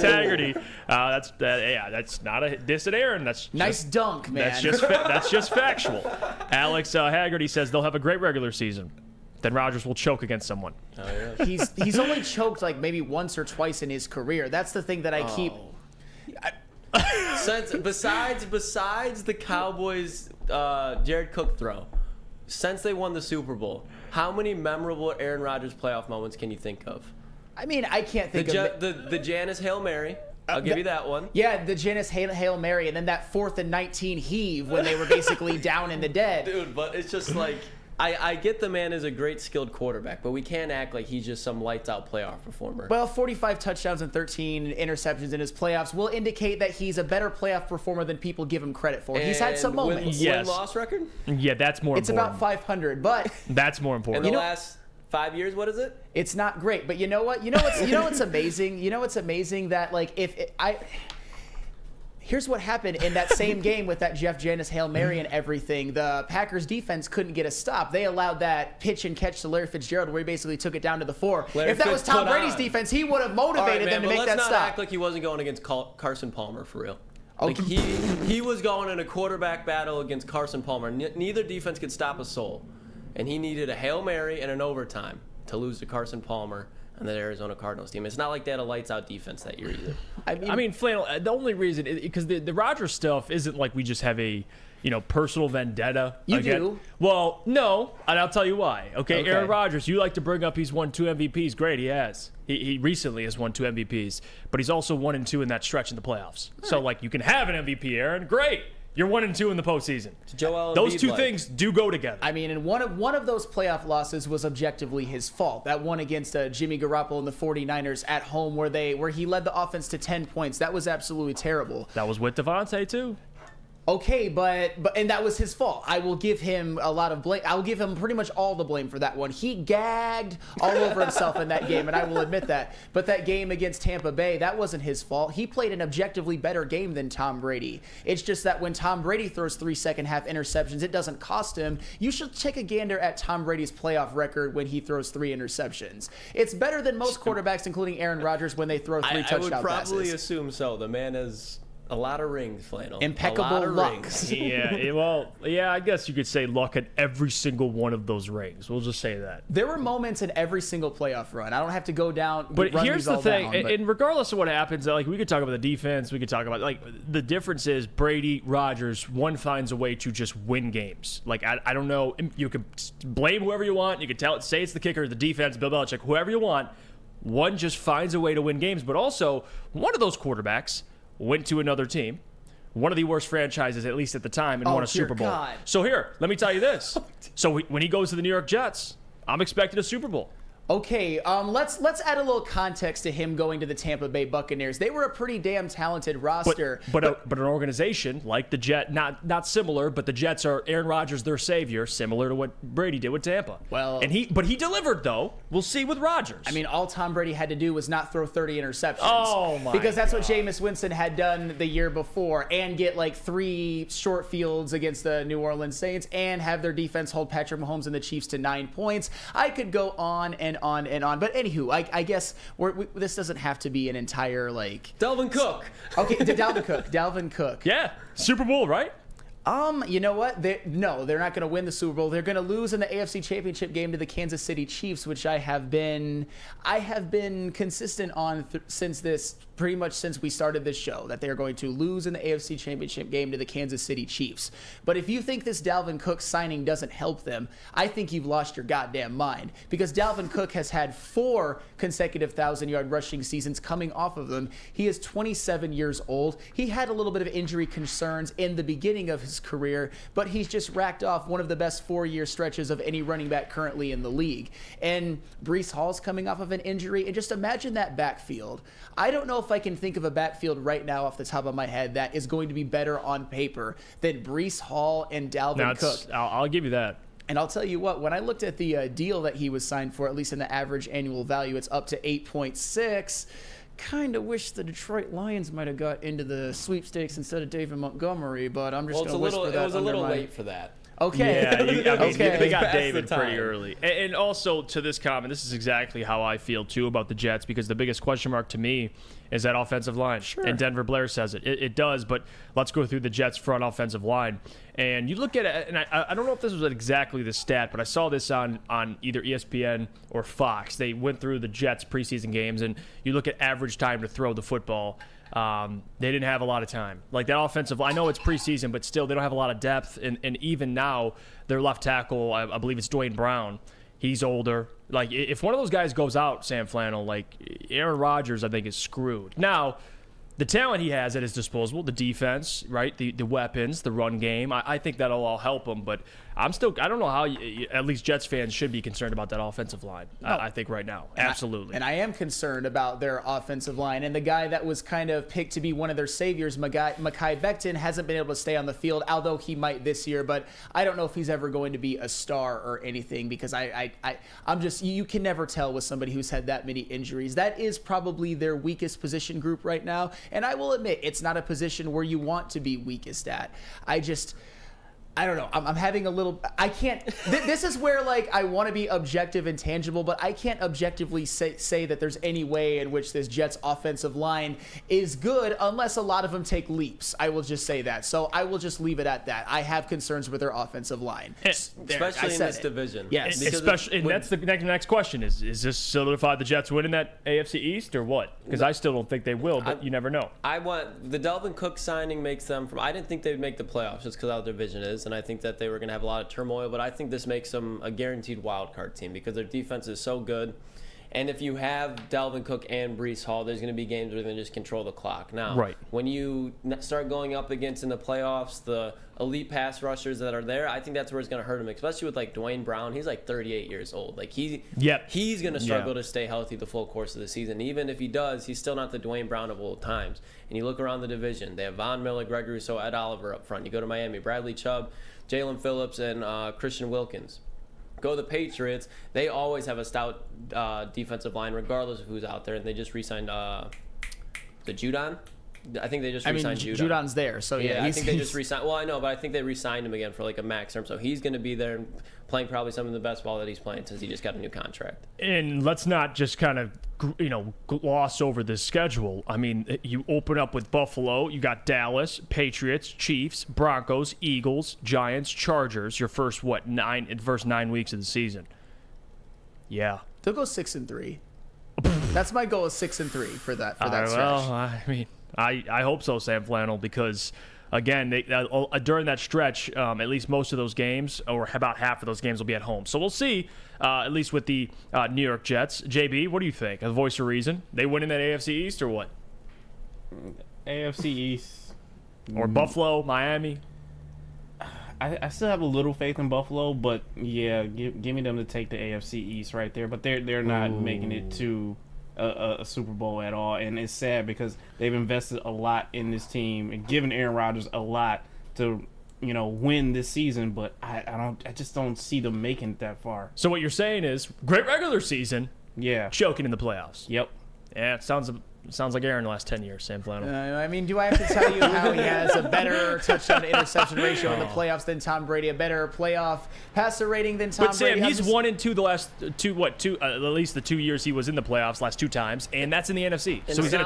Haggerty. That's not a diss at Aaron. That's nice dunk, man. That's just factual. Alex Haggerty says they'll have a great regular season. Then Rodgers will choke against someone. Oh, yeah. He's only choked like maybe once or twice in his career. That's the thing that I keep. Besides the Cowboys Jared Cook throw, since they won the Super Bowl, how many memorable Aaron Rodgers playoff moments can you think of? I mean, I can't think of the Janice Hail Mary. I'll give you that one. Yeah, the Janice Hail Mary, and then that 4th and 19 heave when they were basically down in the dead. Dude, but it's just like, I get the man is a great skilled quarterback, but we can't act like he's just some lights-out playoff performer. Well, 45 touchdowns and 13 interceptions in his playoffs will indicate that he's a better playoff performer than people give him credit for. He's had some moments. Win-loss record? Yeah, that's more important. It's about 500, but... That's more important. In the last 5 years, what is it? It's not great, but you know what? You know what's amazing? You know what's amazing? That, like, here's what happened in that same game with that Jeff Janis Hail Mary and everything. The Packers defense couldn't get a stop. They allowed that pitch and catch to Larry Fitzgerald where he basically took it down to the 4. If that was Tom Brady's defense, he would have motivated them to make that stop. Let's not act like he wasn't going against Carson Palmer for real. Like he was going in a quarterback battle against Carson Palmer. Neither defense could stop a soul. And he needed a Hail Mary and an overtime to lose to Carson Palmer and the Arizona Cardinals team. It's not like they had a lights-out defense that year either. I mean, Flannel, the only reason is because the Rodgers stuff isn't like we just have a personal vendetta. You do. Well, no, and I'll tell you why. Okay, Aaron Rodgers, you like to bring up he's won 2 MVPs. Great, he has. He recently has won 2 MVPs, but he's also 1 and 2 in that stretch in the playoffs. So, like, you can have an MVP, Aaron. Great. You're 1 and 2 in the postseason. Those two things do go together. I mean, and one of those playoff losses was objectively his fault. That one against Jimmy Garoppolo and the 49ers at home where he led the offense to 10 points. That was absolutely terrible. That was with Devontae, too. Okay, but and that was his fault. I will give him a lot of blame. I will give him pretty much all the blame for that one. He gagged all over himself in that game, and I will admit that. But that game against Tampa Bay, that wasn't his fault. He played an objectively better game than Tom Brady. It's just that when Tom Brady throws 3 second-half interceptions, it doesn't cost him. You should take a gander at Tom Brady's playoff record when he throws 3 interceptions. It's better than most quarterbacks, including Aaron Rodgers, when they throw 3 touchdown passes. I would probably assume so. The man has a lot of rings, Flannel. Impeccable luck. Yeah, I guess you could say luck at every single one of those rings. We'll just say that. There were moments in every single playoff run. I don't have to go down. But here's the thing, and regardless of what happens, like we could talk about the defense, we could talk about the difference is Brady, Rodgers, one finds a way to just win games. Like I don't know, you can blame whoever you want. You can say it's the kicker, the defense, Bill Belichick, whoever you want. One just finds a way to win games, but also one of those quarterbacks went to another team, one of the worst franchises, at least at the time, and won a Super Bowl. God. So here, let me tell you this. So when he goes to the New York Jets, I'm expecting a Super Bowl. Okay, let's add a little context to him going to the Tampa Bay Buccaneers. They were a pretty damn talented roster. But an organization like the Jet, not similar, but the Jets are Aaron Rodgers, their savior, similar to what Brady did with Tampa. Well, but he delivered though. We'll see with Rodgers. I mean, all Tom Brady had to do was not throw 30 interceptions. Oh my! Because that's what Jameis Winston had done the year before, and get like 3 short fields against the New Orleans Saints, and have their defense hold Patrick Mahomes and the Chiefs to 9 points. I could go on and on and on. But anywho, I guess this doesn't have to be an entire like Dalvin Cook. Okay, Dalvin Cook. Yeah, Super Bowl, right? You know what? They're not going to win the Super Bowl. They're going to lose in the AFC Championship game to the Kansas City Chiefs, which I have been consistent on pretty much since we started this show, that they're going to lose in the AFC Championship game to the Kansas City Chiefs. But if you think this Dalvin Cook signing doesn't help them, I think you've lost your goddamn mind, because Dalvin Cook has had 4 consecutive 1,000-yard rushing seasons coming off of them. He is 27 years old. He had a little bit of injury concerns in the beginning of his career, but he's just racked off one of the best 4-year stretches of any running back currently in the league. And Breece Hall's coming off of an injury, and just imagine that backfield. I don't know if I can think of a backfield right now off the top of my head that is going to be better on paper than Breece Hall and Dalvin Cook. I'll give you that. And I'll tell you what, when I looked at the deal that he was signed for, at least in the average annual value, it's up to 8.6. Kind of wish the Detroit Lions might have got into the sweepstakes instead of David Montgomery, but I'm just going to whisper that. It was a little late for that. Okay. Yeah, Okay. they got That's David the pretty time. early. And also to this comment, this is exactly how I feel too about the Jets, because the biggest question mark to me is that offensive line. Sure. And Denver Blair says it does, but let's go through the Jets' front offensive line. And you look at it, and I don't know if this was exactly the stat, but I saw this on either ESPN or Fox. They went through the Jets' preseason games, and you look at average time to throw the football. They didn't have a lot of time. Like that offensive, I know it's preseason, but still they don't have a lot of depth. And even now, their left tackle, I believe it's Dwayne Brown. He's older. Like if one of those guys goes out, Sam Flannel, like Aaron Rodgers, I think is screwed. Now, the talent he has at his disposal, the defense, right, the weapons, the run game, I think that'll all help him. But I don't know how at least Jets fans should be concerned about that offensive line. No. I think right now, absolutely. And I am concerned about their offensive line. And the guy that was kind of picked to be one of their saviors, Mekhi Becton, hasn't been able to stay on the field, although he might this year. But I don't know if he's ever going to be a star or anything, because I'm just, you can never tell with somebody who's had that many injuries. That is probably their weakest position group right now. And I will admit, it's not a position where you want to be weakest at. I don't know. I'm having a little. I can't. This is where like I want to be objective and tangible, but I can't objectively say that there's any way in which this Jets offensive line is good unless a lot of them take leaps. I will just say that. So I will just leave it at that. I have concerns with their offensive line, especially in this division. Yes, especially. And that's the next question: is this solidify the Jets winning that AFC East or what? Because I still don't think they will, but you never know. I want the Dalvin Cook signing makes them from. I didn't think they'd make the playoffs just because how their division is. And I think that they were going to have a lot of turmoil, but I think this makes them a guaranteed wild card team because their defense is so good. And if you have Dalvin Cook and Breece Hall, there's going to be games where they just control the clock. Now, right. When you start going up against in the playoffs the elite pass rushers that are there, I think that's where it's going to hurt them, especially with like Dwayne Brown. He's like 38 years old. Like he's going to struggle to stay healthy the full course of the season. Even if he does, he's still not the Dwayne Brown of old times. And you look around the division, they have Von Miller, Greg Rousseau, Ed Oliver up front. You go to Miami, Bradley Chubb, Jalen Phillips, and Christian Wilkins. Go the Patriots. They always have a stout defensive line, regardless of who's out there. And they just re-signed the Judon. I think they just re-signed Judon. Judon's there, so yeah. I think they just re-signed. Well, I know, but I think they re-signed him again for like a max term. So he's going to be there and playing probably some of the best ball that he's playing since he just got a new contract. And let's not just kind of, gloss over this schedule. I mean, you open up with Buffalo, you got Dallas, Patriots, Chiefs, Broncos, Eagles, Giants, Chargers. Your first 9 weeks of the season. Yeah, they'll go 6-3. That's my goal, is 6-3 for that stretch. Well, I mean, I hope so, Sam Flannel, because again, during that stretch, at least most of those games, or about half of those games, will be at home. So we'll see. At least with the New York Jets. JB, what do you think? A voice of reason? They win in that AFC East or what? AFC East. Or Buffalo, Miami? I still have a little faith in Buffalo, but yeah, give me them to take the AFC East right there. But they're not making it to a Super Bowl at all, and it's sad because they've invested a lot in this team and given Aaron Rodgers a lot to win this season. But I just don't see them making it that far. So what you're saying is great regular season, choking in the playoffs. Yep. Yeah, it sounds like Aaron the last 10 years, Sam Flannel. I mean, do I have to tell you how he has a better touchdown to interception ratio in the playoffs than Tom Brady, a better playoff passer rating than Tom Brady? But Sam, he's 1-2 the last two at least the 2 years he was in the playoffs, last 2 times, and that's in the NFC. And so he's in a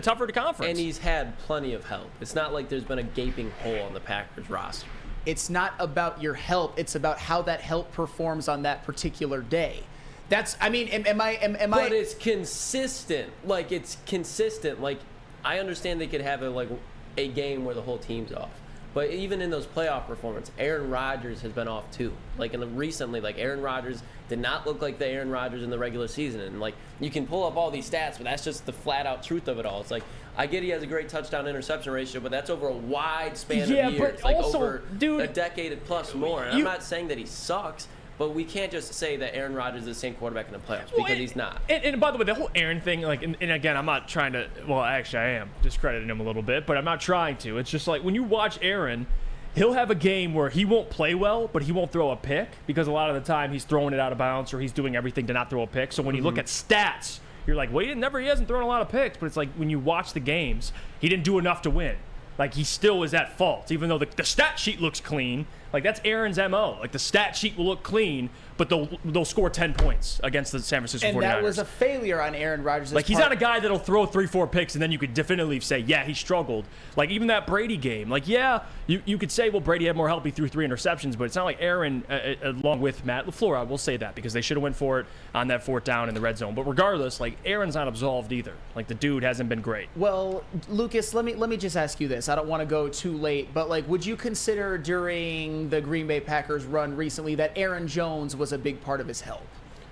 tougher conference. And he's had plenty of help. It's not like there's been a gaping hole on the Packers roster. It's not about your help. It's about how that help performs on that particular day. That's, I mean, am I? But it's consistent. Like, it's consistent. Like, I understand they could have a game where the whole team's off. But even in those playoff performances, Aaron Rodgers has been off too. Like recently, Aaron Rodgers did not look like the Aaron Rodgers in the regular season. And you can pull up all these stats, but that's just the flat out truth of it all. It's like, I get he has a great touchdown interception ratio, but that's over a wide span of years. But it's like also, over dude, a decade plus more. And I'm not saying that he sucks. But we can't just say that Aaron Rodgers is the same quarterback in the playoffs because he's not. And by the way, the whole Aaron thing, and again, I'm not trying to. Well, actually, I am discrediting him a little bit, but I'm not trying to. It's just like when you watch Aaron, he'll have a game where he won't play well, but he won't throw a pick because a lot of the time he's throwing it out of bounds or he's doing everything to not throw a pick. So when you look at stats, you're like, well, he hasn't thrown a lot of picks. But it's like when you watch the games, he didn't do enough to win. Like, he still is at fault, even though the stat sheet looks clean. Like, that's Aaron's MO. Like, the stat sheet will look clean, but they'll score 10 points against the San Francisco 49ers. And that was a failure on Aaron Rodgers' Like, he's part. not a guy that'll throw 3-4 picks and then you could definitively say, yeah, he struggled. Like, even that Brady game. Like, yeah, you could say, well, Brady had more help. He threw 3 interceptions, but it's not like Aaron, along with Matt LaFleur, I will say that, because they should have went for it on that 4th down in the red zone. But regardless, like, Aaron's not absolved either. Like, the dude hasn't been great. Well, Lucas, let me just ask you this. I don't want to go too late, but, like, would you consider during the Green Bay Packers run recently that Aaron Jones was a big part of his help?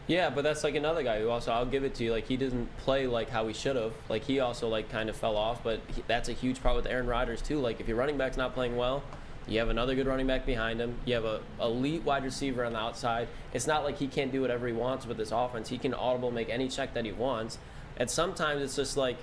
Yeah, but that's like another guy who also, I'll give it to you, like, he doesn't play like how he should have. Like, he also, like, kind of fell off, but that's a huge part with Aaron Rodgers, too. Like, if your running back's not playing well, you have another good running back behind him. You have a elite wide receiver on the outside. It's not like he can't do whatever he wants with this offense. He can audible make any check that he wants. And sometimes it's just like,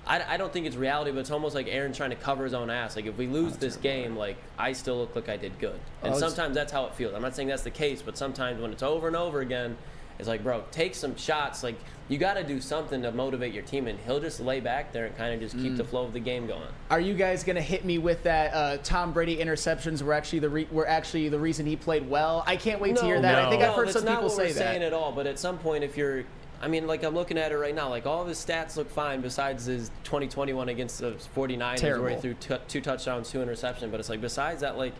I don't think it's reality, but it's almost like Aaron trying to cover his own ass. Like, if we lose this game, like, I still look like I did good. And sometimes that's how it feels. I'm not saying that's the case, but sometimes when it's over and over again, it's like, bro, take some shots. Like, you got to do something to motivate your team, and he'll just lay back there and kind of just keep the flow of the game going. Are you guys gonna hit me with that? Tom Brady interceptions were actually the reason he played well. I can't wait to hear that. I think I've heard some people say that. That's not what we're saying at all. But at some point, if you're, I mean, like, I'm looking at it right now. Like, all of his stats look fine besides his 2021 against the 49ers, Terrible. where he threw 2 touchdowns, 2 interceptions. But it's like, besides that, like,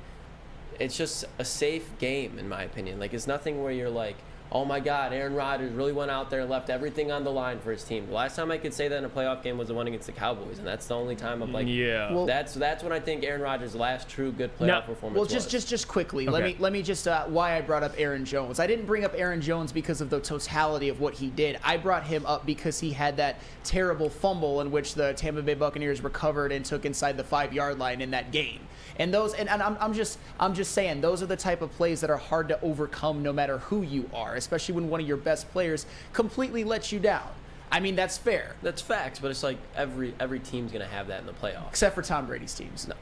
it's just a safe game in my opinion. Like, it's nothing where you're like, oh my God, Aaron Rodgers really went out there and left everything on the line for his team. The last time I could say that in a playoff game was the one against the Cowboys, and that's the only time I'm like, yeah. Well, that's when I think Aaron Rodgers' last true good playoff performance Well, was. just quickly, Okay. let me just why I brought up Aaron Jones. I didn't bring up Aaron Jones because of the totality of what he did. I brought him up because he had that terrible fumble in which the Tampa Bay Buccaneers recovered and took inside the 5-yard line in that game. And those, and I'm just saying, those are the type of plays that are hard to overcome no matter who you are, especially when one of your best players completely lets you down. I mean, that's fair. That's facts, but it's like every team's gonna have that in the playoffs, except for Tom Brady's teams. No,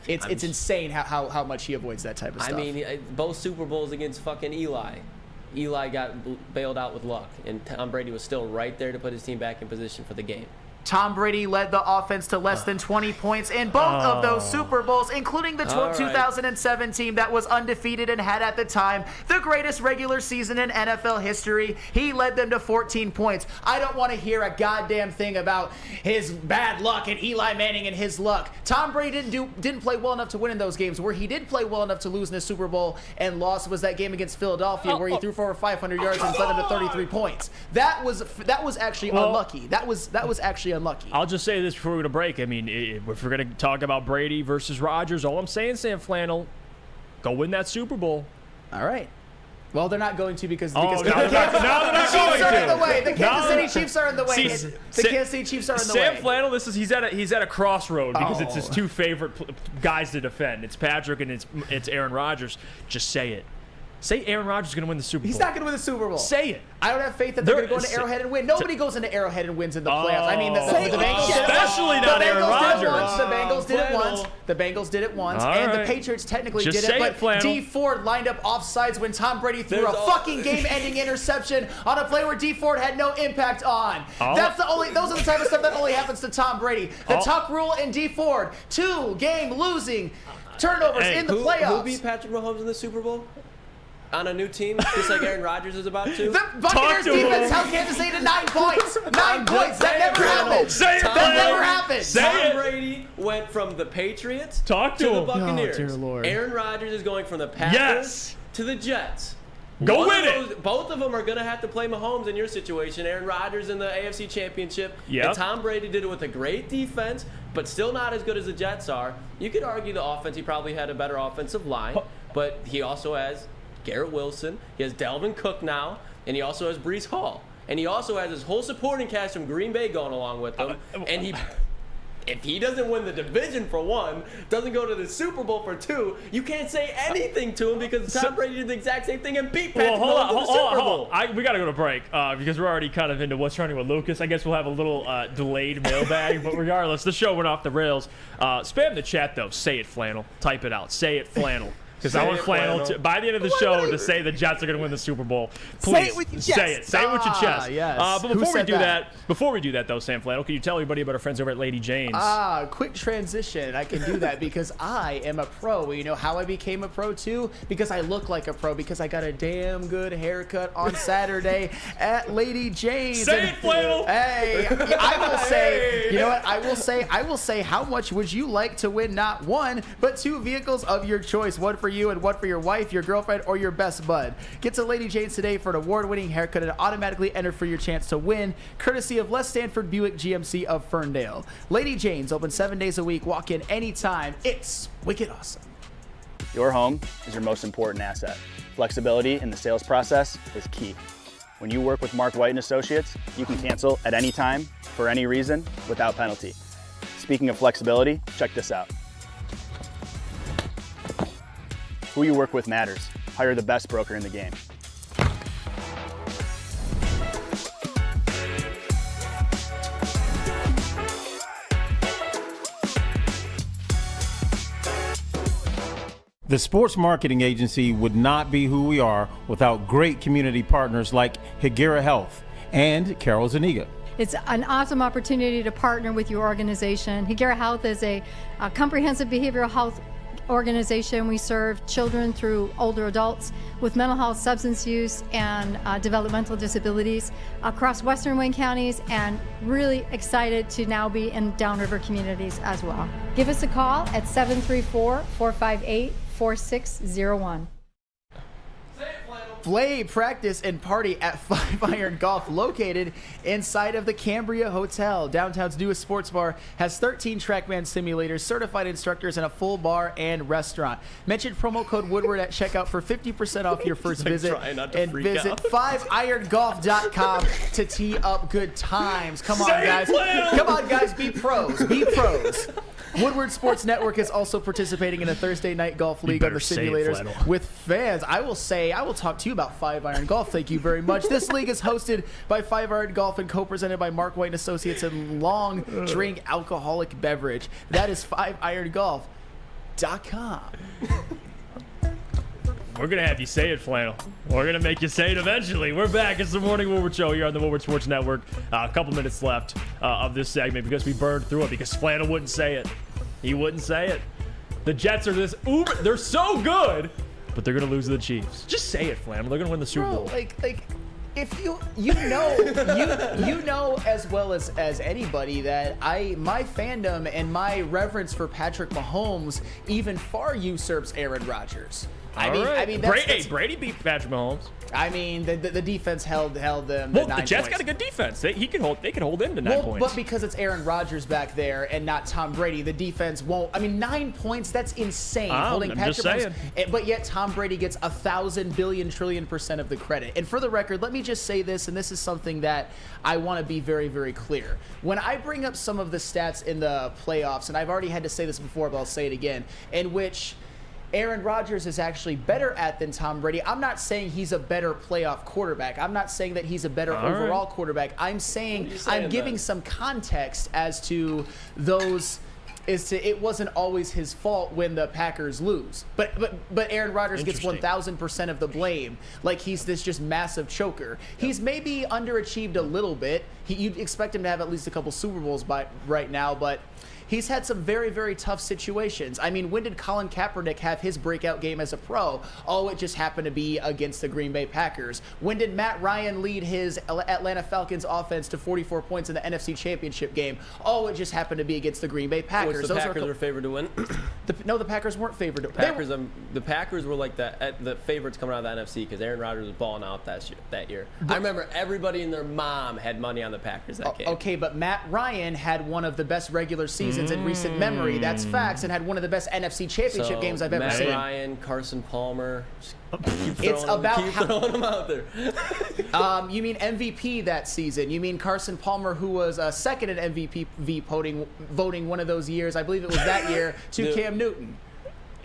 it's insane how much he avoids that type of stuff. I mean, both Super Bowls against fucking Eli. Eli got bailed out with luck, and Tom Brady was still right there to put his team back in position for the game. Tom Brady led the offense to less than 20 points in both of those Super Bowls, including the 2007 team that was undefeated and had at the time the greatest regular season in NFL history. He led them to 14 points. I don't want to hear a goddamn thing about his bad luck and Eli Manning and his luck. Tom Brady didn't play well enough to win in those games. Where he did play well enough to lose in the Super Bowl and lost was that game against Philadelphia where he threw for over 500 yards and led them to 33 points. That was actually unlucky. That was actually unlucky. I'll just say this before we go to break. I mean, if we're going to talk about Brady versus Rodgers, all I'm saying, Sam Flannel, go win that Super Bowl. All right. Well, they're not going to because now they're not going Chiefs are in to. the way. The Kansas City Chiefs are in the way. The Kansas City Chiefs are in the way. Sam Flannel, he's at a crossroad because it's his 2 favorite guys to defend. It's Patrick and it's Aaron Rodgers. Just say it. Say Aaron Rodgers is going to win the Super Bowl. He's not going to win the Super Bowl. Say it. I don't have faith that they're going to go into Arrowhead and win. Nobody goes into Arrowhead and wins in the playoffs. I mean, the Bengals did it once. Especially not Aaron Rodgers. The Bengals did it once. The Bengals did it once. And the Patriots technically did it. But D Ford lined up offsides when Tom Brady threw a fucking game-ending interception on a play where D Ford had no impact on. Those are the type of stuff that only happens to Tom Brady. The tuck rule and D Ford. 2 game losing turnovers in the playoffs. Who beat Patrick Mahomes in the Super Bowl? On a new team, just like Aaron Rodgers is about to. The Buccaneers defense held Kansas City to 9 points. 9 points. That never happened. That never happened. Tom Brady went from the Patriots to the Buccaneers. Oh, dear Lord. Aaron Rodgers is going from the Packers to the Jets. Go win it. Both of them are going to have to play Mahomes in your situation. Aaron Rodgers in the AFC Championship. Yep. And Tom Brady did it with a great defense, but still not as good as the Jets are. You could argue the offense, he probably had a better offensive line, but he also has Garrett Wilson, he has Dalvin Cook now, and he also has Breece Hall. And he also has his whole supporting cast from Green Bay going along with him. And if he doesn't win the division for 1, doesn't go to the Super Bowl for 2, you can't say anything to him because Tom Brady did the exact same thing and beat Patrick Mahomes in the Super Bowl. We got to go to break because we're already kind of into what's running with Lucas. I guess we'll have a little delayed mailbag, but regardless, the show went off the rails. Spam the chat, though. Say it, Flannel. Type it out. Say it, Flannel. because I want Flannel to, by the end of the show to say the Jets are going to win the Super Bowl. Please say it with your chest. Say it. Say it with your chest. Yes. But before we do that, though, Sam Flannel, can you tell everybody about our friends over at Lady Jane's? Quick transition. I can do that because I am a pro. You know how I became a pro too? Because I look like a pro. Because I got a damn good haircut on Saturday at Lady Jane's. Say it, Flannel. Hey, I will say. You know what? I will say. How much would you like to win? Not one, but 2 vehicles of your choice. One for you and one for your wife, your girlfriend, or your best bud. Get to Lady Jane's today for an award-winning haircut and automatically enter for your chance to win, courtesy of Les Stanford Buick GMC of Ferndale. Lady Jane's open 7 days a week. Walk in anytime. It's wicked awesome. Your home is your most important asset. Flexibility in the sales process is key. When you work with Mark White & Associates, you can cancel at any time, for any reason, without penalty. Speaking of flexibility, check this out. Who you work with matters. Hire the best broker in the game. The Sports Marketing Agency would not be who we are without great community partners like Higuera Health and Carol Zuniga. It's an awesome opportunity to partner with your organization. Higuera Health is a comprehensive behavioral health organization. We serve children through older adults with mental health, substance use, and developmental disabilities across Western Wayne counties, and really excited to now be in downriver communities as well. Give us a call at 734-458-4601. Play, practice, and party at 5 Iron Golf, located inside of the Cambria Hotel. Downtown's newest sports bar has 13 TrackMan simulators, certified instructors, and a full bar and restaurant. Mention promo code Woodward at checkout for 50% off your first visit. And visit 5irongolf.com to tee up good times. Come on, guys. Come on, guys. Be pros. Be pros. Woodward Sports Network is also participating in a Thursday night golf league on the simulators with fans. I will talk to you about 5 Iron Golf. Thank you very much. This league is hosted by 5 Iron Golf and co-presented by Mark White & Associates and Long Drink Alcoholic Beverage. That is 5irongolf.com. We're going to have you say it, Flannel. We're going to make you say it eventually. We're back. It's the Morning Woodward Show here on the Woodward Sports Network. A couple minutes left of this segment because we burned through it because Flannel wouldn't say it. He wouldn't say it. The Jets are they're so good, but they're going to lose to the Chiefs. Just say it, Flannel. They're going to win the Super Bowl. If you know as well as anybody that my fandom and my reverence for Patrick Mahomes even far usurps Aaron Rodgers. I mean, Brady beat Patrick Mahomes. I mean, the defense held them. Well, the Jets got a good defense. They can hold in to 9 points. But because it's Aaron Rodgers back there and not Tom Brady, the defense won't. I mean, 9 points, that's insane. Holding Patrick Mahomes. But yet Tom Brady gets 1,000 billion trillion% of the credit. And for the record, let me just say this, and this is something that I want to be very, very clear. When I bring up some of the stats in the playoffs, and I've already had to say this before, but I'll say it again, in which Aaron Rodgers is actually better at than Tom Brady. I'm not saying he's a better playoff quarterback. I'm not saying that he's a better overall quarterback. I'm saying I'm giving some context as to those. It wasn't always his fault when the Packers lose. But Aaron Rodgers gets 1,000% of the blame. Like he's this just massive choker. He's maybe underachieved a little bit. You'd expect him to have at least a couple Super Bowls right now, but he's had some very, very tough situations. I mean, when did Colin Kaepernick have his breakout game as a pro? Oh, it just happened to be against the Green Bay Packers. When did Matt Ryan lead his Atlanta Falcons offense to 44 points in the NFC Championship game? Oh, it just happened to be against the Green Bay Packers. The Packers were favored to win. No, the Packers weren't favored to win. The Packers were like the favorites coming out of the NFC because Aaron Rodgers was balling out that year. I remember everybody and their mom had money on the Packers that game. Okay, but Matt Ryan had one of the best regular seasons in recent memory. That's facts, and had one of the best NFC Championship games I've ever seen. Matt Ryan, Carson Palmer. It's about keep throwing them out there. You mean MVP that season? You mean Carson Palmer, who was second in MVP voting one of those years? I believe it was that year to Cam Newton.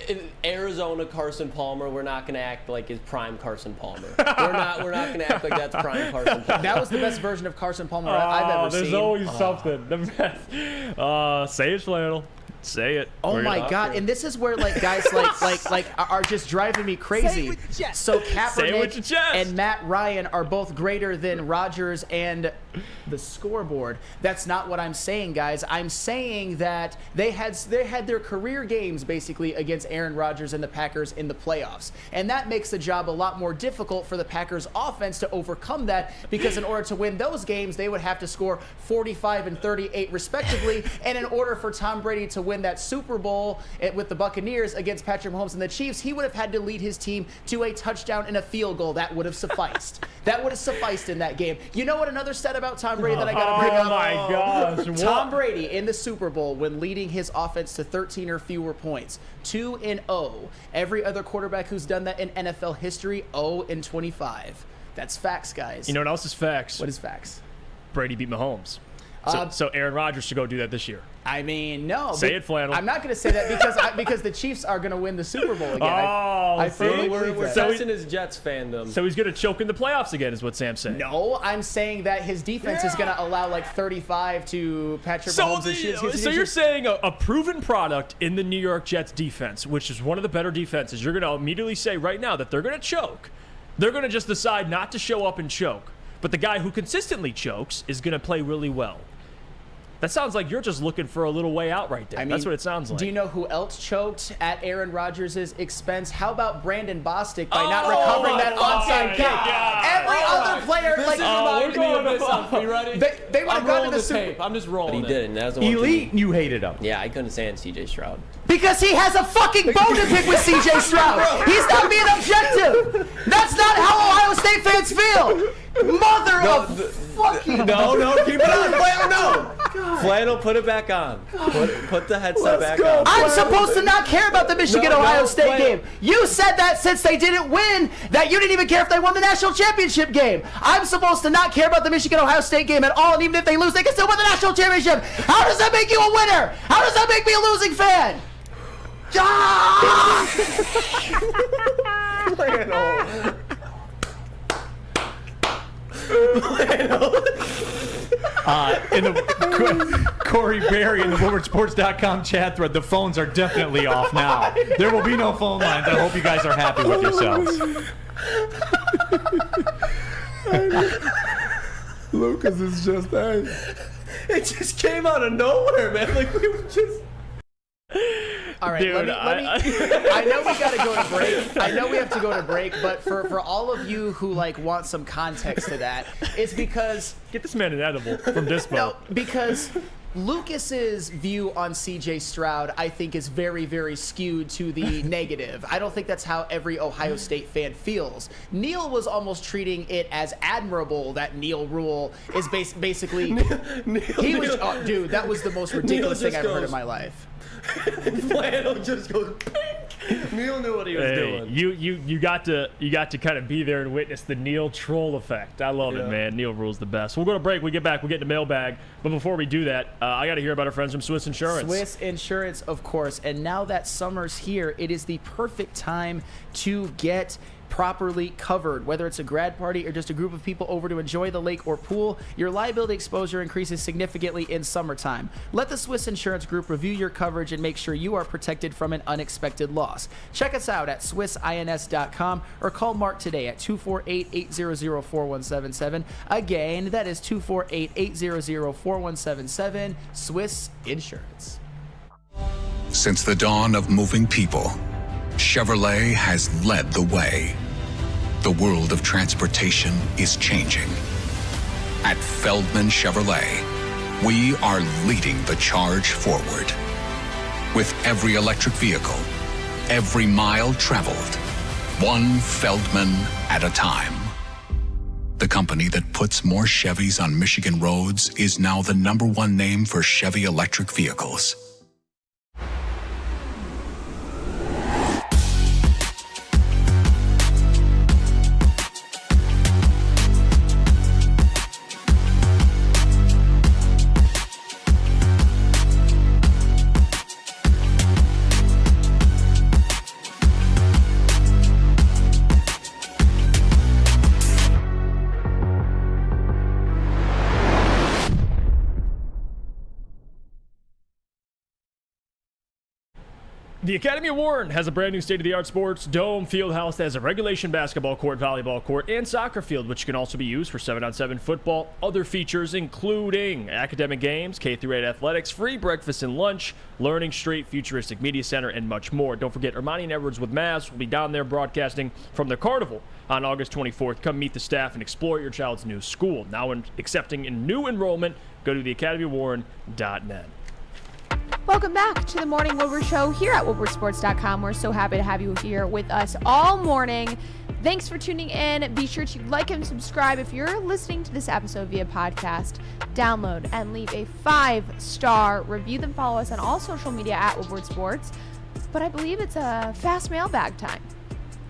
In Arizona, Carson Palmer, we're not going to act like it's prime Carson Palmer. We're not going to act like that's prime Carson Palmer. That was the best version of Carson Palmer I've ever seen. There's always something. The best. Say it, Flannel. Say it. Oh my God! And this is where like guys like are just driving me crazy. So Kaepernick and Matt Ryan are both greater than Rodgers and the scoreboard. That's not what I'm saying, guys. I'm saying that they had their career games basically against Aaron Rodgers and the Packers in the playoffs, and that makes the job a lot more difficult for the Packers offense to overcome that, because in order to win those games, they would have to score 45 and 38 respectively, and in order for Tom Brady to win that Super Bowl with the Buccaneers against Patrick Mahomes and the Chiefs, he would have had to lead his team to a touchdown and a field goal. That would have sufficed. That would have sufficed in that game. You know what another stat about Tom Brady that I got to bring up? Oh my gosh. Tom Brady in the Super Bowl when leading his offense to 13 or fewer points, 2-0. Every other quarterback who's done that in NFL history, 0-25. That's facts, guys. You know what else is facts? What is facts? Brady beat Mahomes. So Aaron Rodgers should go do that this year. I mean, no. Say it, Flannel. I'm not going to say that because the Chiefs are going to win the Super Bowl again. I firmly believe We're that. testing his Jets fandom. So he's going to choke in the playoffs again, is what Sam's saying. No, I'm saying that his defense is going to allow like 35 to Patrick Mahomes. So you're saying a proven product in the New York Jets defense, which is one of the better defenses, you're going to immediately say right now that they're going to choke. They're going to just decide not to show up and choke. But the guy who consistently chokes is going to play really well. That sounds like you're just looking for a little way out right there. That's what it sounds like. Do you know who else choked at Aaron Rodgers' expense? How about Brandon Bostic by not recovering that onside kick? Every other player, they would have gotten to the Super Bowl. I'm just rolling. But he didn't. That was Elite, you hated him. Yeah, I couldn't stand C.J. Stroud. Because he has a fucking bone to pick with C.J. Stroud. He's not being objective. That's not how Ohio State fans feel. Mother of fucking... No, keep it on. Flannel, Flannel, put it back on. Put the headset back on. I'm supposed to not care about the Michigan-Ohio State game. You said that since they didn't win, that you didn't even care if they won the national championship game. I'm supposed to not care about the Michigan-Ohio State game at all, and even if they lose, they can still win the national championship. How does that make you a winner? How does that make me a losing fan? In the Corey Berry in the WoodwardSports.com chat thread, the phones are definitely off now. There will be no phone lines. I hope you guys are happy with yourselves. Lucas is just It just came out of nowhere, man. Like we were just. All right, Dude, I know we got to go to break. I know we have to go to break, but for all of you who like want some context to that, it's because get this man an edible from Dispo. No, because Lucas's view on CJ Stroud, I think, is very, very skewed to the negative. I don't think that's how every Ohio State fan feels. Neil was almost treating it as admirable that Neil Rule is basically. Dude, that was the most ridiculous thing I've heard in my life. Flannel just goes pink. Neil knew what he was doing. You got to kind of be there and witness the Neil troll effect. I love it, man. Neil Rule's the best. We'll go to break. We get back. We'll get to mailbag. But before we do that, I got to hear about our friends from Swiss Insurance. Swiss Insurance, of course. And now that summer's here, it is the perfect time to get properly covered. Whether it's a grad party or just a group of people over to enjoy the lake or pool, your liability exposure increases significantly in summertime. Let the Swiss Insurance Group review your coverage and make sure you are protected from an unexpected loss. Check us out at SwissINS.com or call Mark today at 248-800-4177. Again, that is 248-800-4177. Swiss Insurance. Since the dawn of moving people, Chevrolet has led the way. The world of transportation is changing. At Feldman Chevrolet, we are leading the charge forward. With every electric vehicle, every mile traveled, one Feldman at a time. The company that puts more Chevys on Michigan roads is now the #1 name for Chevy electric vehicles. The Academy of Warren has a brand new state-of-the-art sports dome field house that has a regulation basketball court, volleyball court, and soccer field, which can also be used for 7-on-7 football. Other features including academic games, K-8 athletics, free breakfast and lunch, Learning Street, futuristic media center, and much more. Don't forget, Ermanni and Edwards with Mavs will be down there broadcasting from their carnival on August 24th. Come meet the staff and explore your child's new school. Now accepting in new enrollment, go to theacademyofwarren.net. Welcome back to the Morning Woodward Show here at woodwardsports.com. We're so happy to have you here with us all morning. Thanks for tuning in. Be sure to like and subscribe if you're listening to this episode via podcast. Download and leave a 5-star review. Then follow us on all social media at Woodward Sports. But I believe it's a fast mailbag time.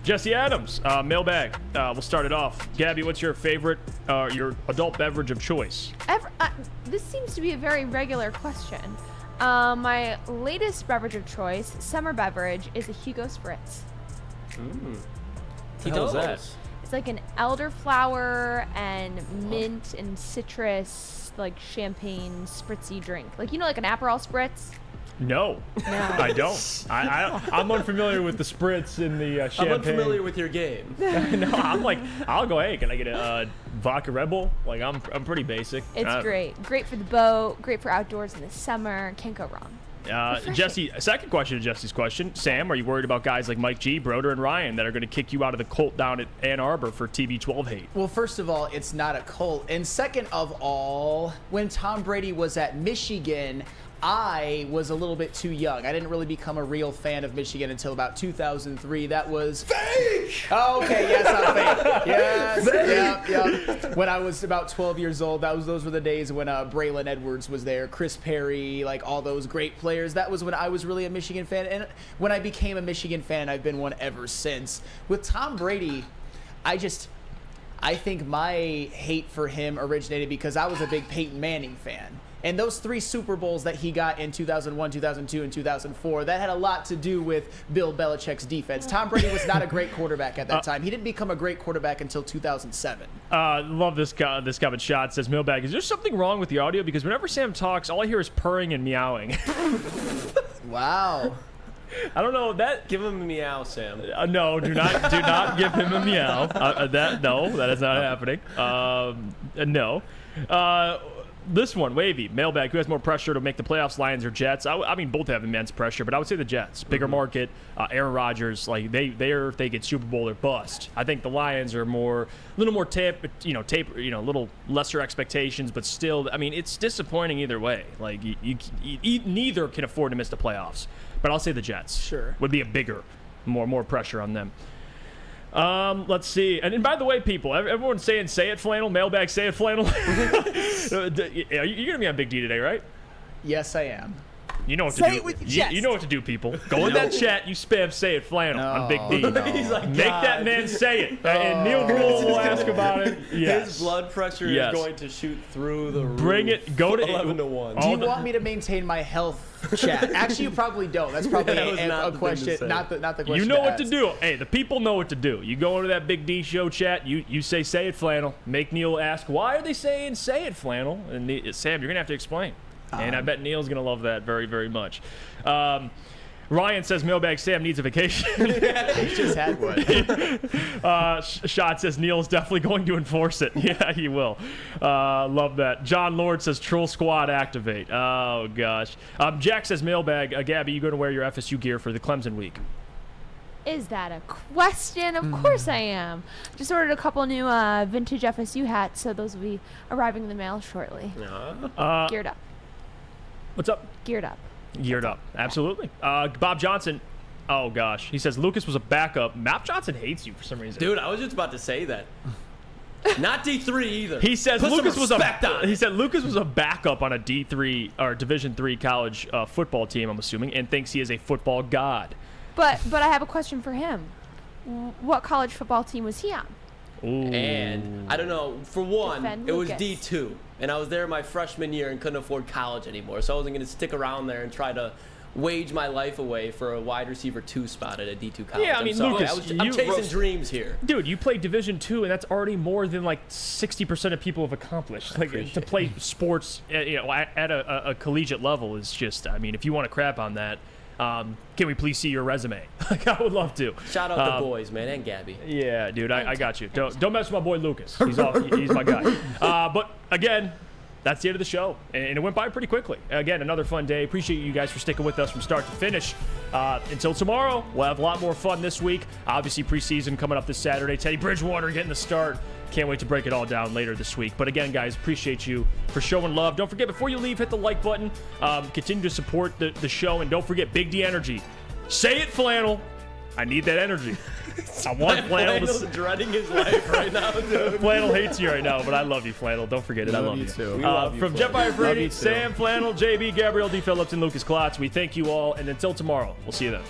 Jesse Adams, mailbag. We'll start it off. Gabby, what's your favorite, your adult beverage of choice? This seems to be a very regular question. My latest beverage of choice, summer beverage, is a Hugo Spritz. What the hell is that? It's like an elderflower and mint and citrus, like champagne spritzy drink. Like, you know, like an Aperol Spritz? No, I don't. I'm unfamiliar with the spritz and the champagne. I'm unfamiliar with your game. No, I'm like, I'll go, hey, can I get a vodka Red Bull? Like, I'm pretty basic. It's great. Great for the boat, great for outdoors in the summer. Can't go wrong. Jesse, second question to Jesse's question. Sam, are you worried about guys like Mike G, Broder, and Ryan that are going to kick you out of the cult down at Ann Arbor for TB12 hate? Well, first of all, it's not a cult. And second of all, when Tom Brady was at Michigan, I was a little bit too young. I didn't really become a real fan of Michigan until about 2003. That was fake. Oh, okay, yes, I'm fake. Yes, yeah. When I was about 12 years old, those were the days when Braylon Edwards was there, Chris Perry, like all those great players. That was when I was really a Michigan fan. And when I became a Michigan fan, I've been one ever since. With Tom Brady, I think my hate for him originated because I was a big Peyton Manning fan. And those 3 Super Bowls that he got in 2001, 2002, and 2004, that had a lot to do with Bill Belichick's defense. Tom Brady was not a great quarterback at that time. He didn't become a great quarterback until 2007. Love this comment. Shot says, mailbag, is there something wrong with the audio? Because whenever Sam talks, all I hear is purring and meowing. Wow. I don't know that. Give him a meow, Sam. No, do not give him a meow. That is not happening. No. This one, Wavy, mailbag, who has more pressure to make the playoffs, Lions or Jets? I mean, both have immense pressure, but I would say the Jets. Bigger market, Aaron Rodgers, like if they get Super Bowl or bust. I think the Lions are a little more a little lesser expectations, but still, I mean, it's disappointing either way. Like, neither can afford to miss the playoffs. But I'll say the Jets. Sure. Would be a bigger, more pressure on them. Let's see. And by the way, people, everyone's saying say it flannel, mailbag say it flannel. You're going to be on Big D today, right? Yes, I am. You know what to Say do. it with your chest. You know what to do, people. Go in that chat, you spam say it flannel on Big D. He's like, Make that man say it. And Neil Grohl will ask about it. Yes. His blood pressure is going to shoot through the roof. Bring it. Go to 11-1. Do you want me to maintain my health chat? Actually, you probably don't. That's probably a question, not the question. You know what to do. Hey, the people know what to do. You go into that Big D show chat. You say it flannel. Make Neil ask why are they saying say it flannel. And Sam, you're gonna have to explain. And I bet Neil's going to love that very, very much. Ryan says mailbag Sam needs a vacation. He just had one. Shot says Neil's definitely going to enforce it. Yeah, he will. Love that. John Lord says Troll Squad activate. Oh, gosh. Jack says mailbag. Gabby, you going to wear your FSU gear for the Clemson week? Is that a question? Of course I am. Just ordered a couple new vintage FSU hats, so those will be arriving in the mail shortly. Geared up. What's up? Geared up. Geared up. Absolutely. Bob Johnson. Oh, gosh. He says Lucas was a backup. Bob Johnson hates you for some reason. Dude, I was just about to say that. Not D3 either. He says Put Lucas some respect on it. He said Lucas was a backup on a D3 or Division III college football team, I'm assuming, and thinks he is a football god. But I have a question for him. What college football team was he on? Ooh. And I don't know. For one, Defend it was Lucas. D2, and I was there my freshman year and couldn't afford college anymore, so I wasn't going to stick around there and try to wage my life away for a wide receiver 2 spot at a D2 college. Yeah, I mean, Lucas, I'm chasing dreams here. Dude, you played Division II, and that's already more than like 60% of people have accomplished. Like to play sports, at a collegiate level is just. I mean, if you want to crap on that, Can we please see your resume? Like, I would love to. Shout out the boys, man, and Gabby. Yeah, dude, I got you. Don't mess with my boy Lucas. He's my guy. But again, that's the end of the show, and it went by pretty quickly. Again, another fun day. Appreciate you guys for sticking with us from start to finish. Until tomorrow, we'll have a lot more fun this week. Obviously, preseason coming up this Saturday. Teddy Bridgewater getting the start. Can't wait to break it all down later this week. But again, guys, appreciate you for showing love. Don't forget, before you leave, hit the like button. Continue to support the show. And don't forget, Big D Energy. Say it, Flannel. I need that energy. I want Flannel. Flannel's dreading his life right now, dude. Flannel hates you right now, but I love you, Flannel. Don't forget it. I love you. Too. From Jeff Iafrate, Sam Flannel, JB, Gabrielle D. Phillips, and Lucas Klotz, we thank you all. And until tomorrow, we'll see you then.